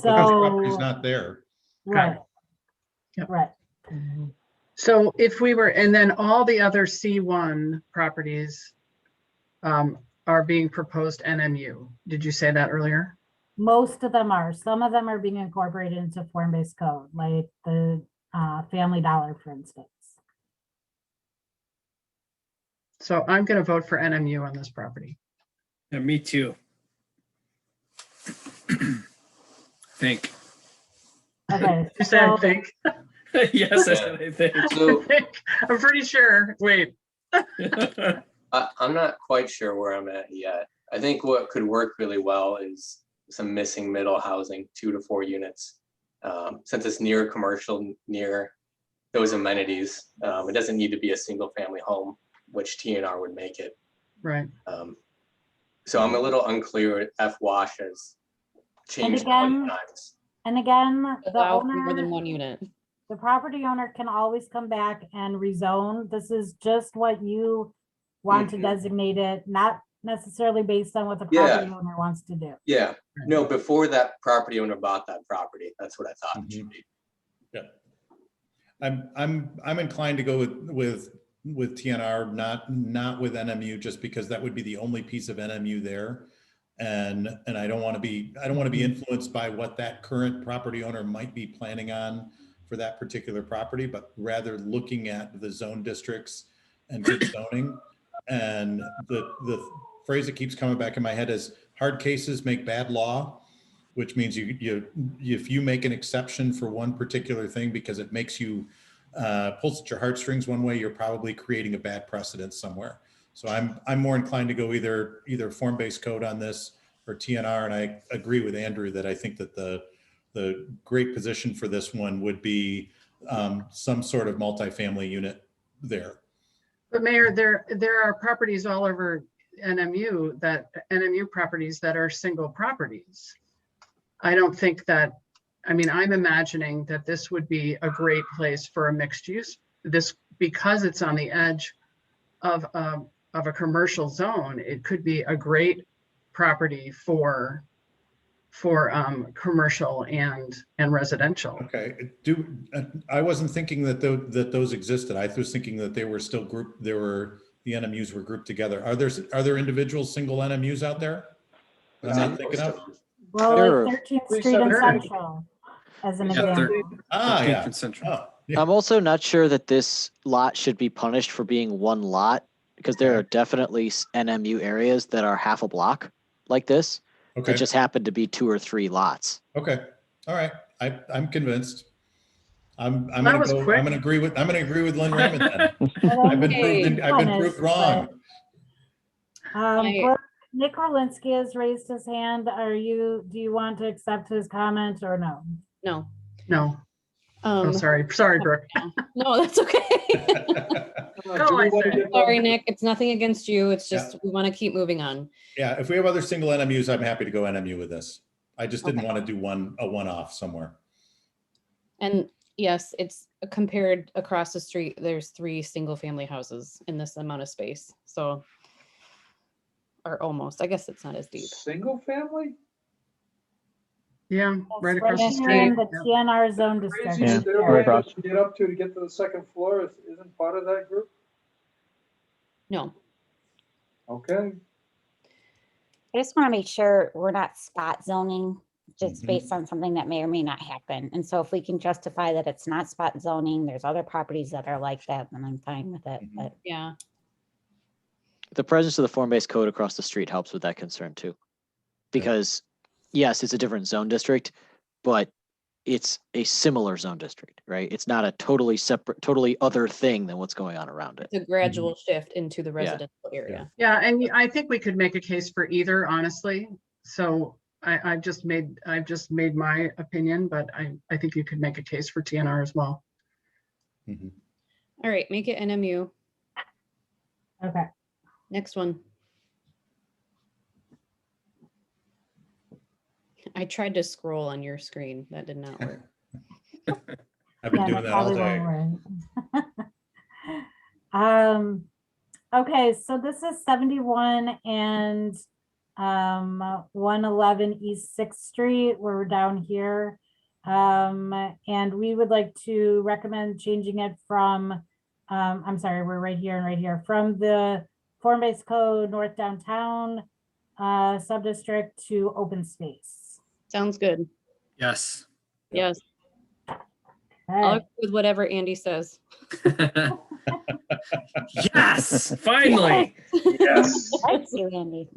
But this property's So, not there. right, right. So if we were, and then all the other C1 properties are being proposed NMU. Did you say that earlier? Most of them are. Some of them are being incorporated into form-based code, like the Family Dollar, for instance. So I'm going to vote for NMU on this property. Yeah, me too. Think. Okay. You said think. Yes, I said I think. So I'm pretty sure. Wait. I'm not quite sure where I'm at yet. I think what could work really well is some missing middle housing, 2 to 4 units. Since it's near commercial, near those amenities, it doesn't need to be a single family home, which TNR would make it. Right. So I'm a little unclear with FWASH has changed again- 20 times. And again, the Allow for more than owner, one unit. the property owner can always come back and rezone. This is just what you want to Mhm. designate it, not necessarily based on what the Yeah. property owner wants to do. Yeah, no, before that property owner bought that property, that's what I thought it should be. Yeah. I'm inclined to go with TNR, not with NMU, just because that would be the only piece of NMU there. And I don't want to be influenced by what that current property owner might be planning on for that particular property, but rather looking at the zone districts and good zoning. And the phrase that keeps coming back in my head is hard cases make bad law, which means if you make an exception for one particular thing because it makes you pulls at your heartstrings one way, you're probably creating a bad precedent somewhere. So I'm more inclined to go either form-based code on this or TNR, and I agree with Andrew that I think that the great position for this one would be some sort of multifamily unit there. But Mayor, there are properties all over NMU properties that are single properties. I don't think that, I mean, I'm imagining that this would be a great place for a mixed use. This, because it's on the edge of a commercial zone, it could be a great property for commercial and residential. Okay, I wasn't thinking that those existed. I was thinking that they were still grouped. The NMUs were grouped together. Are there individual single NMUs out there that I'm not thinking of? Well, Sure. like 13th Street and Central, as an example. Yeah. I'm also not sure that this lot should be punished for being one lot, because there are definitely NMU areas that are half a block like this. Okay. That just happen to be 2 or 3 lots. Okay. All right. I'm convinced. I'm That gonna was go. quick. I'm gonna agree with Lynn Raymond then. Well, I've been okay. proved wrong. Nick Rolinski has raised his hand. Do you want to accept his comment or no? No. No. Oh, sorry, Brooke. No, that's okay. No, I said. Sorry, Nick. It's nothing against you. It's just we want to keep moving on. Yeah. If we have other single NMUs, I'm happy to go NMU with this. I just didn't want to do a one-off somewhere. And yes, it's compared across the street. There's 3 single family houses in this amount of space. So or almost. I guess it's not as deep. Single family? Yeah, right It's across the here street. in the Yep. TNR zone district. Crazy Yeah, stairway right across. that you get up to get to the second floor isn't part of that group? No. Okay. I just want to make sure we're not spot zoning, just Mhm. based on something that may or may not happen. And so if we can justify that it's not spot zoning, there's other properties that are like that, then I'm fine with it. But Yeah. The presence of the form-based code across the street helps with that concern too. Because yes, it's a different zone district, but it's a similar zone district, right? It's not a totally separate, totally other thing than what's going on around it. It's a gradual shift into the Yeah. residential area. Yeah, and I think we could make a case for either, honestly. So I've just made my opinion, but I think you could make a case for TNR as well. Mhm. All right, make it NMU. Okay. Next one. I tried to scroll on your screen. That did not work. I've been Yeah, doing that all probably day. won't work. Okay, so this is 71 and 111 East 6th Street. We're down here. And we would like to recommend changing it from, I'm sorry, we're right here and right here, from the form-based code North Downtown sub-district to open space. Sounds good. Yes. Yes. I'll Okay. agree with whatever Andy says. Yes, finally. Yes. thanks you, Andy.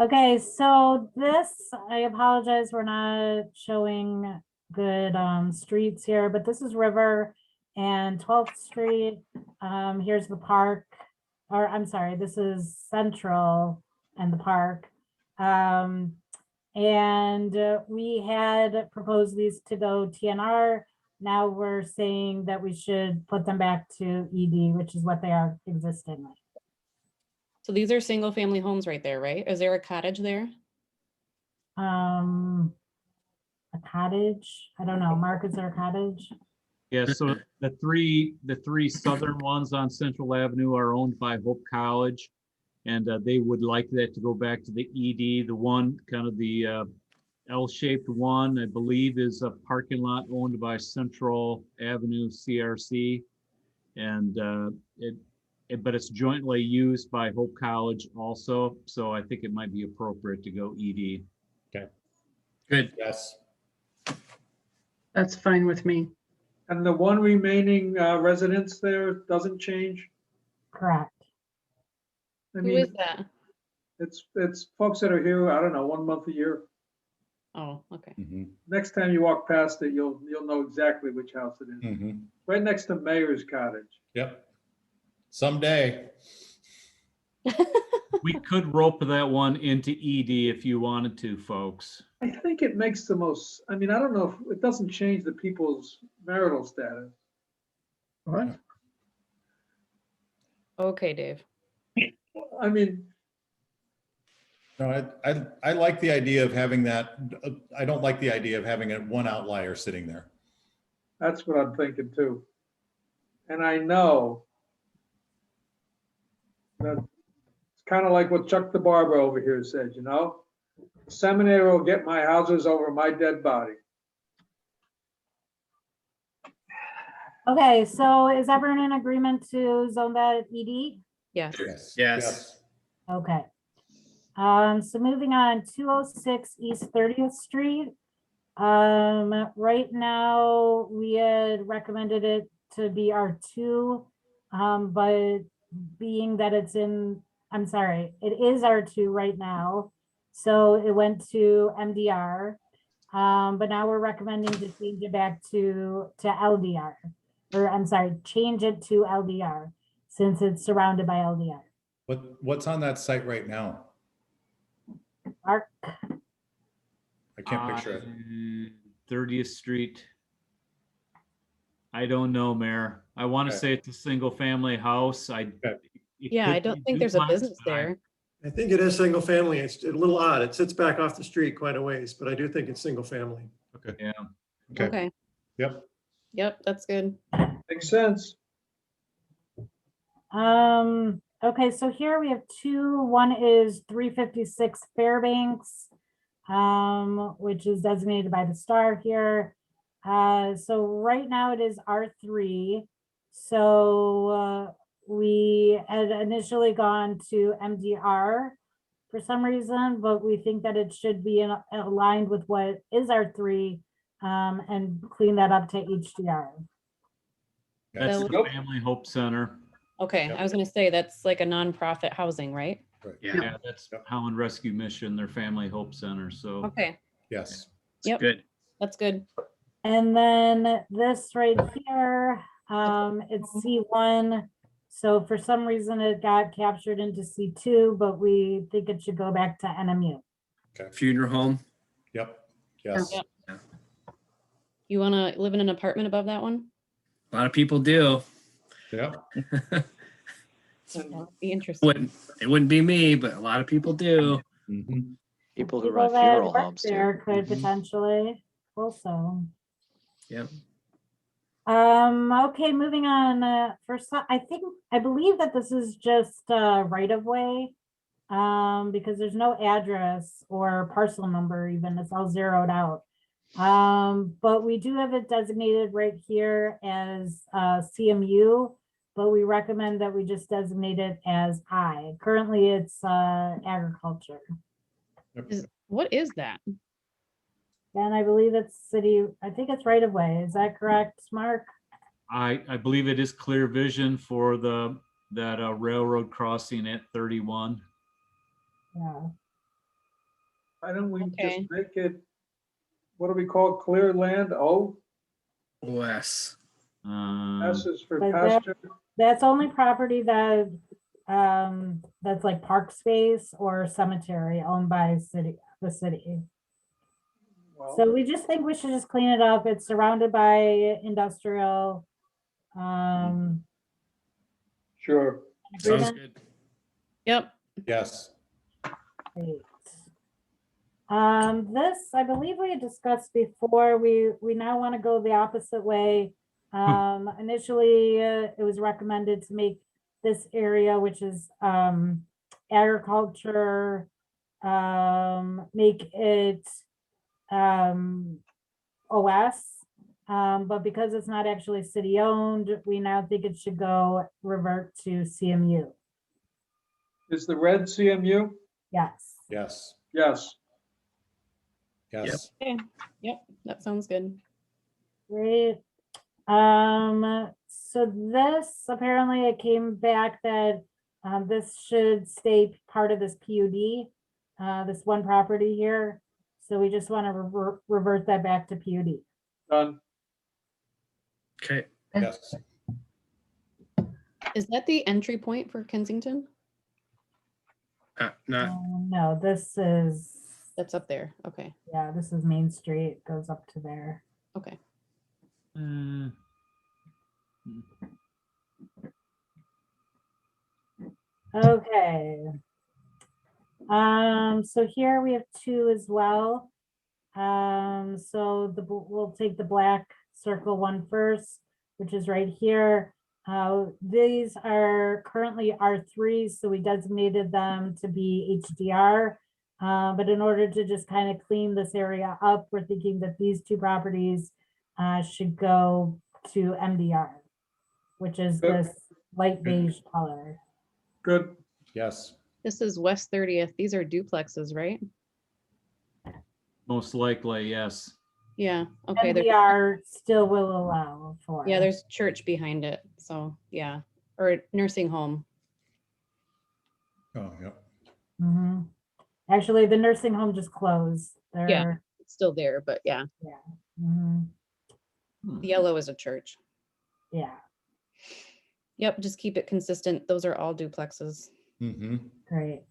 Okay, so this, I apologize, we're not showing good streets here, but this is River and 12th Street. Here's the park, or I'm sorry, this is Central and the park. We had proposed these to go TNR. Now we're saying that we should put them back to ED, which is what they are existingly. So these are single family homes right there, right? Is there a cottage there? A cottage, I don't know, Mark, is there a cottage? Yeah, so the three southern ones on Central Avenue are owned by Hope College. And they would like that to go back to the ED. The one, kind of the L-shaped one, I believe, is a parking lot owned by Central Avenue CRC. And but it's jointly used by Hope College also. So I think it might be appropriate to go ED. Okay. Good. Yes. That's fine with me. And the one remaining residence there doesn't change? Correct. I Who mean, is that? it's folks that are here, I don't know, 1 month a year. Oh, okay. Mhm. Next time you walk past it, you'll know exactly which house it is. Mhm. Right next to Mayor's Cottage. Yep. Someday. We could rope that one into ED if you wanted to, folks. I think it makes the most, I mean, I don't know if it doesn't change the people's marital status. What? Okay, Dave. I mean, No, I like the idea of having that. I don't like the idea of having one outlier sitting there. that's what I'm thinking too. And I know that it's kind of like what Chuck the Barber over here said, you know? The seminary will get my houses over my dead body. Okay, so is everyone in agreement to zone that ED? Yes. Yes. Yes. Okay. So moving on, 206 East 30th Street. Right now, we had recommended it to be R2, but being that it's in, I'm sorry, it is R2 right now. So it went to MDR, but now we're recommending to change it back to LDR. Or I'm sorry, change it to LDR since it's surrounded by LDR. What's on that site right now? Mark, I can't picture it. 30th Street. I don't know, Mayor. I want to Okay. say it's a single family house. Yeah, I don't think there's a business there. I think it is single family. It's a little odd. It sits back off the street quite a ways, but I do think it's single family. Okay. Yeah. Okay. Okay. Yep. Yep, that's good. Makes sense. Okay, so here we have two. One is 356 Fairbanks, which is designated by the star here. So right now it is R3. So we had initially gone to MDR for some reason, but we think that it should be aligned with what is R3 and clean that up to HDR. That's So- the Family Hope Center. Okay, I was gonna say, that's like a nonprofit housing, right? Yeah, that's Holland Rescue Mission, their Family Hope Center, so. Okay, Yes. yep, Good. that's good. And then this right here, it's C1. So for some reason it got captured into C2, but we think it should go back to NMU. Funeral home. Yep. Yes. Yep. You wanna live in an apartment above that one? A lot of people do. Yep. That would be interesting. It wouldn't be me, but a lot of people do. Mhm. People who People run that funeral work homes there too. could potentially also. Yep. Okay, moving on. I believe that this is just right of way. Because there's no address or parcel number even, it's all zeroed out. But we do have it designated right here as CMU, but we recommend that we just designate it as I. Currently, it's agriculture. What is that? And I believe it's city, I think it's right of way. Is that correct, Mark? I believe it is clear vision for that railroad crossing at 31. Yeah. Why don't we Okay. just make it, what do we call it, clear land? Oh, OS. S is for But that- pasture. That's only property that that's like park space or cemetery owned by the city. Well, So we just think we should just clean it up. It's surrounded by industrial. sure. Sounds agreement. good. Yep, Yes. Great. This, I believe we had discussed before, we now want to go the opposite way. Initially, it was recommended to make this area, which is agriculture, make it OS. But because it's not actually city owned, we now think it should go revert to CMU. Is the red CMU? Yes. Yes. Yes. Yes. okay, yep, that sounds good. Great. So this, apparently it came back that this should stay part of this PUD, this one property here. So we just want to revert that back to PUD. Done. Okay. Yes. Is that the entry point for Kensington? Not. No, this is, That's up there, okay, yeah, this is Main Street, goes up to there. okay. Okay. So here we have two as well. So we'll take the black circle one first, which is right here. These are currently R3, so we designated them to be HDR. But in order to just kind of clean this area up, we're thinking that these two properties should go to MDR, which is Good. this light beige color. Good. Yes. This is West 30th, these are duplexes, right? Most likely, yes. Yeah, okay, MDR still will allow for. yeah, there's church behind it, so, yeah, or nursing home. Oh, yep. Mhm. Actually, the nursing home just closed. Yeah, it's still there, but yeah, Mhm. the yellow is a church. Yeah, Yep, just keep it consistent, those are all duplexes. Mm-hmm. great.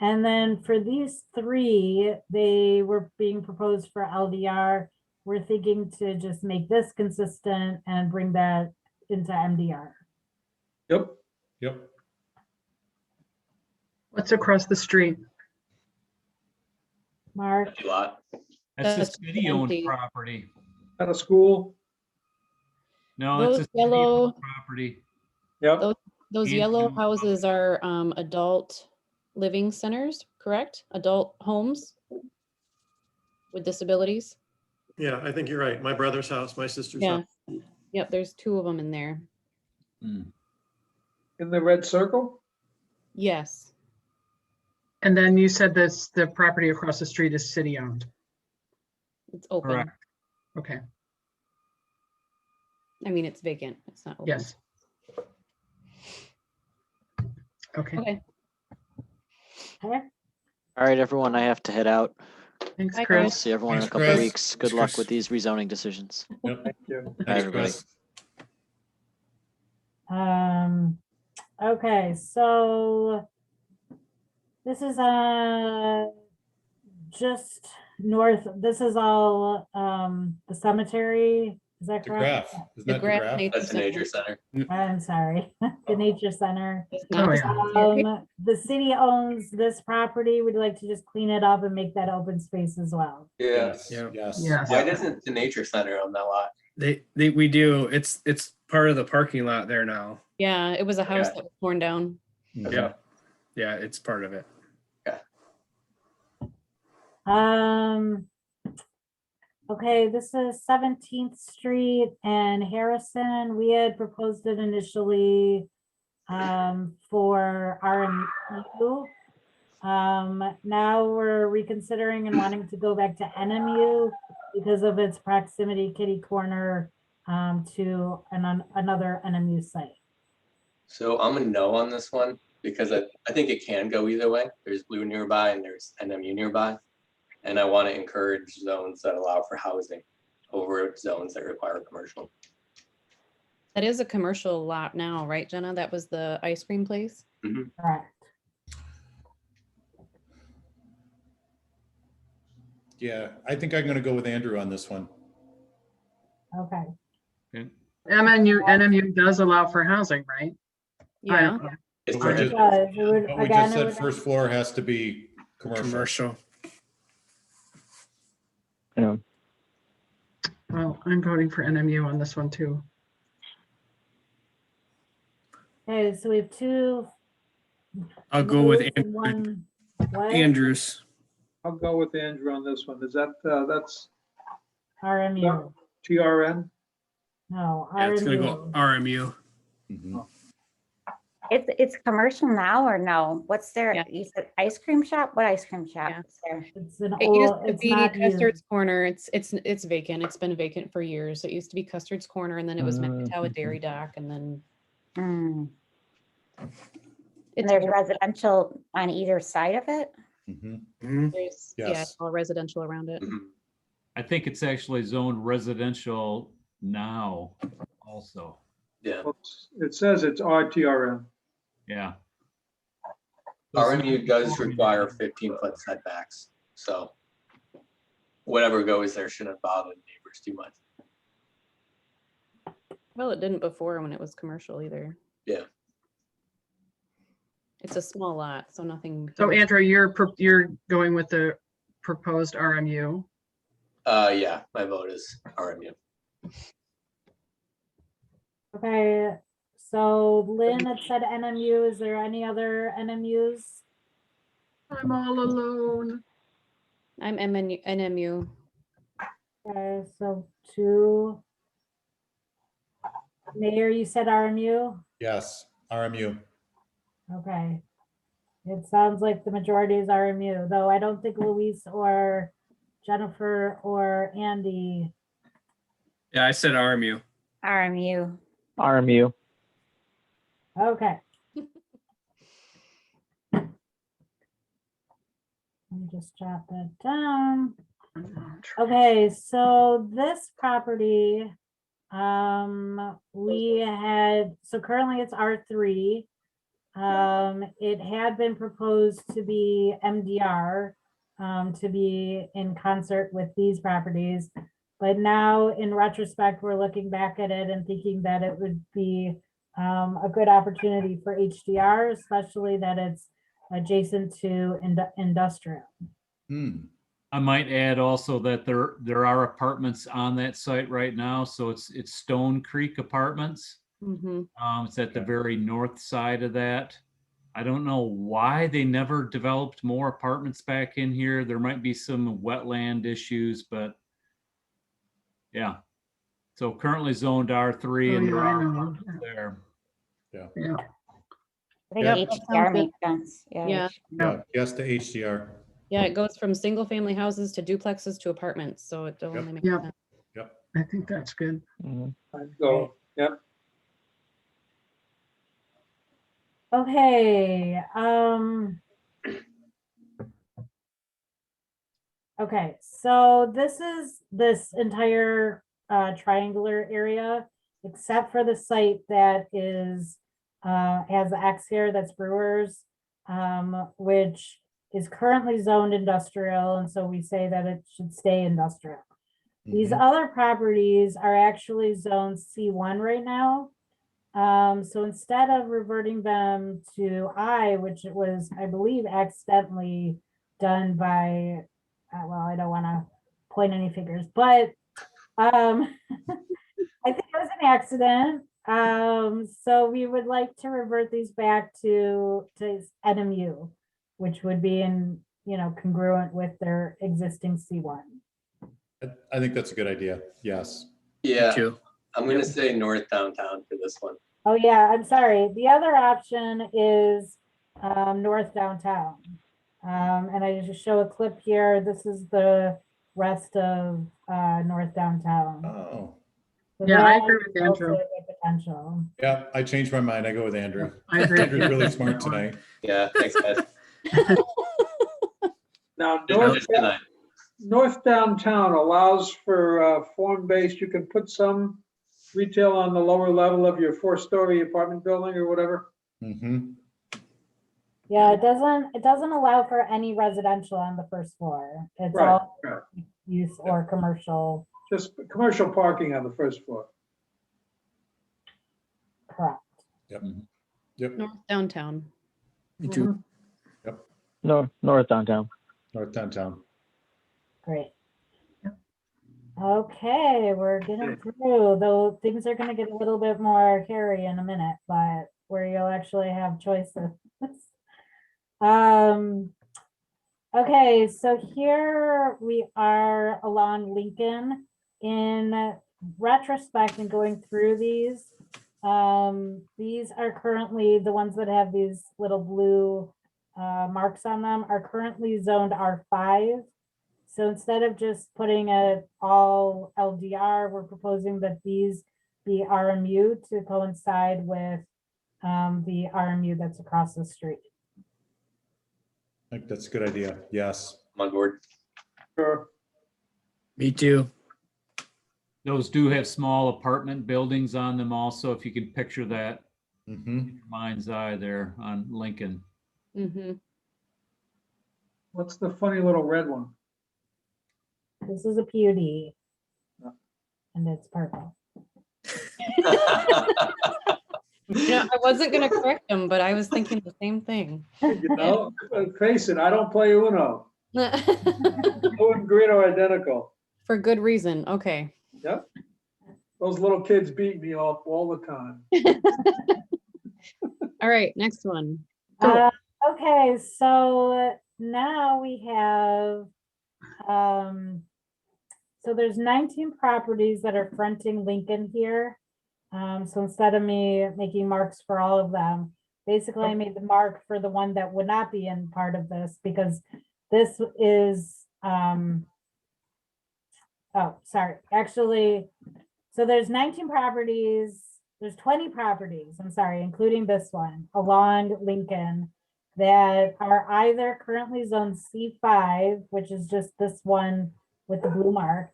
And then for these three, they were being proposed for LDR. We're thinking to just make this consistent and bring that into MDR. Yep. Yep. What's across the street? Mark? Empty lot. That's a That's city-owned empty. property. At a school. No, it's a Those city-owned yellow, property. Yep. those Those yellow houses are adult living centers, correct? Adult homes with disabilities? Yeah, I think you're right. My brother's house, my sister's Yeah. house. Yep, there's 2 of them in there. In the red circle? Yes. And then you said this, the property across the street is city owned. It's open. Correct. Okay, I mean, it's vacant. It's not open. yes. Okay, Okay. Okay. All right, everyone, I have to head out. thanks, Bye, I'll Chris. see everyone in a Thanks, couple of Chris. weeks. Good Thanks, luck Chris. with these rezoning decisions. Yep. Thank you. Bye, everybody. Okay, so this is just north, this is all the cemetery, is that The correct? graph. Isn't that the graph? That's the nature center. I'm sorry, the nature center. It's Oh, not the yeah. cemetery. The city owns this property. We'd like to just clean it up and make that open space as well. Yeah. Yes, Yeah. yes. Yes. Why doesn't the nature center own that lot? We do. It's part of the parking lot there now. Yeah, it was a house Okay. that was torn down. Yeah. Yeah, it's part of it. Okay, this is 17th Street and Harrison. We had proposed it initially for RMU. Now we're reconsidering and wanting to go back to NMU because of its proximity kitty corner to another NMU site. So I'm a no on this one because I think it can go either way. There's blue nearby and there's NMU nearby. And I want to encourage zones that allow for housing over zones that require commercial. That is a commercial lot now, right, Jenna? That was the ice cream place? Correct. Yeah, I think I'm going to go with Andrew on this one. Okay. NMU does allow for housing, right? Yeah. It's But we just- Because it would, but we again, just it said would- first floor has to be commercial. Commercial. Yeah. Well, I'm voting for NMU on this one too. Okay, so we have 2. I'll go with no's and one what? Andrews. I'll go with Andrew on this one. Is that, that's RMU. TRN? No, Yeah, it's gonna go RMU. RMU. Mhm. It's commercial now or no? What's there? Yeah. You said ice cream shop? What ice cream shop Yeah. is there? It's an It used old, to it's be not Custard's used. Corner. It's vacant. It's been vacant for years. It used to be Custard's Corner, and then it was Macatawa Dairy Dock, and then Mm. And it's there's residential on either side of it? Mhm. there's, yeah, Yes. it's all residential around it. I think it's actually zoned residential now also. Yeah. Well, it says it's RTRN. Yeah. RMU does require 15-foot setbacks. So whatever goes there shouldn't bother the neighbors too much. Well, it didn't before when it was commercial either. Yeah. It's a small lot, so nothing. So huge. Andrew, you're going with the proposed RMU. Yeah, my vote is RMU. Okay, so Lynn had said NMU. Is there any other NMUs? I'm all alone. I'm NMU. Okay, so 2. Mayor, you said RMU? Yes, RMU. Okay. It sounds like the majority is RMU, though I don't think Luis or Jennifer or Andy. Yeah, I said RMU. RMU. RMU. Okay. Let me just jot that down. Okay, so this property, we had, so currently it's R3. It had been proposed to be MDR, to be in concert with these properties. But now in retrospect, we're looking back at it and thinking that it would be a good opportunity for HDR, especially that it's adjacent to industrial. I might add also that there are apartments on that site right now. So it's Stone Creek Apartments. Mm-hmm. It's at the very north side of that. I don't know why they never developed more apartments back in here. There might be some wetland issues, but yeah. So currently zoned R3 Oh, and there yeah, I are know. apartments there. Yeah. Yeah. I think Yeah. HDR makes sense. Yeah. Yeah. Yeah, yes to HDR. Yeah, it goes from single family houses to duplexes to apartments, so it only makes Yep. sense. Yep. I think that's good. I'd go, yep. Okay, okay, so this is this entire triangular area, except for the site that is has the X here, that's Brewers, which is currently zoned industrial, and so we say that it should stay industrial. These other properties are actually zoned C1 right now. So instead of reverting them to I, which it was, I believe, accidentally done by, well, I don't want to point any fingers, but I think it was an accident. So we would like to revert these back to NMU, which would be in, congruent with their existing C1. I think that's a good idea. Yes. Yeah, too. I'm gonna say north downtown for this one. Oh, yeah, I'm sorry. The other option is north downtown. And I just show a clip here. This is the rest of north downtown. Oh, So Yeah, I that agree is with Andrew. also a good potential. yeah, I changed my mind. I go with Andrew. I agree. Andrew's really smart tonight. Yeah, thanks, guys. Now, Just tonight. north downtown allows for form-based, you can put some retail on the lower level of your 4-story apartment building or whatever. Mm-hmm. Yeah, it doesn't allow for any residential on the first floor. It's Right, all right. use or commercial. Just commercial parking on the first floor. Correct. Yep. Yep. North downtown. Me too. Yep. No, north downtown. North downtown. Great. Okay, we're getting through, though things are gonna get a little bit more hairy in a minute, but where you'll actually have choices. Okay, so here we are along Lincoln. In retrospect and going through these are currently the ones that have these little blue marks on them are currently zoned R5. So instead of just putting it all LDR, we're proposing that these be RMU to coincide with the RMU that's across the street. I think that's a good idea. Yes. I'm on board. Sure. Me too. Those do have small apartment buildings on them also, if you can picture that Mm-hmm. in your mind's eye there on Lincoln. Mm-hmm. What's the funny little red one? This is a PUD. And it's purple. Yeah, I wasn't gonna correct him, but I was thinking the same thing. You know, face it, I don't play Uno. Blue and green are identical. For good reason. Okay. Yep. Those little kids beat me up all the time. All right, next one. Okay, so now we have, so there's 19 properties that are fronting Lincoln here. So instead of me making marks for all of them, basically I made the mark for the one that would not be in part of this because this is, oh, sorry, actually, so there's 19 properties, there's 20 properties, I'm sorry, including this one along Lincoln that are either currently zone C5, which is just this one with the blue mark,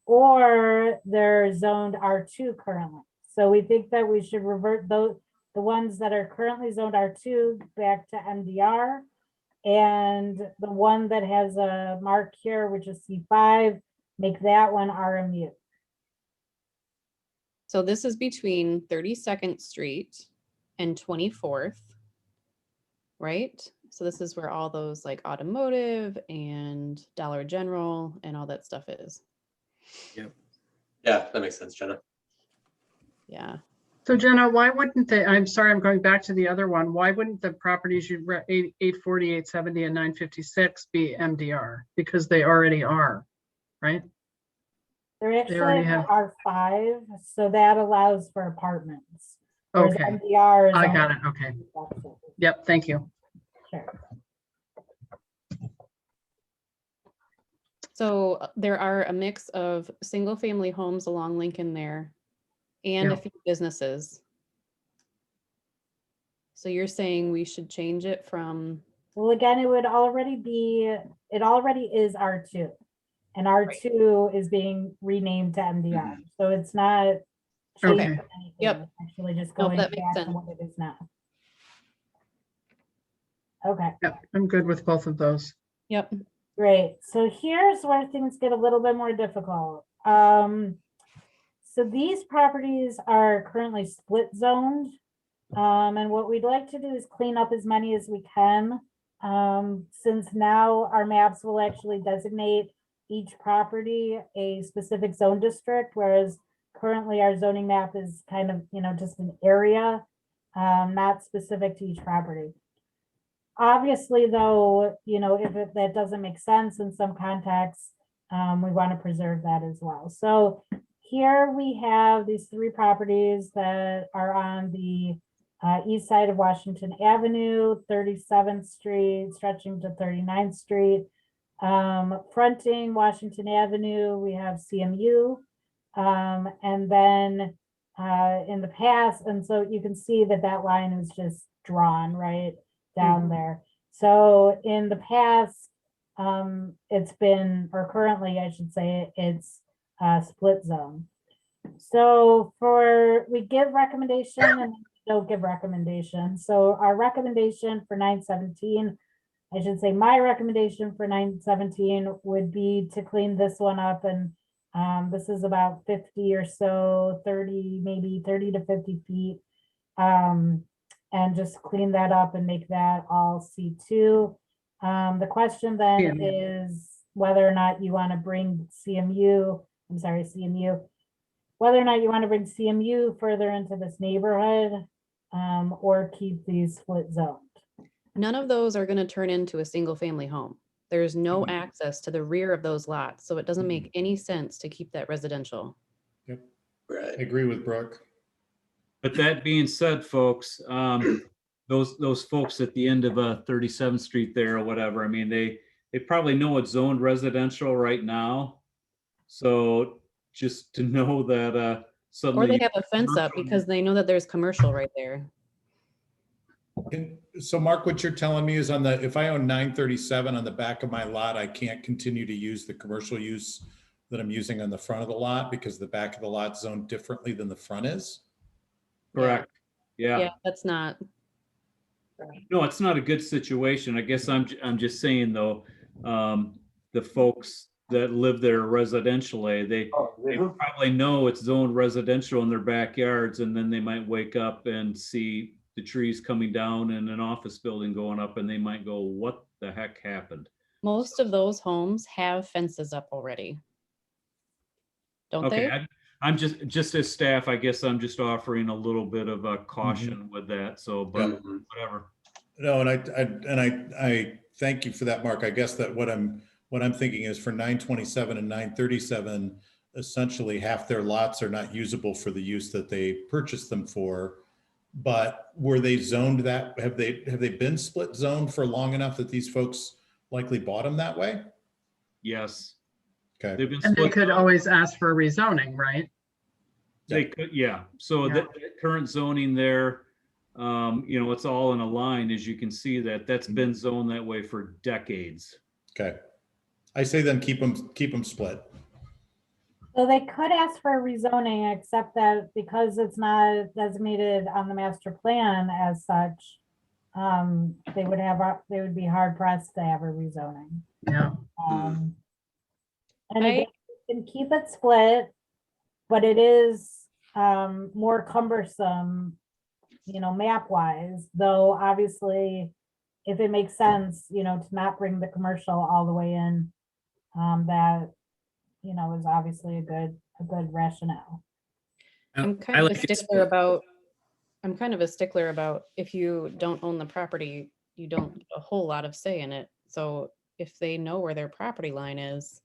or they're zoned R2 currently. So we think that we should revert the ones that are currently zoned R2 back to MDR. And the one that has a mark here, which is C5, make that one RMU. So this is between 32nd Street and 24th, right? So this is where all those like automotive and Dollar General and all that stuff is. Yep. Yeah, that makes sense, Jenna. Yeah. So Jenna, why wouldn't they, I'm sorry, I'm going back to the other one. Why wouldn't the properties you read 840, 870 and 956 be MDR? Because they already are, right? There They already actually have, are 5, so that allows for apartments. Whereas okay. MDR is I only got it, okay. Yep, thank you. Sure. So there are a mix of single family homes along Lincoln there and a Yeah. few businesses. So you're saying we should change it from, Well, again, it would already be, it already is R2. And R2 is being renamed to MDR. So it's not changing Okay. anything. Yep. It's actually just Nope, going that makes back to sense. what it is now. Okay. Yep, I'm good with both of those. Yep. Great. So here's where things get a little bit more difficult. So these properties are currently split zoned. And what we'd like to do is clean up as many as we can. Since now our maps will actually designate each property a specific zone district, whereas currently our zoning map is kind of, just an area, not specific to each property. Obviously, though, if that doesn't make sense in some contexts, we want to preserve that as well. So here we have these 3 properties that are on the east side of Washington Avenue, 37th Street, stretching to 39th Street. Fronting Washington Avenue, we have CMU. And then in the past, and so you can see that line is just drawn right down there. So in the past, it's been, or currently I should say, it's split zone. So we give recommendation and don't give recommendation. So our recommendation for 917, I should say my recommendation for 917 would be to clean this one up. And this is about 50 or so, 30, maybe 30 to 50 feet. And just clean that up and make that all C2. The question then is whether or not you want to bring CMU, whether or not you want to bring CMU further into this neighborhood, or keep these split zoned. none of those are going to turn into a single family home. There's no access to the rear of those lots, so it doesn't make any sense to keep that residential. Yep. Right. I agree with Brooke. But that being said, folks, those folks at the end of 37th Street there or whatever, I mean, they probably know it's zoned residential right now. So just to know that suddenly. Or they have a fence up because they know that there's commercial right there. So Mark, what you're telling me is if I own 937 on the back of my lot, I can't continue to use the commercial use that I'm using on the front of the lot because the back of the lot zoned differently than the front is? Correct. Yeah. Yeah, that's not. No, it's not a good situation. I guess I'm just saying though, the folks that live there residentially, they probably know it's zoned residential in their backyards, and then they might wake up and see the trees coming down and an office building going up, and they might go, what the heck happened? Most of those homes have fences up already. Don't they? I'm just as staff, I guess I'm just offering a little bit of a caution with that. So, but whatever. No, and I thank you for that, Mark. I guess that what I'm thinking is for 927 and 937, essentially half their lots are not usable for the use that they purchased them for. But were they zoned that? Have they been split zoned for long enough that these folks likely bought them that way? Yes. Okay. They've been And they split could zoned. always ask for rezoning, right? They could, yeah. So the current zoning there, it's all in a line, as you can see that's been zoned that way for decades. Okay. I say then keep them split. So they could ask for rezoning, except that because it's not designated on the master plan as such, they would be hard pressed to have a rezoning. Yeah. And again, you can keep it split, but it is more cumbersome, map wise, though obviously if it makes sense, to not bring the commercial all the way in, that, is obviously a good rationale. I'm kind of a stickler about I'm kind of a stickler about if you don't own the property, you don't get a whole lot of say in it. So if they know where their property line is,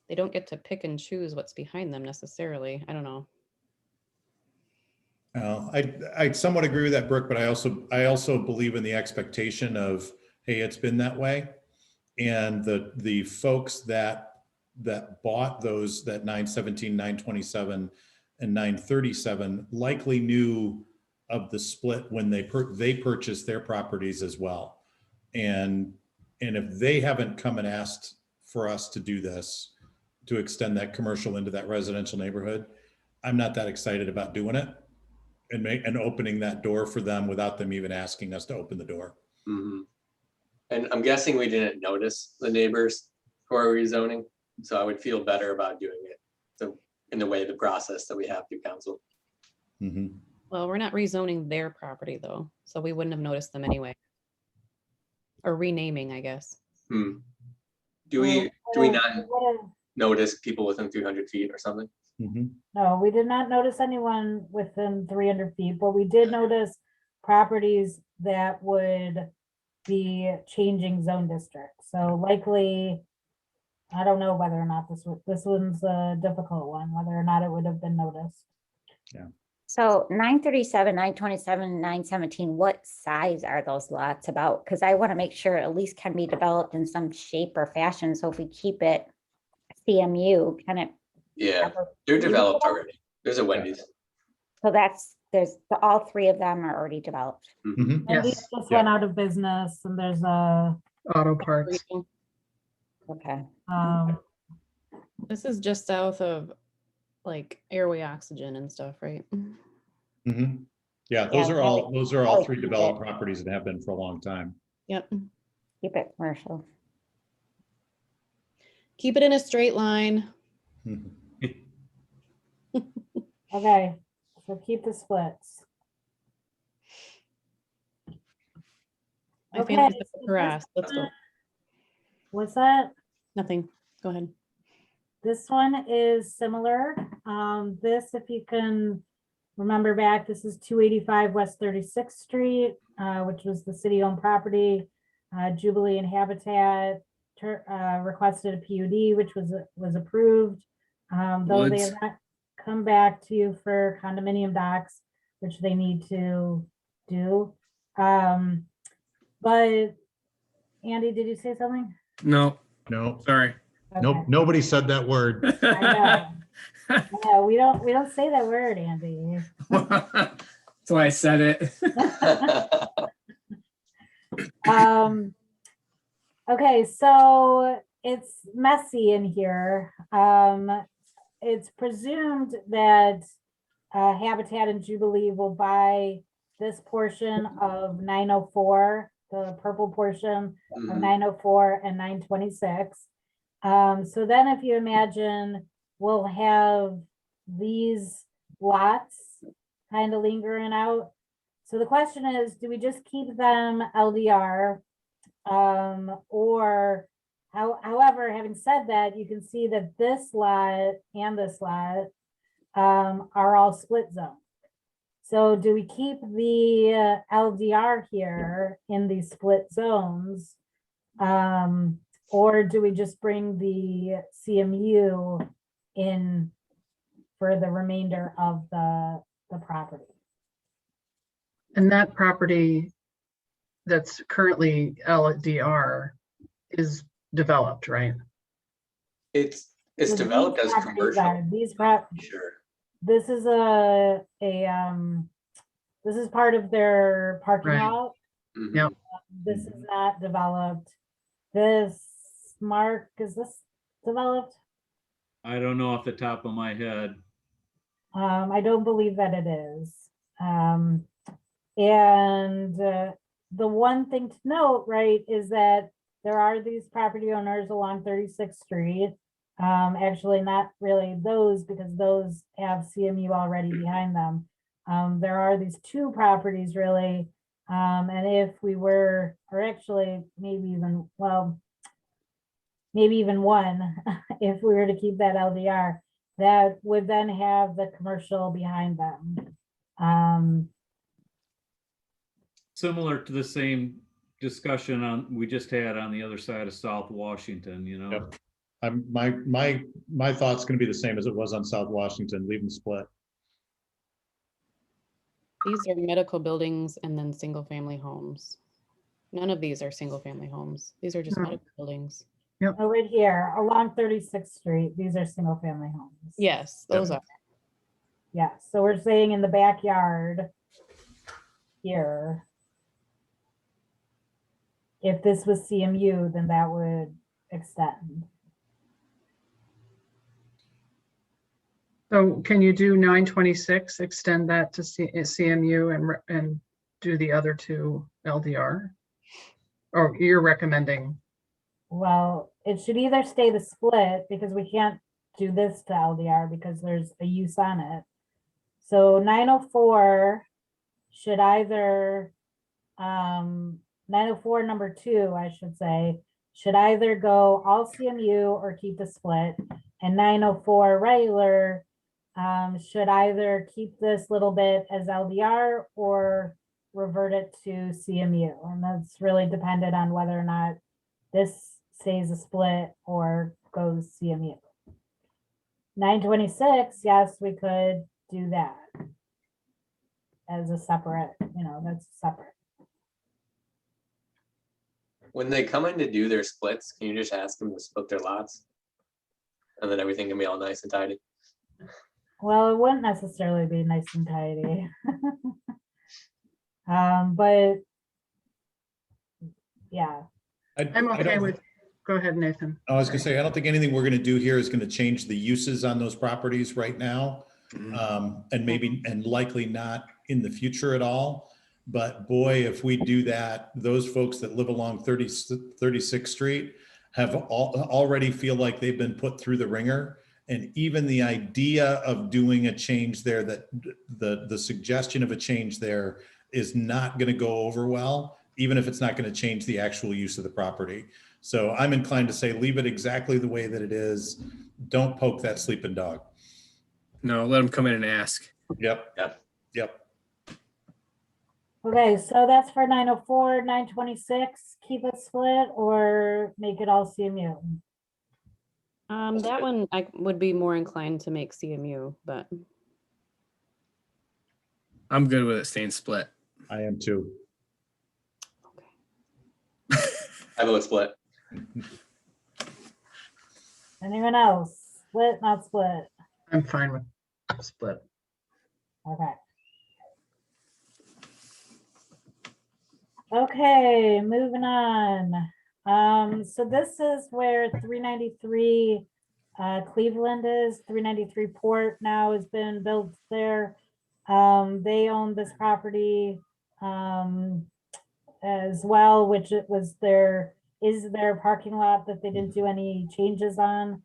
they don't get to pick and choose what's behind them necessarily. I don't know. I somewhat agree with that, Brooke, but I also believe in the expectation of, hey, it's been that way. And the folks that bought those, that 917, 927, and 937 likely knew of the split when they purchased their properties as well. And if they haven't come and asked for us to do this, to extend that commercial into that residential neighborhood, I'm not that excited about doing it and opening that door for them without them even asking us to open the door. Mm-hmm. And I'm guessing we didn't notice the neighbors for rezoning, so I would feel better about doing it. So in the way, the process that we have through council. Mm-hmm. Well, we're not rezoning their property though, so we wouldn't have noticed them anyway. Or renaming, I guess. Do we not notice people within 300 feet or something? Mm-hmm. No, we did not notice anyone within 300 feet, but we did notice properties that would be changing zone districts. So likely, I don't know whether or not this one's a difficult one, whether or not it would have been noticed. Yeah. So 937, 927, 917, what size are those lots about? Because I want to make sure it at least can be developed in some shape or fashion. So if we keep it CMU, can it? Yeah, they're developed already. There's a Wendy's. So all three of them are already developed. Mm-hmm. And these just went out of business, and there's a auto parts. Okay. This is just south of like Airway Oxygen and stuff, right? Mm-hmm. Yeah, those are all three developed properties that have been for a long time. Yep. Keep it commercial. Keep it in a straight line. okay. So keep the splits. My family's harassed. Let's go. What's that? Nothing. Go ahead. This one is similar. This, if you can remember back, this is 285 West 36th Street, which was the city-owned property. Jubilee and Habitat requested a PUD, which was approved. Though they have not come back to you for condominium docs, which they need to do. But Andy, did you say something? No. Sorry. Okay. Nope. Nobody said that word. I know. No, we don't say that word, Andy. That's why I said it. Okay, so it's messy in here. It's presumed that Habitat and Jubilee will buy this portion of 904, the purple portion of 904 and 926. So then if you imagine, we'll have these lots kind of lingering out. So the question is, do we just keep them LDR? Or however, having said that, you can see that this lot and this lot are all split zone. So do we keep the LDR here in these split zones? Or do we just bring the CMU in for the remainder of the property? And that property that's currently LDR is developed, right? It's So developed these as properties commercial. are- These properties. Sure. This is this is part of their parking Right. lot. Mhm. Yep. This is not developed. This, Mark, is this developed? I don't know off the top of my head. I don't believe that it is. And the one thing to note, right, is that there are these property owners along 36th Street. Actually, not really those, because those have CMU already behind them. There are these two properties really. And if we were, or actually maybe even, well, maybe even one, if we were to keep that LDR, that would then have the commercial behind them. Similar to the same discussion we just had on the other side of South Washington, you know? Yep. My thought's gonna be the same as it was on South Washington, leave them split. These are medical buildings and then single family homes. None of these are single family homes. These are just No. medical buildings. Oh, right here, along 36th Street, these are single family homes. Yes, those are. Yeah, so we're saying in the backyard here, if this was CMU, then that would extend. So can you do 926, extend that to CMU and do the other two LDR? Or you're recommending? Well, it should either stay the split because we can't do this to LDR because there's a use on it. So 904 should either, 904 number 2, I should say, should either go all CMU or keep the split. And 904 regular should either keep this little bit as LDR or revert it to CMU. And that's really dependent on whether or not this stays a split or goes CMU. 926, yes, we could do that as a separate, that's separate. When they come in to do their splits, can you just ask them to split their lots? And then everything can be all nice and tidy. Well, it wouldn't necessarily be nice and tidy. But yeah. I'm okay with, go ahead, Nathan. I was gonna say, I don't think anything we're gonna do here is gonna change the uses on those properties right now. And likely not in the future at all. But boy, if we do that, those folks that live along 36th Street have already feel like they've been put through the ringer. And even the idea of doing a change there, that the suggestion of a change there is not gonna go over well, even if it's not gonna change the actual use of the property. So I'm inclined to say, leave it exactly the way that it is. Don't poke that sleeping dog. No, let them come in and ask. Yep. Yep. Okay, so that's for 904, 926, keep it split or make it all CMU. That one I would be more inclined to make CMU, but I'm good with it staying split. I am too. I vote split. Anyone else? Split, not split? I'm fine with split. Okay. Okay, moving on. So this is where 393 Cleveland is. 393 Port now has been built there. They own this property as well, which it was is their parking lot that they didn't do any changes on.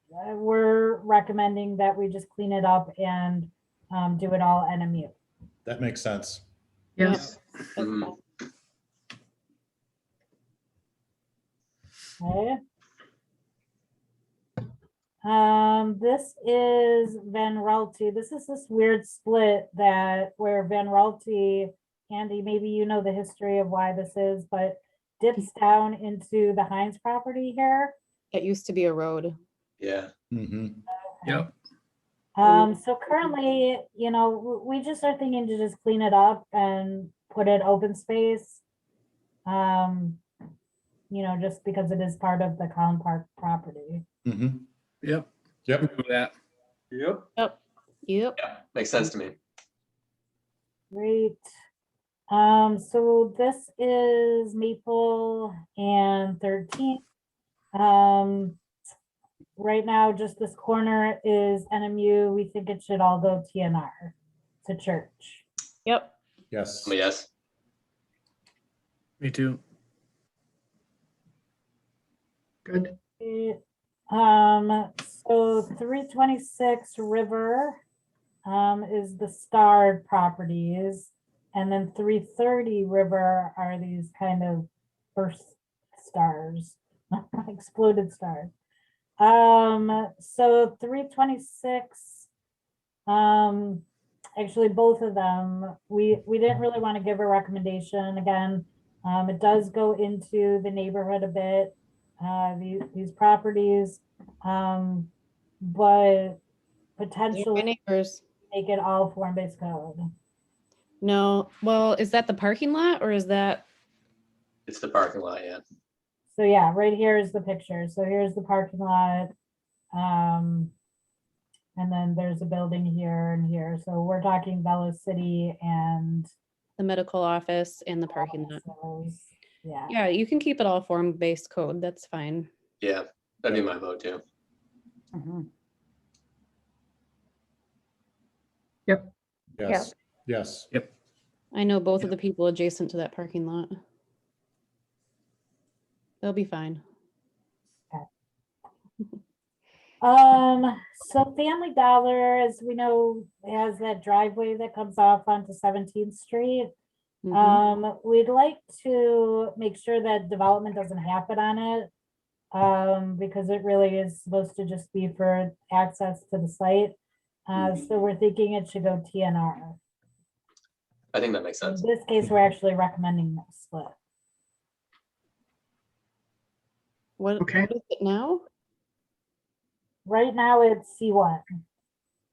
We're recommending that we just clean it up and do it all NMU. That makes sense. Yes. Okay. This is Van Raalte. This is this weird split where Van Raalte, Andy, maybe you know the history of why this is, but dips down into the Heinz property here. it used to be a road. Yeah. Yep. So currently, we just are thinking to just clean it up and put it open space. Just because it is part of the Collin Park property. Yep. Yep. That. Yep. Yep. Yeah, makes sense to me. Great. So this is Maple and 13th. Right now, just this corner is NMU. We think it should all go TNR. It's a church. Yep. Yes. Yes. Me too. Good. So 326 River is the starred properties, and then 330 River are these kind of burst stars, exploded stars. So 326 actually both of them. We didn't really want to give a recommendation again. It does go into the neighborhood a bit, these properties, but potentially neighbors. make it all form-based code. No, well, is that the parking lot or is that? It's the parking lot, yeah. So yeah, right here is the picture. So here's the parking lot. And then there's a building here and here. So we're talking Velo City and The medical office and the parking lot. offices. Yeah. Yeah, you can keep it all form-based code. That's fine. Yeah, that'd be my vote too. Yep. Yes, yes. Yep. I know both of the people adjacent to that parking lot. They'll be fine. So Family Dollar, as we know, has that driveway that comes off onto 17th Street. We'd like to make sure that development doesn't happen on it, because it really is supposed to just be for access to the site. So we're thinking it should go TNR. I think that makes sense. In this case, we're actually recommending no split. What is it now? Right now, it's C1.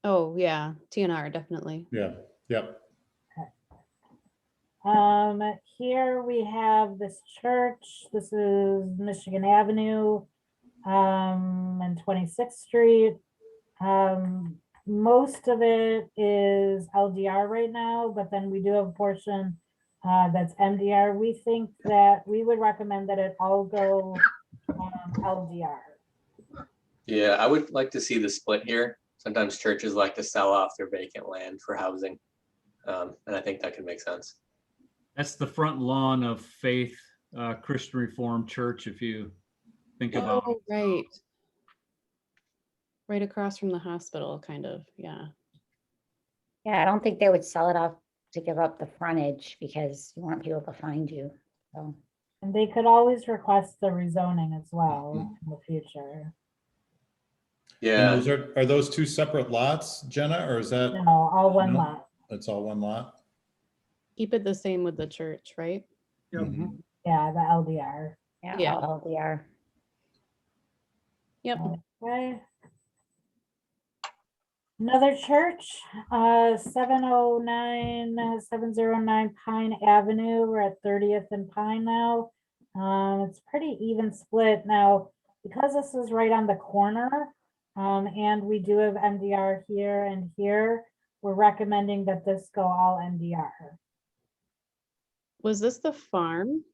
Oh, yeah, TNR, definitely. Yeah, yep. Here we have this church. This is Michigan Avenue, and 26th Street. Most of it is LDR right now, but then we do have a portion that's MDR. We think that we would recommend that it all go LDR. Yeah, I would like to see the split here. Sometimes churches like to sell off their vacant land for housing. And I think that could make sense. That's the front lawn of Faith Christian Reformed Church, if you think about it. Oh, right. Right across from the hospital, kind of, yeah. Yeah, I don't think they would sell it off to give up the frontage because you want people to find you, so. And they could always request the rezoning as well in the future. Yeah. And those are those two separate lots, Jenna, or is that? No, all one No? lot. It's all one lot? Keep it the same with the church, right? Mhm. Yeah, the LDR. Yeah, all LDR. Yep. Okay. Another church, 709 Pine Avenue. We're at 30th and Pine now. It's pretty even split now because this is right on the corner. And we do have MDR here and here. We're recommending that this go all MDR. Was this the farm?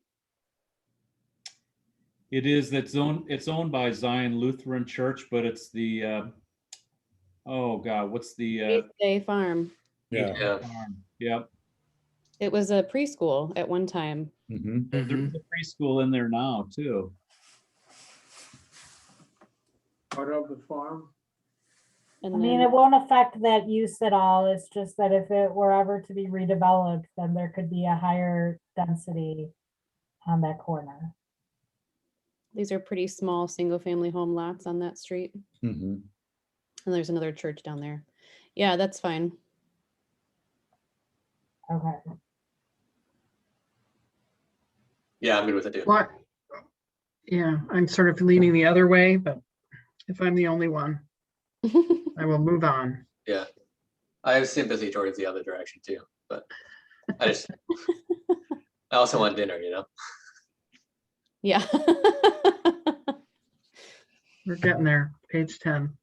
It is, it's owned by Zion Lutheran Church, but it's the, oh God, what's the? Faith Day Farm. Yeah. Farm. Yep. It was a preschool at one time. There's a preschool in there now too. Part of the farm. And I mean, then- it won't affect that use at all. It's just that if it were ever to be redeveloped, then there could be a higher density on that corner. These are pretty small single-family home lots on that street. Mhm. And there's another church down there. Yeah, that's fine. Okay. Yeah, I'm good with it too. What? Yeah, I'm sort of leaning the other way, but if I'm the only one, I will move on. Yeah. I have sympathy towards the other direction too, but I also want dinner, you know? Yeah. We're getting there, page 10.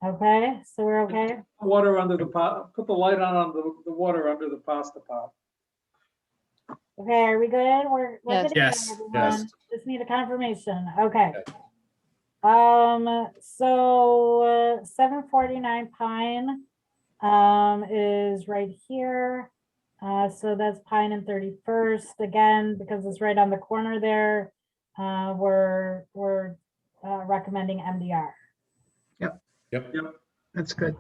Okay, so we're okay? Water under the pot, put the light on the water under the pasta pot. Okay, are we good? We're Yes. good to go, Yes. everyone. Yes. Just need a confirmation. Okay. So 749 Pine is right here. So that's Pine and 31st. Again, because it's right on the corner there, we're recommending MDR. Yep. That's good.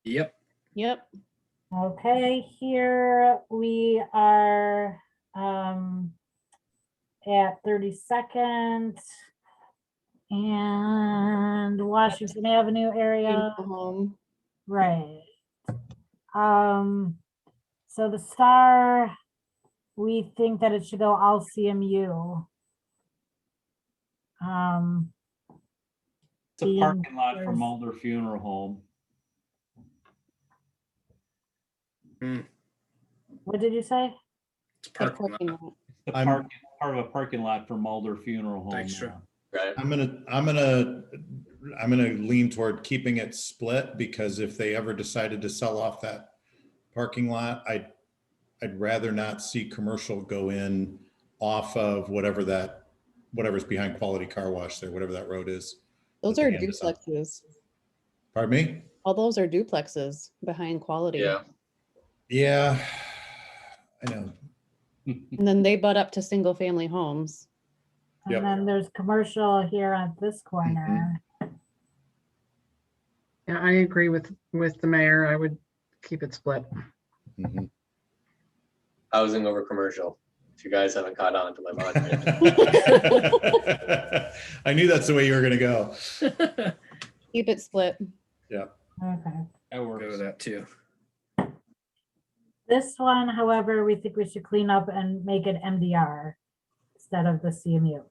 Yep. Yep. Okay, here we are at 32nd and Washington Avenue area. Home. Right. So the star, we think that it should go all CMU. It's a Being parking lot for there's- Mulder Funeral Home. What did you say? It's parking lot. It's the parking, part of a parking lot for Mulder Funeral Home. Thanks, Drew. Right. I'm gonna lean toward keeping it split, because if they ever decided to sell off that parking lot, I'd rather not see commercial go in off of whatever's behind Quality Car Wash there, whatever that road is. Those that are the end is on. duplexes. Pardon me? All those are duplexes behind Quality. Yeah. Yeah, I know. And then they butt up to single family homes. And then there's commercial here at this corner. Yeah, I agree with the mayor. I would keep it split. Housing over commercial. If you guys haven't caught on to my mind. I knew that's the way you were gonna go. Keep it split. Yeah. Okay. That works. Go with that too. This one, however, we think we should clean up and make it MDR instead of the CMU.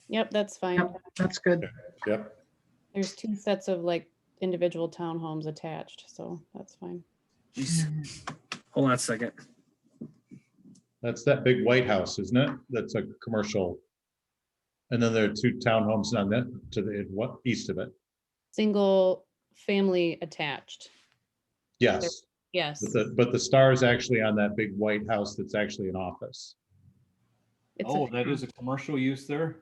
Yep, that's fine. Yep, that's good. Yep. There's two sets of like individual townhomes attached, so that's fine. Jeez. Hold on a second. That's that big White House, isn't it? That's a commercial. And then there are two townhomes on that to the east of it. Single family attached. Yes. Yes. But the star is actually on that big white house that's actually an office. Oh, that is a commercial use there?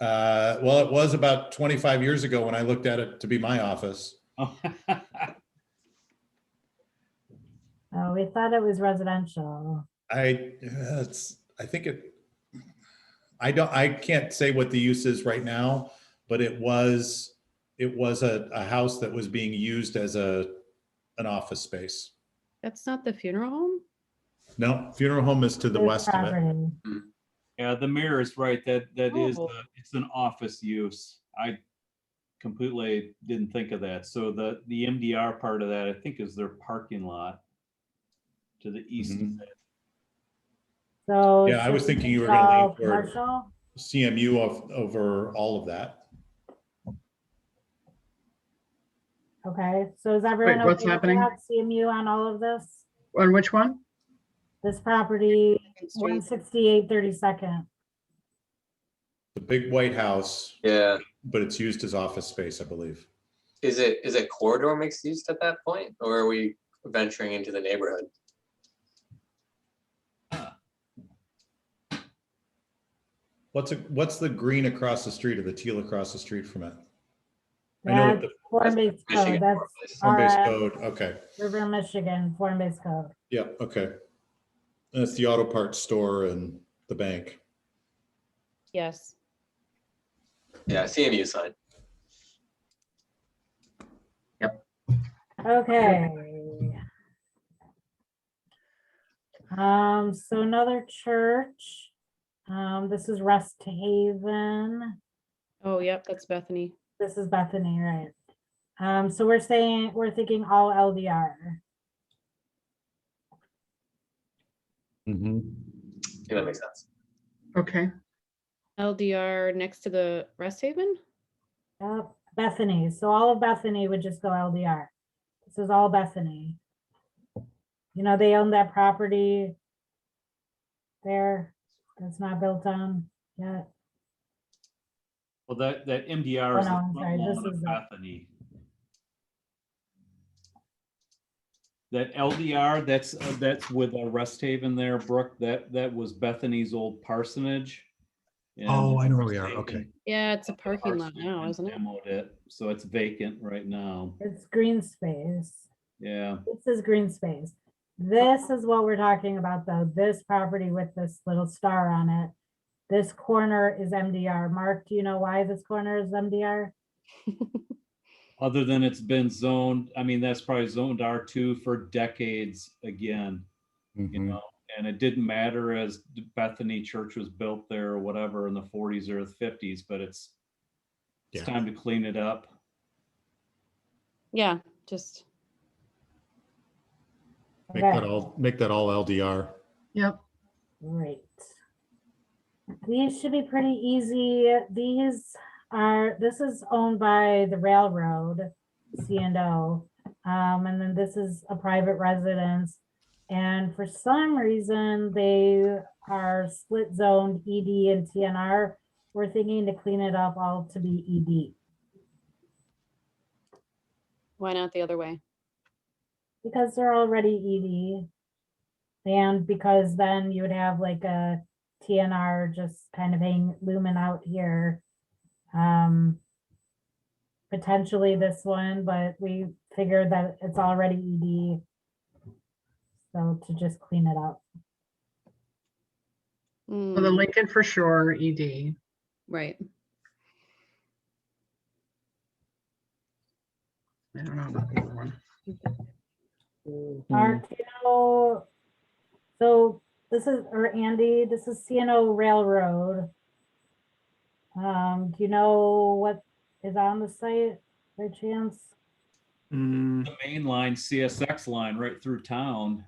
Well, it was about 25 years ago when I looked at it to be my office. Oh. Oh, we thought it was residential. I can't say what the use is right now, but it was a house that was being used as an office space. That's not the funeral home? No, funeral home is to the west of it. Yeah, the mayor is right. That is, Oh. it's an office use. I completely didn't think of that. So the MDR part of that, I think, is their parking lot to the east of it. So Yeah, I was should we thinking you were make gonna all lean toward commercial? CMU over all of that. Okay, so is everyone Wait, what's okay with happening? that? CMU on all of this? On which one? This property, 168 32nd. The big white house, Yeah. but it's used as office space, I believe. Is it corridor mixed use at that point, or are we venturing into the neighborhood? What's the green across the street or the teal across the street from it? I know what That's the form-based code, that's form-based RF, code, okay. River, Michigan, form-based code. Yeah, okay. That's the auto parts store and the bank. Yes. Yeah, CMU sign. Okay. So another church. This is Rest Haven. Oh, yep, that's Bethany. This is Bethany, right? So we're thinking all LDR. Mm-hmm. Yeah, that makes sense. Okay. LDR next to the Rest Haven? Bethany. So all of Bethany would just go LDR. This is all Bethany. You know, they own that property there that's not built on yet. Well, that MDR Oh, is no, the I'm sorry, front this lawn of is the- Bethany. That LDR, that's with Rest Haven there, Brooke. That was Bethany's old parsonage. and Oh, I know where we Rest are, okay. Haven Yeah, it's a parking lot now, and isn't it? demoed it, so it's vacant right now. It's green space. Yeah. This is green space. This is what we're talking about though. This property with this little star on it. This corner is MDR. Mark, do you know why this corner is MDR? Other than it's been zoned, I mean, that's probably zoned R2 for decades again, you know, and it didn't matter as Bethany Church was built there or whatever in the 40s or the 50s, but it's Yeah. time to clean it up. Yeah, just Make that all LDR. Yep. Great. These should be pretty easy. This is owned by the railroad, C&O. And then this is a private residence. And for some reason, they are split zoned ED and TNR. We're thinking to clean it up all to be ED. Why not the other way? Because they're already ED. And because then you would have like a TNR just kind of looming out here. Potentially this one, but we figured that it's already ED. So to just clean it up. So the Lincoln for sure, ED. Right. I don't know about the other one. Mark, so this is, or Andy, this is C&O Railroad. Do you know what is on the site by chance? The main line, CSX line right through town.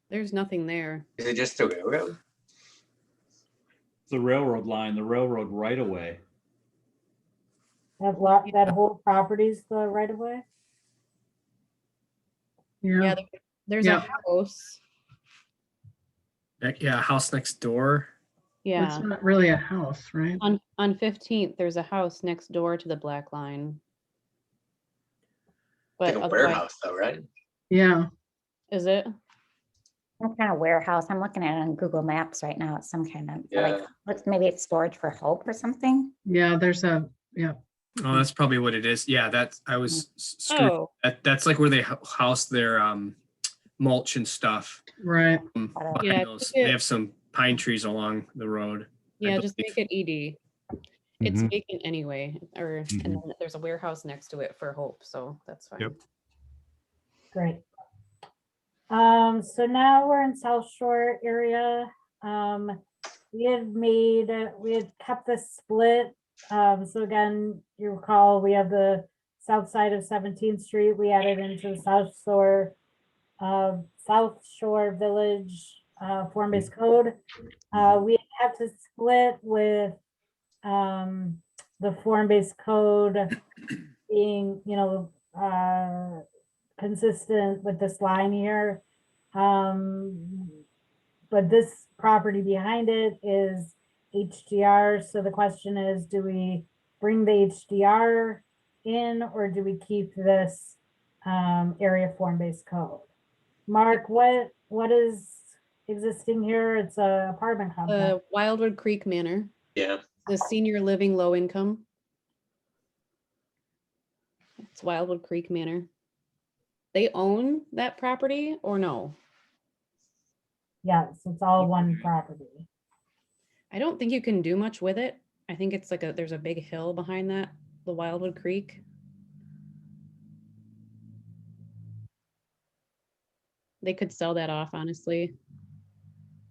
There's nothing there. Is it just a railroad? The railroad line, the railroad right away. That whole property's the right of way? Yeah, there's a house. Yeah, house next door. Yeah. It's not really a house, right? On 15th, there's a house next door to the black line. But Like a otherwise- warehouse though, right? Yeah. Is it? Some kind of warehouse. I'm looking at it on Google Maps right now. It's some kind of, Yeah. maybe it's storage for Hope or something. Yeah, there's a, yeah. Oh, that's probably what it is. Yeah, that's I was screwed. Oh. That's like where they house their mulch and stuff. Right. Behind Yeah, those. keep it- They have some pine trees along the road. I Yeah, just believe. make it ED. It's Mhm. vacant anyway, and then there's a warehouse next to it for Hope, so that's fine. Yep. Great. So now we're in South Shore area. We had kept this split. So again, you recall, we have the south side of 17th Street. We added into the South Shore Village form-based code. We have to split with the form-based code being, consistent with this line here. But this property behind it is HDR. So the question is, do we bring the HDR in or do we keep this area form-based code? Mark, what is existing here? It's a apartment complex. Wildwood Creek Manor, Yeah. the senior living low income. It's Wildwood Creek Manor. They own that property or no? Yes, it's all one property. I don't think you can do much with it. I think it's like there's a big hill behind that, the Wildwood Creek. They could sell that off, honestly.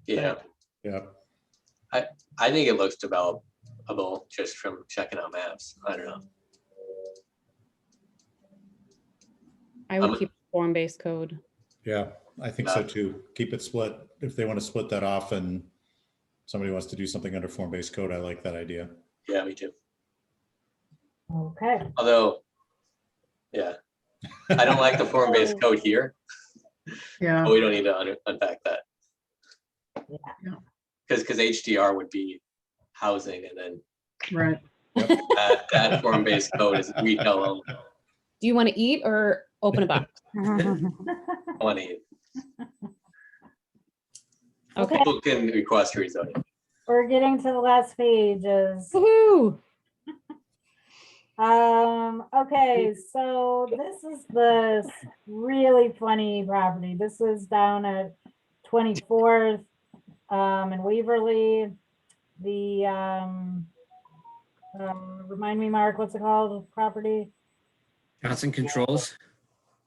Yeah. Yeah. I think it looks developable just from checking out maps. I don't know. I would keep form-based code. Yeah, I think so too. Keep it split. If they want to split that off and somebody wants to do something under form-based code, I like that idea. Yeah, me too. Okay. Although, yeah, I don't like the form-based code here. Yeah. But we don't need to unpack that. Yeah. Because HDR would be housing, and then Right. that form-based code is retail only. Do you want to eat or open a box? I want to eat. Okay. People can request rezoning. We're getting to the last pages. Woohoo! Okay, so this is this really funny property. This is down at 24th in Waverly. The remind me, Mark, what's it called? Property? Johnson Controls.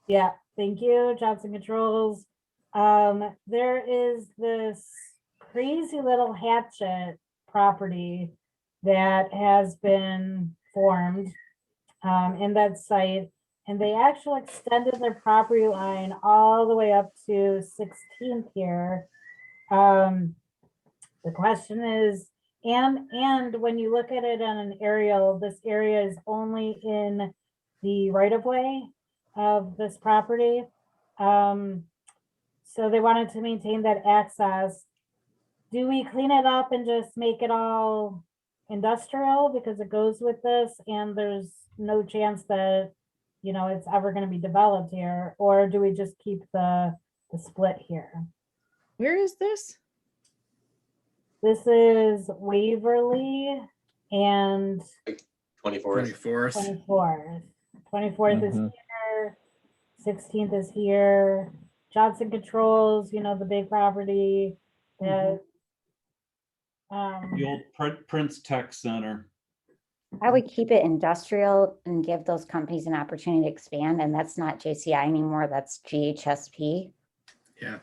Yeah, thank you, Johnson Controls. There is this crazy little hatchet property that has been formed in that site, And they actually extended their property line all the way up to 16th here. The question is, and when you look at it on an aerial, this area is only in the right of way of this property. So they wanted to maintain that access. Do we clean it up and just make it all industrial because it goes with this and there's no chance that, you know, it's ever going to be developed here? Or do we just keep the split here? Where is this? This is Waverly and 24th. 24th. 24th is here, 16th is here. Johnson Controls, you know, the big property that The old Prince Tech Center. I would keep it industrial and give those companies an opportunity to expand, and that's not JCI anymore, that's GHSP. Yeah.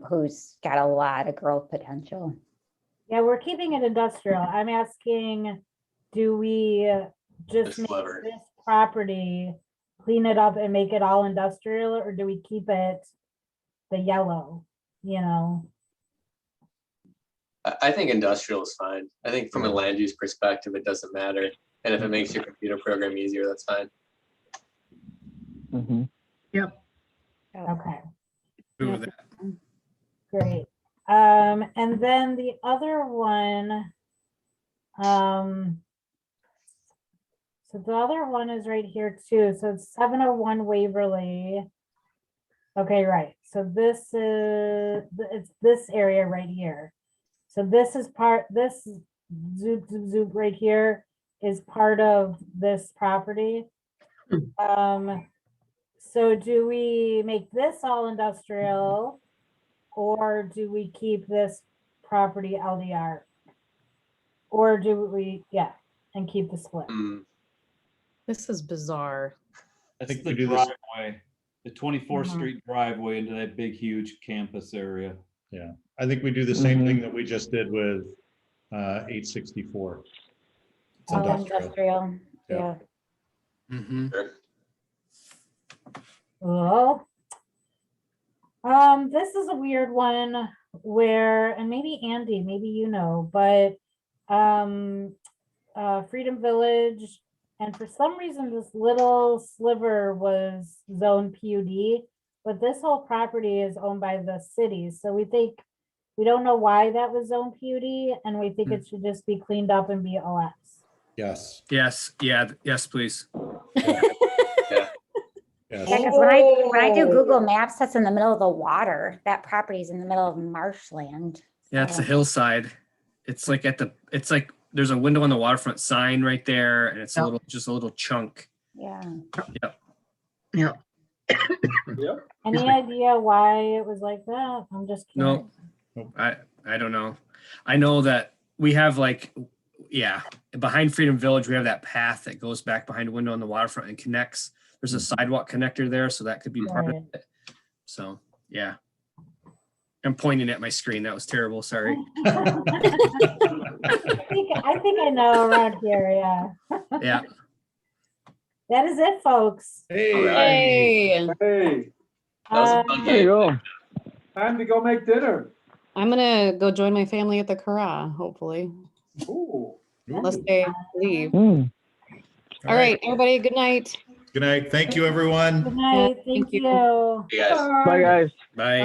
Who's got a lot of growth potential. Yeah, we're keeping it industrial. I'm asking, do we just make Sliver. this property, clean it up and make it all industrial, or do we keep it the yellow, you know? I think industrial is fine. I think from a land use perspective, it doesn't matter. And if it makes your computer program easier, that's fine. Yep. Okay, Agree with that. great. And then the other one, so the other one is right here too. So it's 701 Waverly. Okay, right. So this is, it's this area right here. So this is this zoop, zoop, zoop right here is part of this property. So do we make this all industrial or do we keep this property LDR? Or do we, yeah, and keep the split? This is bizarre. That's think the we do this- driveway, the 24th Street driveway into that big, huge campus area. Yeah, I think we do the same thing that we just did with 864. It's All industrial. industrial, Yeah. yeah. Sure. Well, this is a weird one where, and maybe Andy, maybe you know, but Freedom Village, and for some reason this little sliver was zone PUD, but this whole property is owned by the city. So we think, we don't know why that was zone PUD, and we think it should just be cleaned up and be OS. Yes. Yes. Yeah. Yes, please. Yes. Yeah, because when I do Google Maps, that's in the middle of the water. That property is in the middle of marshland. Yeah, it's a So- hillside. It's like it's like there's a window on the waterfront sign right there, and it's just a little chunk. Yeah. Yep. Yep. Yep. Any idea why it was like that? I'm just curious. No, I don't know. I know that we have behind Freedom Village, we have that path that goes back behind a window on the waterfront and connects. There's a sidewalk connector there, so that could be part of it. So yeah. I'm pointing at my screen. That was terrible. Sorry. I think I know around here, yeah. Yeah. That is it, folks. Hey. Hey, That was a fun There you game. go. time to go make dinner. I'm gonna go join my family at the Kara, hopefully, Ooh. unless they leave. Mm. All right, everybody, good night. Good night. Thank you, everyone. Good night, thank thank you. you. You guys. Bye, guys. Bye.